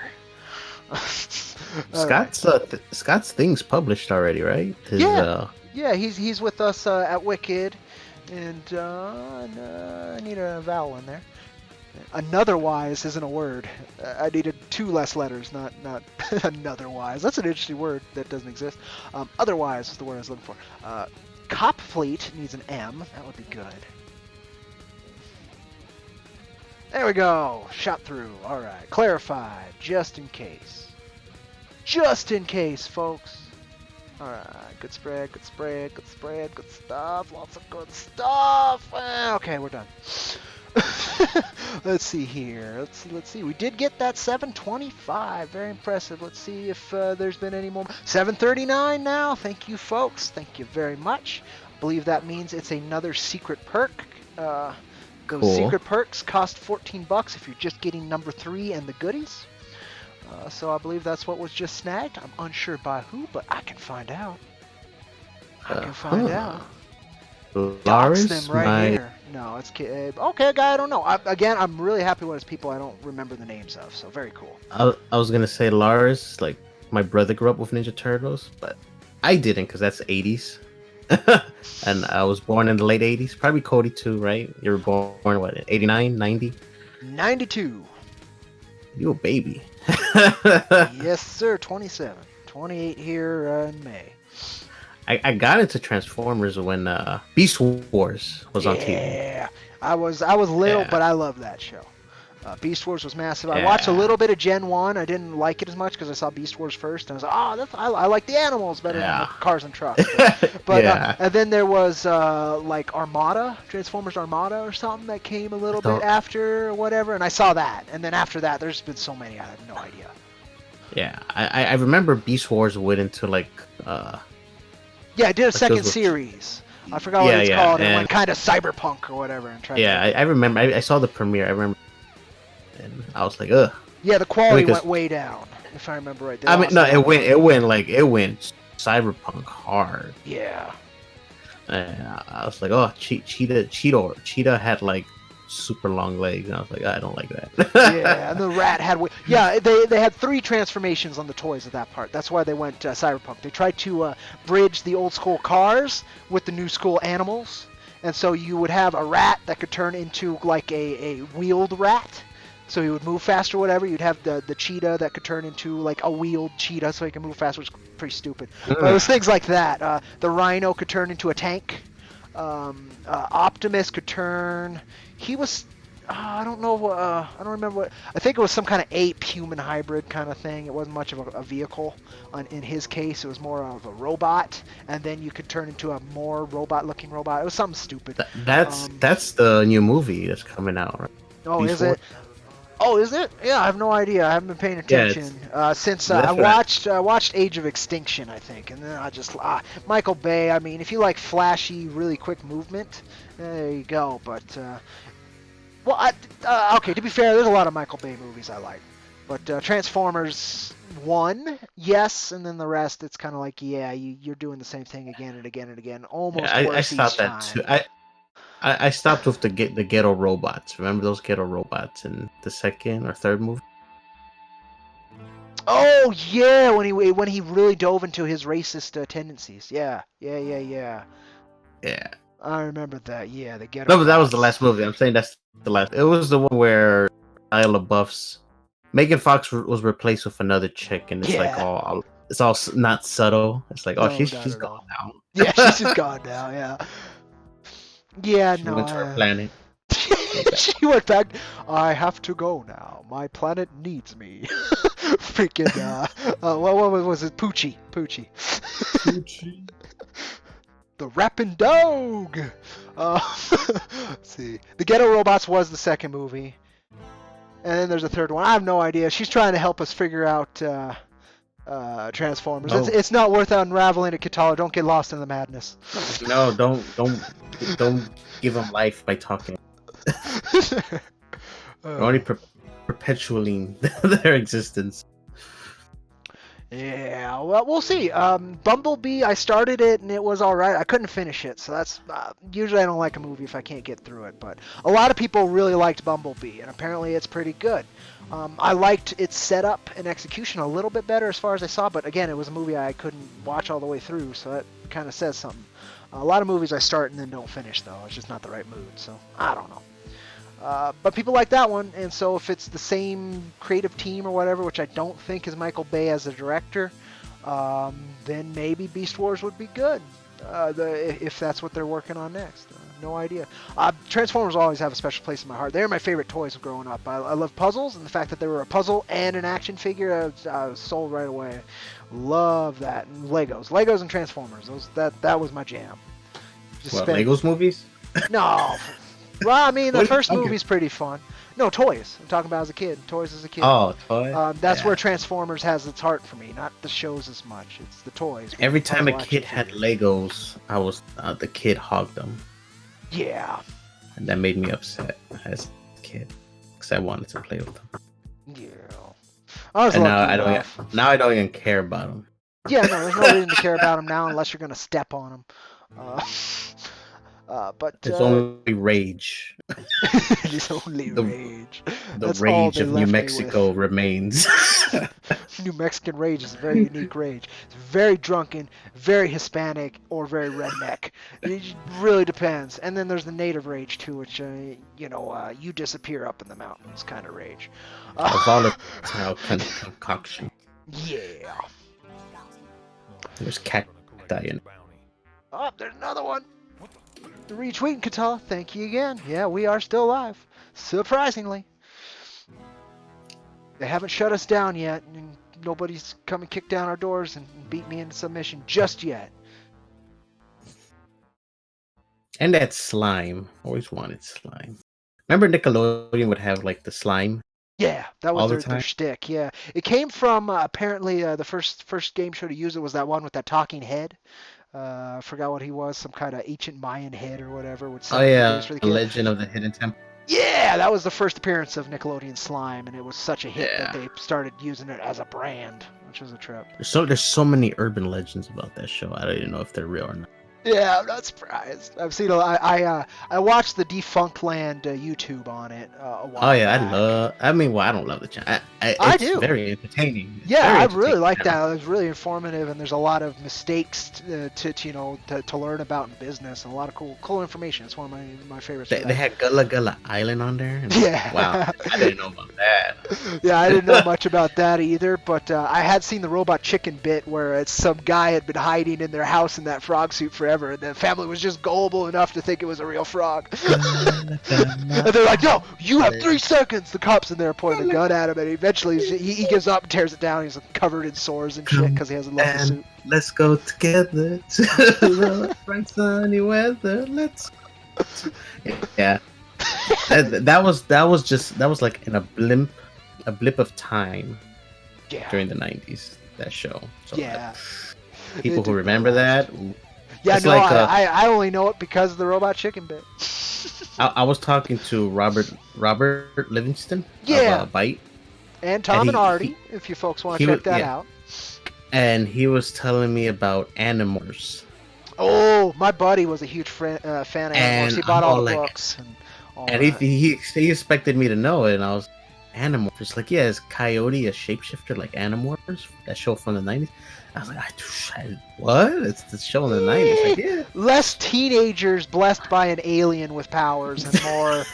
All right. Scott's thing's published already, right? His, Yeah. Yeah, he's with us at Wicked, and I need a vowel in there. Anotherwise isn't a word. I needed 2 less letters, not anotherwise. That's an interesting word that doesn't exist. Otherwise is the word I was looking for. Cop Fleet needs an M. That would be good. There we go. Shot through. All right. Clarified. Just in case. Just in case, folks. All right. Good spread. Good spread. Good spread. Good stuff. Lots of good stuff. Okay, we're done. Let's see here. Let's see. We did get that 725. Very impressive. Let's see if there's been any more. 739 now. Thank you, folks. Thank you very much. I believe that means it's another secret perk. Those Cool. secret perks cost $14 if you're just getting number 3 and the goodies. So I believe that's what was just snagged. I'm unsure by who, but I can find out. I can find out. Dox Lars, them right here. No, it's okay, guy. I don't know. Again, I'm really happy when it's people I don't remember the names of. So very cool. I was gonna say Lars. Like my brother grew up with Ninja Turtles, but I didn't because that's 80s, and I was born in the late 80s. Probably Cody too, right? You were born what? 89, 90? 92. You a baby. Yes, sir. 27. 28 here in May. I got into Transformers when Beast Wars was on TV. Yeah, I was little, Yeah. but I love that show. Beast Wars was massive. I Yeah. watched a little bit of Gen 1. I didn't like it as much because I saw Beast Wars first, and I was like, I like the animals better than the cars and trucks. But Yeah. and then there was like Armada, Transformers Armada or something that came a little bit after or whatever, and I saw that. And then after that, there's been so many, I have no idea. Yeah, I remember Beast Wars went into like Yeah, I did a second those were- series. I forgot what it's Yeah, called. It and- went kind of cyberpunk or whatever. And tried yeah, I remember. I saw the premiere. I remember, and I was like, ugh. Yeah, the quality Because- went way down, if I remember right. They I mean, lost no, a lot. it went cyberpunk hard. Yeah. And I was like, oh, Cheetah had like super long legs, and I was like, I don't like that. Yeah, and the rat had... Yeah, they had 3 transformations on the toys at that part. That's why they went cyberpunk. They tried to bridge the old school cars with the new school animals. And so you would have a rat that could turn into like a wheeled rat. So he would move faster or whatever. You'd have the cheetah that could turn into like a wheeled cheetah so he can move faster, which is pretty stupid. But it was things like that. The rhino could turn into a tank. Optimus could turn... He was... I don't know. I don't remember what... I think it was some kind of ape-human hybrid kind of thing. It wasn't much of a vehicle. In his case, it was more of a robot. And then you could turn into a more robot-looking robot. It was something stupid. That's the new movie that's coming out, right? Oh, Beast is it? Wars? Oh, is it? Yeah, I have no idea. I haven't been paying attention since that's I what watched Age of Extinction, I think, and then I just Michael Bay. I mean, if you like flashy, really quick movement, there you go. But okay. To be fair, there's a lot of Michael Bay movies I like, but Transformers 1, yes, and then the rest, it's kind of like, yeah, you're doing the same thing again and again and again, almost Yeah, I worse stopped each that time. too. I stopped with the ghetto robots. Remember those ghetto robots in the second or third movie? Oh yeah, when he really dove into his racist tendencies. Yeah. Yeah. I remember that. Yeah, the ghetto. No, but that was the Robots. last movie. I'm saying that's the last. It was the one where Shia LaBeouf's Megan Fox was replaced with another chick, and it's like Yeah. it's all not subtle. It's like, oh, No, she's not she's at gone all. now. Yeah, she's just gone now. Yeah. Yeah, She no. went to her planet. She went back. I have to go now. My planet needs me. Freaking. What was it? Poochie. The Rapping Dog. Let's see. The Ghetto Robots was the second movie. And then there's a third one. I have no idea. She's trying to help us figure out Transformers. Oh. It's not worth unraveling it, Katala. Don't get lost in the madness. No, don't give them life by talking. They're only perpetuating their existence. Yeah, well, we'll see. Bumblebee, I started it and it was all right. I couldn't finish it, so that's usually I don't like a movie if I can't get through it. But a lot of people really liked Bumblebee, and apparently it's pretty good. I liked its setup and execution a little bit better as far as I saw, but again, it was a movie I couldn't watch all the way through, so that kind of says something. A lot of movies I start and then don't finish, though. It's just not the right mood, so I don't know. But people like that one, and so if it's the same creative team or whatever, which I don't think is Michael Bay as a director, then maybe Beast Wars would be good, if that's what they're working on next. No idea. Transformers always have a special place in my heart. They're my favorite toys growing up. I love puzzles, and the fact that they were a puzzle and an action figure, I was sold right away. Love that. And Legos and Transformers. That was my jam. Legos movies? No. Well, I mean, the What are you first talking- movie's pretty fun. No, toys. I'm talking about as a kid. Toys as a kid. Oh, toy. That's Yeah. where Transformers has its heart for me, not the shows as much. It's the toys. Every time a Watch kid it. had Legos, I was the kid hogged them, Yeah. and that made me upset as a kid because I wanted to play with them. Yeah. I was And now lucky I don't. enough. Now I don't even care about them. Yeah, no, there's no reason to care about them now unless you're gonna step on them. But There's only rage. it's only the- rage. The That's all rage they of New left me Mexico remains. New Mexican rage is a very unique rage. It's very drunken, very Hispanic, or very redneck. It really depends. And then there's the native rage too, which you disappear up in the mountains kind of rage. A volatile concoction. Yeah. There's cacti in it. Oh, there's another one. Retweeting Katala, thank you again. Yeah, we are still alive. Surprisingly. They haven't shut us down yet, and nobody's come and kicked down our doors and beat me into submission just yet. And that slime. Always wanted slime. Remember Nickelodeon would have like the slime? Yeah, that All was the their time? shtick. Yeah, it came from apparently the first game show to use it was that one with that talking head. I forgot what he was, some kind of ancient Mayan head or whatever. Would Oh sell yeah, games for the the kid. Legend of the Hidden Temple. Yeah, that was the first appearance of Nickelodeon Slime, and it was such a hit that Yeah. they started using it as a brand, which was a trip. There's so many urban legends about that show. I don't even know if they're real or not. Yeah, I'm not surprised. I've seen I watched the Defunct Land YouTube on it a while Oh yeah, back. I don't love the channel. I It's do. very entertaining. It's Yeah, very I really entertaining like channel. that. It was really informative, and there's a lot of mistakes to learn about in business, and a lot of cool information. It's one of my favorites. They had Gullah Gullah Island on there. And Yeah. Wow, I didn't know about that. Yeah, I didn't know much about that either, but I had seen the Robot Chicken bit where it's some guy had been hiding in their house in that frog suit forever, and the family was just gullible enough to think it was a real frog. And they're like, no, you have 3 seconds. The cop's in there pointing a gun at him, and eventually he gives up and tears it down. He's covered in sores and shit because he hasn't loved the suit. Let's go together to the bright sunny weather. Let's. Yeah, that was like in a blip of time Yeah. during the '90s. That show. So Yeah. people It who did remember that. Yeah, It's no, like, I only know it because of the Robot Chicken bit. I was talking to Robert Livingston. Yeah. Of, Byte. And Tom And and he- Artie, if you folks want he to was- check that yeah. out. And he was telling me about Animorphs. Oh, my buddy was a huge fan of Animorphs. And He bought I'm all all the like- books and all And that. he expected me to know it, and I was Animorphs. Like, yeah, is Coyote a shapeshifter like Animorphs? That show from the '90s. I was like, what? It's the show in the '90s. Like, yeah. Less teenagers blessed by an alien with powers and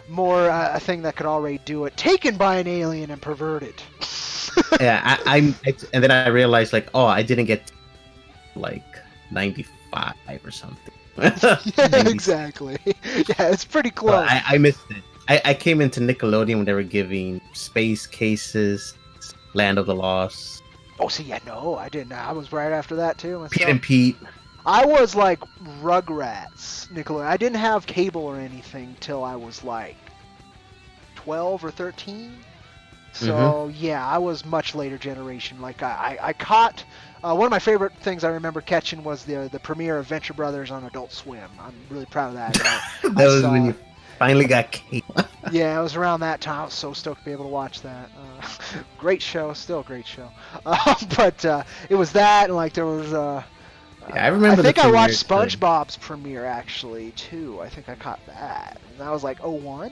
more a thing that could already do it. Taken by an alien and perverted. Yeah, and then I realized, like, oh, I didn't get like 95 or something. Yeah, 90s. exactly. Yeah, it's pretty But close. I missed it. I came into Nickelodeon when they were giving Space Cases, Land of the Lost, Oh, see, yeah, no, I didn't. I was right after that too. Myself. Pete and Pete. I was like Rugrats, Nickelodeon. I didn't have cable or anything till I was like 12 or 13. Mm-hmm. So yeah, I was much later generation. Like I caught one of my favorite things I remember catching was the premiere of Venture Brothers on Adult Swim. I'm really proud of that. That I was when saw. you finally got cable. Yeah, it was around that time. I was so stoked to be able to watch that. Great show, still a great show. But it was that, and like there was. Yeah, I I remember the think I premiere watched too. SpongeBob's premiere actually too. I think I caught that, and that was like '01,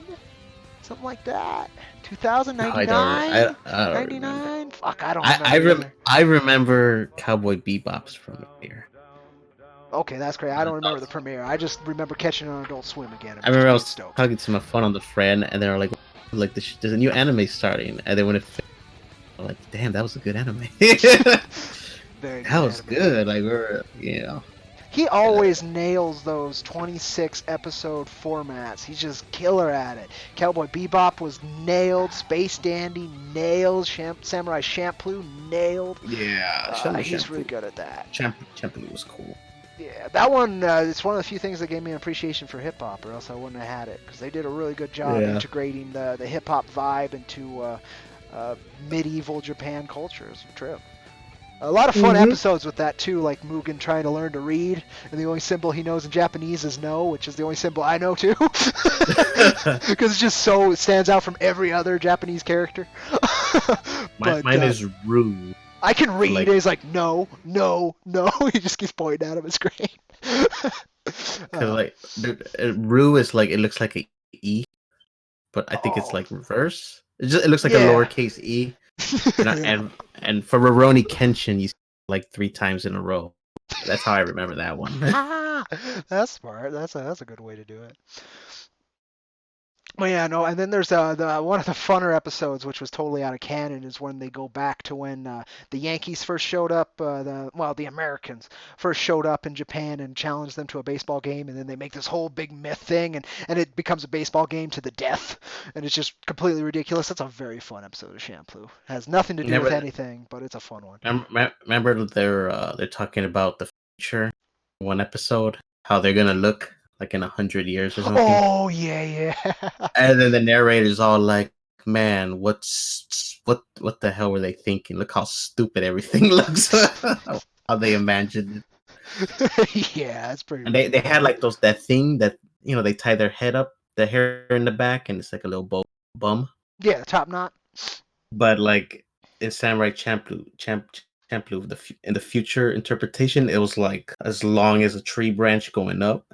something like that. I 2099, don't remember. 99. Fuck, I don't remember either. I remember Cowboy Bebop's premiere. Okay, that's great. I Uh, don't remember the premiere. I just remember catching it on Adult Swim again and I remember I being was stoked. talking to my phone on the friend, and they were like there's a new anime starting, and then when I'm like, damn, that was a good anime. Very good That was anime. good. Like we're. He always nails those 26 episode formats. He's just killer at it. Cowboy Bebop was nailed. Space Dandy nailed. Samurai Champloo nailed. Yeah, He's really good at that. Champloo was cool. Yeah, that one, it's one of the few things that gave me an appreciation for hip hop, or else I wouldn't have had it, because they did a really good job Yeah. integrating the hip hop vibe into medieval Japan culture. It's a trip. A lot of fun episodes with that too, like Mugen trying to learn to read, and the only symbol he knows in Japanese is no, which is the only symbol I know too, because it's just so it stands out from every other Japanese character. Mine is Rue. I can read. like- And he's like no, no, no. He just keeps pointing at him. It's great. Cause Rue is like it looks like a E, but I think it's like reverse. It looks like a Yeah. lowercase E. And for Rurouni Kenshin, you see it like 3 times in a row. That's how I remember that one. That's smart. That's a good way to do it. Well, yeah, no, and then there's the one of the funner episodes, which was totally out of canon, is when they go back to when the Yankees first showed up, the Americans first showed up in Japan and challenged them to a baseball game, and then they make this whole big myth thing, and it becomes a baseball game to the death, and it's just completely ridiculous. That's a very fun episode of Shampoo. Has nothing to do with anything, but it's a fun one. Remember they're talking about the future. One episode, how they're gonna look like in 100 years or something. Oh yeah. And then the narrator's all like, "Man, what the hell were they thinking? Look how stupid everything looks. How they imagined it." Yeah, that's pretty. And they had like that thing that they tie their head up, the hair in the back, and it's like a little bum. Yeah, the top knot. But like in Samurai Champloo, in the future interpretation, it was like as long as a tree branch going up.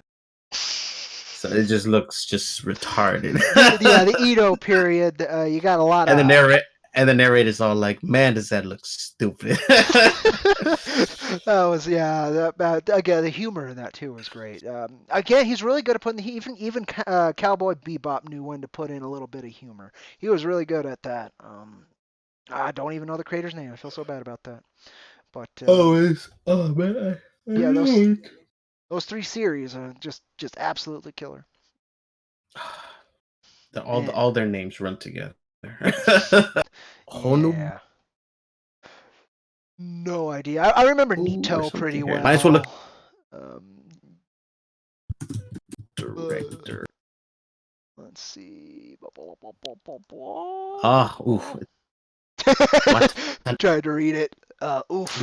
So it just looks just retarded. Yeah, the Edo period. You got a lot of. And the narrator's all like, "Man, does that look stupid?" That was again, the humor in that too was great. Again, he's really good at putting even Cowboy Bebop knew when to put in a little bit of humor. He was really good at that. I don't even know the creator's name. I feel so bad about that. But man. Yeah, those 3 series are just absolutely killer. All their names run together. Yeah. No idea. I remember Ooh, Nito there's something pretty here. well. Might as well look. Director. Let's see. Oof. Tried to read it. Oof.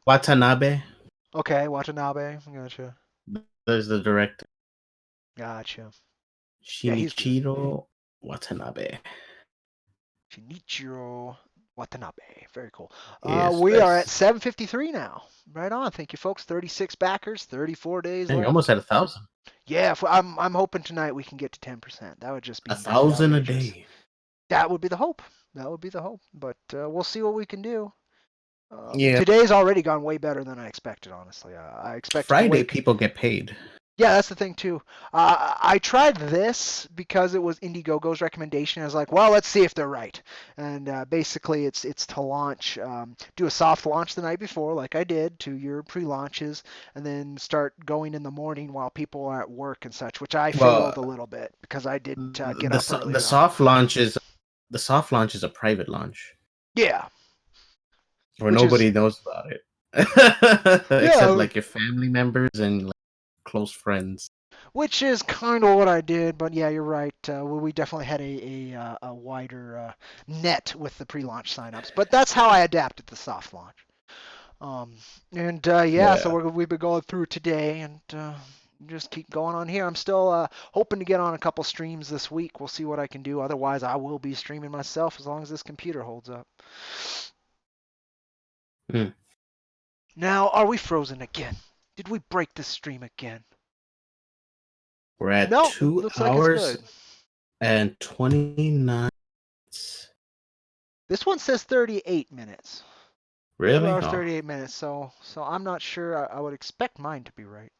Watanabe. Okay, Watanabe. Gotcha. There's the director. Gotcha. Shinichiro Watanabe. Shinichiro Watanabe. Very cool. Yes, We are at 753 now. Right on. Thank you, folks. 36 backers, 34 days Dang, left. almost at 1,000. Yeah, I'm hoping tonight we can get to 10%. That would just be 1,000 a outrageous. day. That would be the hope. But we'll see what we can do. Yeah. Today's already gone way better than I expected, honestly. I expected Friday people get paid. Yeah, that's the thing too. I tried this because it was Indiegogo's recommendation. I was like, well, let's see if they're right. And basically, it's to launch, do a soft launch the night before, like I did, to your pre-launches, and then start going in the morning while people are at work and such. Which I failed a little bit because I didn't get up early The enough. soft launch is a private launch. Yeah. Where nobody knows about it. Except like your family members and like close friends. which is kind of what I did. But yeah, you're right. We definitely had a wider net with the pre-launch signups. But that's how I adapted the soft launch. Um, and yeah, so Yeah. we've been going through today and just keep going on here. I'm still hoping to get on a couple streams this week. We'll see what I can do. Otherwise, I will be streaming myself as long as this computer holds up. Hmm. Now, are we frozen again? Did we break the stream again? We're at No, it two looks like it's hours good. and 29. This one says 38 minutes. 2 Really? hours Oh. 38 minutes. So I'm not sure. I would expect mine to be right.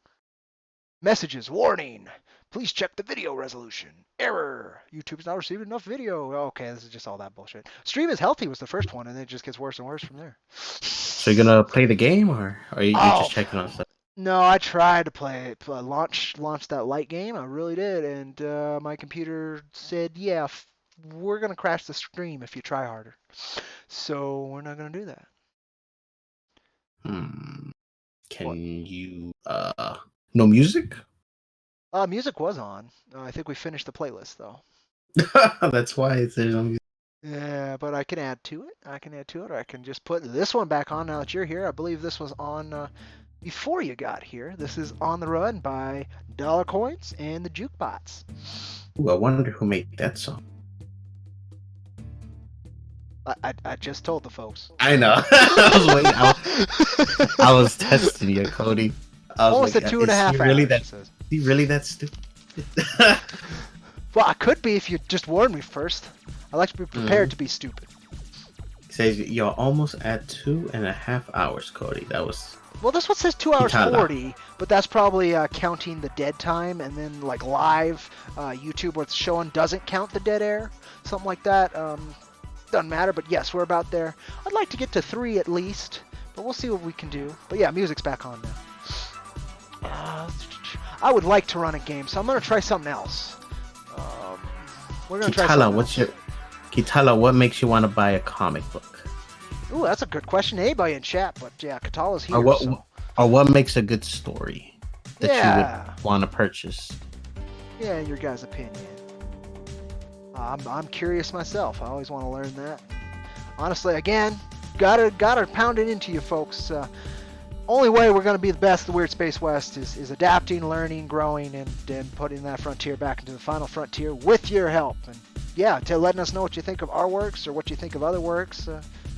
Messages, warning. Please check the video resolution. Error. YouTube's not receiving enough video. Okay, this is just all that bullshit. Stream is healthy was the first one, and it just gets worse and worse from there. So you're gonna play the game, or are you Oh just checking on stuff? no, I tried to launch that light game. I really did, and my computer said, "Yeah, we're gonna crash the stream if you try harder." So we're not gonna do that. Hmm. Can What? you no music? Music was on. I think we finished the playlist though. That's why there's no music. Yeah, but I can add to it. Or I can just put this one back on now that you're here. I believe this was on before you got here. This is On the Run by Dollar Coins and the Jukebots. Ooh, I wonder who made that song. I just told the folks. I know. I was waiting. I was testing you, Cody. I was Almost like, at 2.5 is he really hours, that? it says. Is he really that stupid? Well, I could be if you just warned me first. I like to be prepared to be stupid. He says you're almost at 2.5 hours, Cody. That was Well, this one says 2 hours Kitala. 40, but that's probably counting the dead time, and then like live YouTube what's showing doesn't count the dead air, something like that. Doesn't matter, but yes, we're about there. I'd like to get to 3 at least, but we'll see what we can do. But yeah, music's back on now. I would like to run a game, so I'm gonna try something else. We're gonna try something else. Kitala, what makes you want to buy a comic book? Ooh, that's a good question. Anybody in chat, but yeah, Katala's here. Or what makes a good story that you Yeah. would want to purchase? Yeah, your guys' opinion. I'm curious myself. I always want to learn that. Honestly, again, gotta pound it into you folks. Only way we're gonna be the best of the Weird Space West is adapting, learning, growing, and putting that frontier back into the final frontier with your help. And yeah, to letting us know what you think of our works or what you think of other works.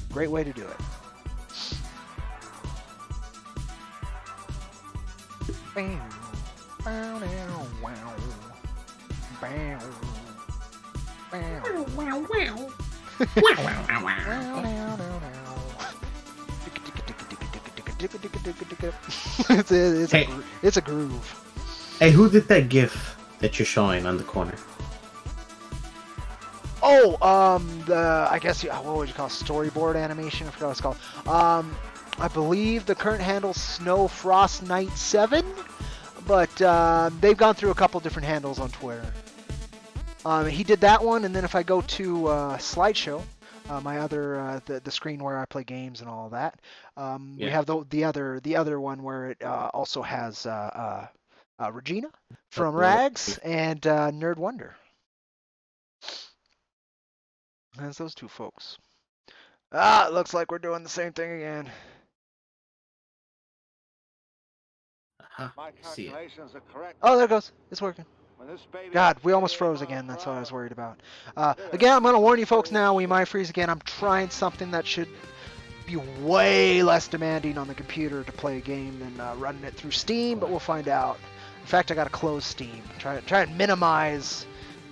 Great way to do it. It's a groove. Hey, who did that GIF that you're showing on the corner? Oh, I guess what would you call it? Storyboard animation? I forgot what it's called. I believe the current handle's Snow Frost Knight 7, but they've gone through a couple different handles on Twitter. He did that one, and then if I go to slideshow, my other the screen where I play games and all that, we have the other one where it also has Regina from Rags and Nerd Wonder. That's those two folks. It looks like we're doing the same thing again. My See it. calculations are correct. Oh, there it goes. It's working. When this baby God, we hits almost 38 froze miles again. That's per what I was hour, worried about. Again, I'm going to warn you folks now, we might freeze again. I'm trying something that should be way less demanding on the computer to play a game than running it through Steam, but we'll find out. In fact, I got to close Steam. Try and minimize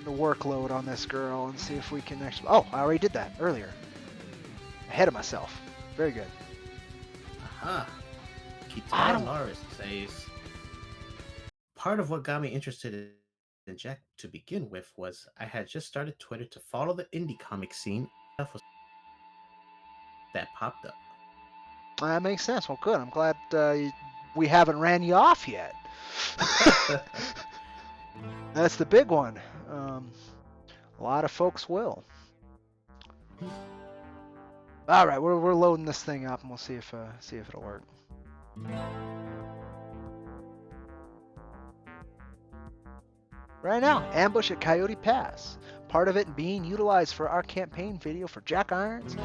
the workload on this girl and see if we can actually... Oh, I already did that earlier. Ahead of myself. Very good. Aha. I Kitara don't- Norris says, part of what got me interested in Jack to begin with was I had just started Twitter to follow the indie comic scene. That popped up. That makes sense. Well, good. I'm glad we haven't ran you off yet. That's the big one. A lot of folks will. All right, we're loading this thing up, and we'll see if it'll work. right now. Ambush at Coyote Pass. Part of it being utilized for our campaign video for Jack Irons.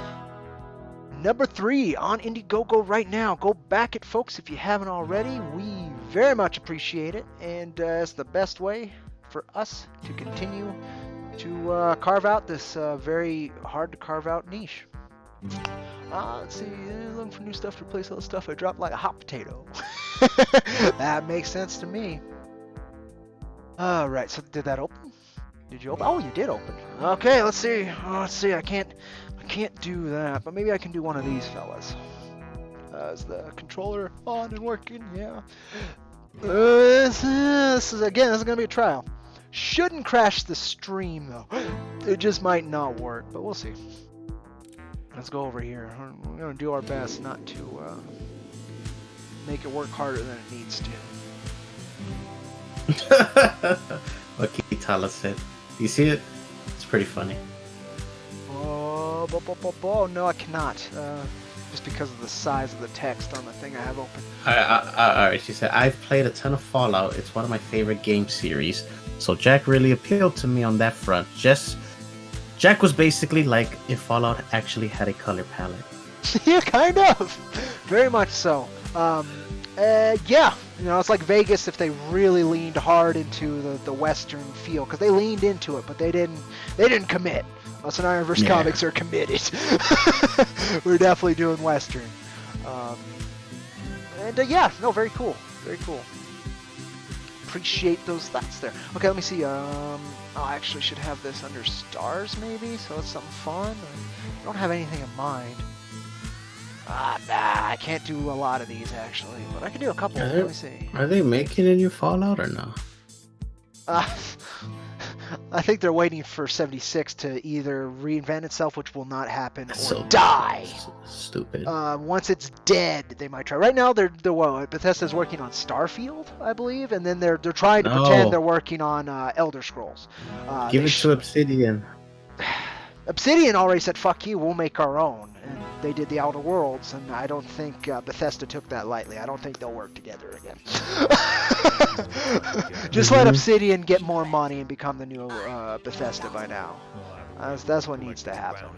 Number 3 on Indiegogo right now. Go back it, folks, if you haven't already. We very much appreciate it, and it's the best way for us to continue to carve out this very hard to carve out niche. Let's see, looking for new stuff to replace all the stuff I dropped like a hot potato. That makes sense to me. Alright, so did that open? Did you open? Oh, you did open. Okay, let's see. Let's see, I can't do that, but maybe I can do one of these fellas. Is the controller on and working? Yeah. This is gonna be a trial. Shouldn't crash the stream though. It just might not work, but we'll see. Let's go over here. We're gonna do our best not to make it work harder than it needs to. What Kitala said. Do you see it? It's pretty funny. Oh, no, I cannot. Just because of the size of the text on the thing I have open. Alright, she said, I've played a ton of Fallout. It's one of my favorite game series. So Jack really appealed to me on that front. Jack was basically like if Fallout actually had a color palette. Yeah, kind of. Very much so. Yeah, you know, it's like Vegas if they really leaned hard into the Western feel, because they leaned into it, but they didn't commit. Us and Ironverse Comics are committed. We're definitely doing Western. Yeah, no, very cool. Very cool. Appreciate those thoughts there. Okay, let me see. I actually should have this under stars maybe, so it's something fun. I don't have anything in mind. Nah, I can't do a lot of these actually, but I can do a couple. Let me see. Are they making a new Fallout or no? I think they're waiting for 76 to either reinvent itself, which will not happen, or So die. Stupid. Once it's dead, they might try. Right now, Bethesda's working on Starfield, I believe, and then they're trying to pretend they're working on Elder Scrolls. Give it to Obsidian. Obsidian already said, "Fuck you, we'll make our own," and they did the Outer Worlds, and I don't think Bethesda took that lightly. I don't think they'll work together again. Just let Obsidian get more money and become the new Bethesda by now. That's what needs to happen.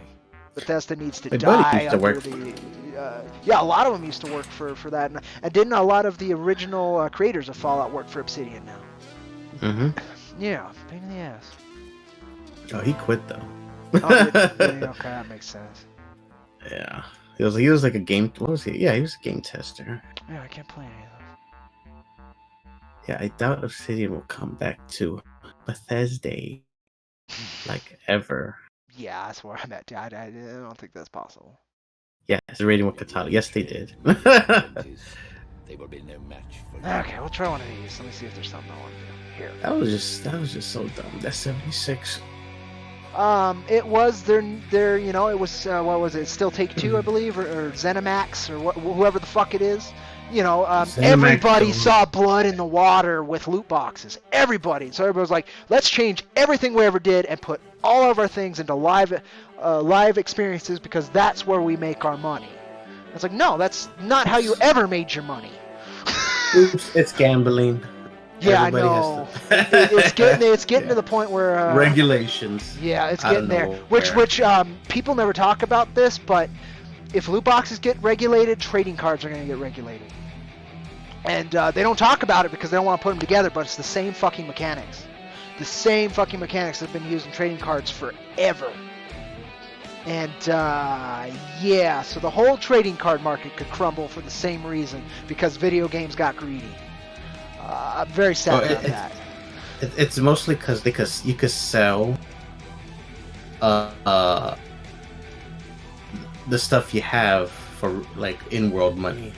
Bethesda needs to die under the... yeah, a lot of them used to work for that, and didn't a lot of the original creators of Fallout work for Obsidian now? Mm-hmm. Yeah, pain in the ass. Oh, he quit though. Okay, that makes sense. Yeah, he was like a game. What was he? Yeah, he was a game tester. Yeah, I can't play any of those. Yeah, I doubt Obsidian will come back to Bethesda like ever. Yeah, that's where I'm at. I don't think that's possible. Yeah, it's a rating with Katana. Yes, they did. They will be no match for you. Okay, we'll try one of these. Let me see if there's something I want to do here. That was just so dumb. That's 76. It was their you know, it was what was it? Still Take Two, I believe, or Zenimax, or whoever the fuck it is. You know, everybody saw blood in the water with loot boxes. Everybody. So everybody was like, let's change everything we ever did and put all of our things into live experiences, because that's where we make our money. It's like, no, that's not how you ever made your money. Oops, it's gambling. Yeah, Everybody I know. It's getting to the point where regulations. Yeah, it's getting there. Which people never talk about this, but if loot boxes get regulated, trading cards are going to get regulated. And they don't talk about it because they don't want to put them together, but it's the same fucking mechanics. The same fucking mechanics that have been used in trading cards forever. And yeah, so the whole trading card market could crumble for the same reason, because video games got greedy. I'm very sad about that. It's mostly because you could sell the stuff you have for like in-world money.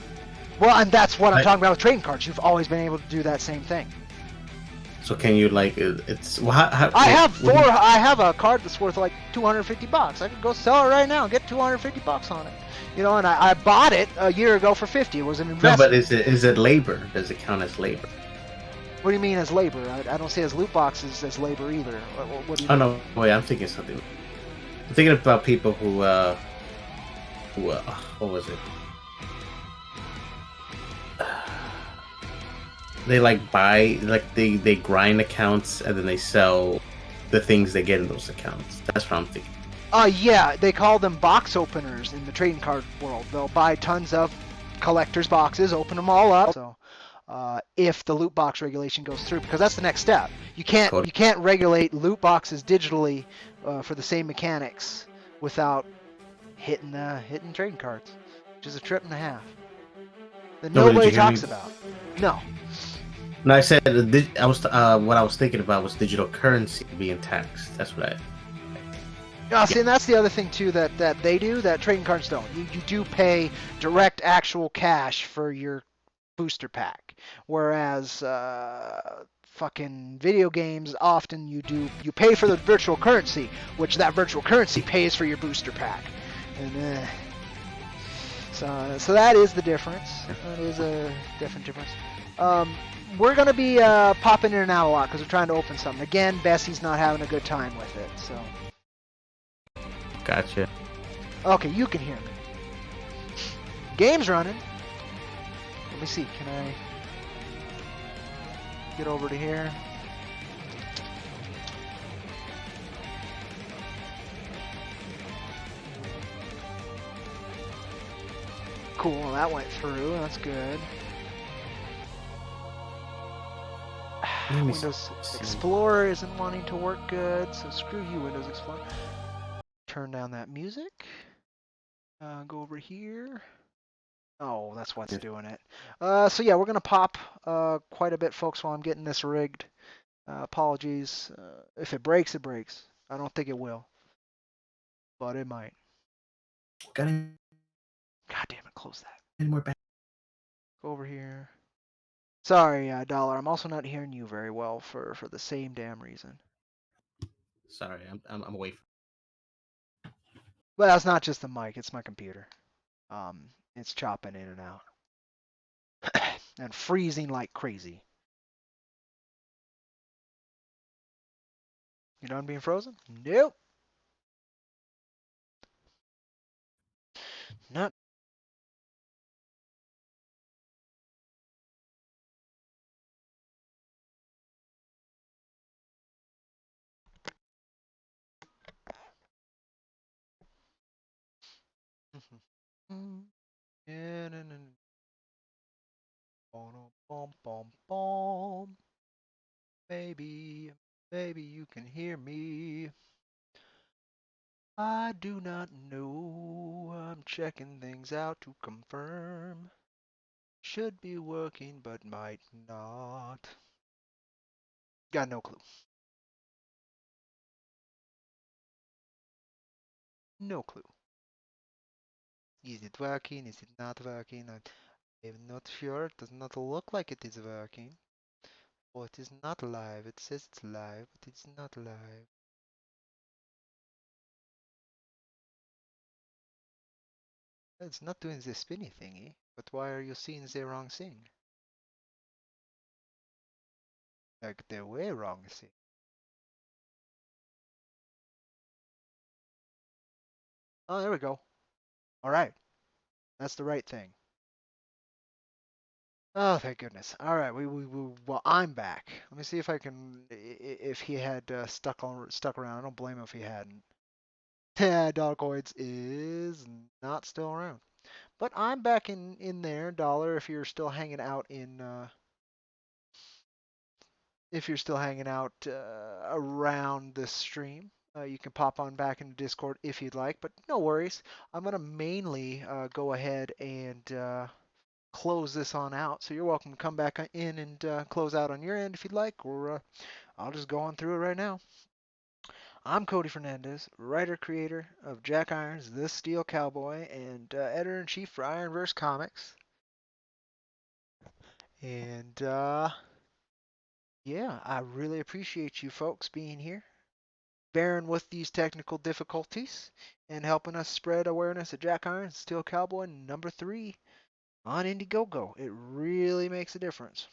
Well, and that's what I'm talking about with trading cards. You've always been able to do that same thing. So can you like it's well, I have a card that's worth like $250. I could go sell it right now and get $250 on it. You know, and I bought it a year ago for $50. It was an investment. No, but is it labor? Does it count as labor? What do you mean as labor? I don't see as loot boxes as labor either. What do you mean? No, wait, I'm thinking something. I'm thinking about people who what was it? they like buy, like they grind accounts and then they sell the things they get in those accounts. That's what I'm thinking. Yeah, they call them box openers in the trading card world. They'll buy tons of collector's boxes, open them all up. So, if the loot box regulation goes through, because that's the next step. You can't regulate loot boxes digitally for the same mechanics without hitting trading cards, which is a trip and a half that No, did nobody you hear me? talks about. No. No, I said I was what I was thinking about was digital currency being taxed. That's what I. See, and that's the other thing too that they do that trading cards don't. You do pay direct actual cash for your booster pack, whereas fucking video games often you pay for the virtual currency, which that virtual currency pays for your booster pack, and so that is the difference. That is a different difference. We're gonna be popping in and out a lot because we're trying to open something. Again, Bessie's not having a good time with it, so. Gotcha. Okay, you can hear me. Game's running. Let me see. Can I get over to here? Cool, that went through. That's good. Windows Explorer isn't wanting to work good, so screw you, Windows Explorer. Turn down that music. Go over here. Oh, that's what's doing it. So yeah, we're gonna pop quite a bit, folks, while I'm getting this rigged. Apologies. If it breaks, it breaks. I don't think it will, but it might. Got God damn it, close that. any more back? Go over here. Sorry, Dollar. I'm also not hearing you very well for the same damn reason. Sorry, I'm away. But that's not just the mic; it's my computer. It's chopping in and out and freezing like crazy. You done being frozen? Nope. Not. Yeah, no, no, no. Bom, bom, bom. Maybe, maybe you can hear me. I do not know. I'm checking things out to confirm. Should be working, but might not. Got no clue. No clue. Is it working? Is it not working? I'm not sure. It does not look like it is working. Oh, it is not live. It says it's live, but it's not live. It's not doing the spinny thingy. But why are you seeing the wrong thing? Like the way wrong thing. Oh, there we go. All right. That's the right thing. Oh, thank goodness. All right, well, I'm back. Let me see if I can, if he had stuck around. I don't blame him if he hadn't. Yeah, Dogcoids is not still around. But I'm back in there, Dollar, if you're still hanging out around this stream. You can pop on back into Discord if you'd like, but no worries. I'm gonna mainly go ahead and close this on out. So you're welcome to come back in and close out on your end if you'd like, or I'll just go on through it right now. I'm Cody Fernandez, writer creator of Jack Irons, The Steel Cowboy, and editor in chief for Ironverse Comics. And yeah, I really appreciate you folks being here, bearing with these technical difficulties, and helping us spread awareness of Jack Irons, Steel Cowboy #3 on Indiegogo. It really makes a difference.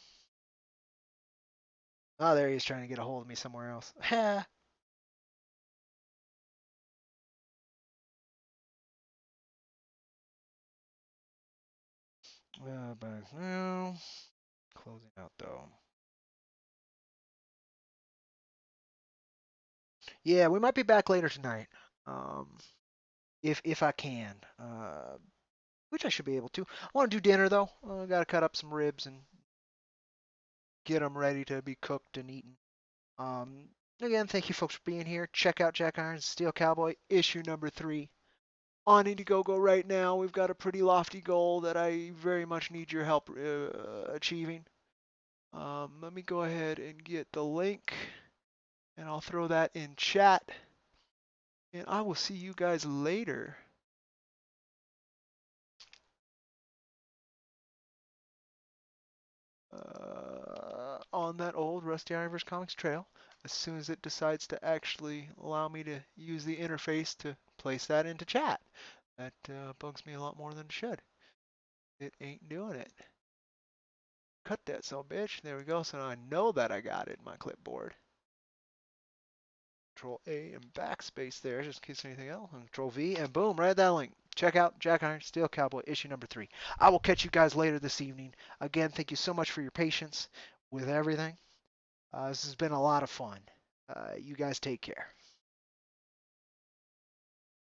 Oh, there he is trying to get a hold of me somewhere else. Ha! But well, closing out though. Yeah, we might be back later tonight. Um, if I can. Which I should be able to. I want to do dinner though. I gotta cut up some ribs and get them ready to be cooked and eaten. Um, Again, thank you folks for being here. Check out Jack Irons Steel Cowboy issue number 3 on Indiegogo right now. We've got a pretty lofty goal that I very much need your help achieving. Let me go ahead and get the link, and I'll throw that in chat. And I will see you guys later. On that old Rusty Ironverse Comics trail, as soon as it decides to actually allow me to use the interface to place that into chat. That bugs me a lot more than it should. It ain't doing it. Cut that son of a bitch. There we go. So now I know that I got it in my clipboard. Control A and backspace there, just in case anything else. And Control V and boom, right at that link. Check out Jack Iron Steel Cowboy issue number 3. I will catch you guys later this evening. Again, thank you so much for your patience with everything. This has been a lot of fun. You guys take care.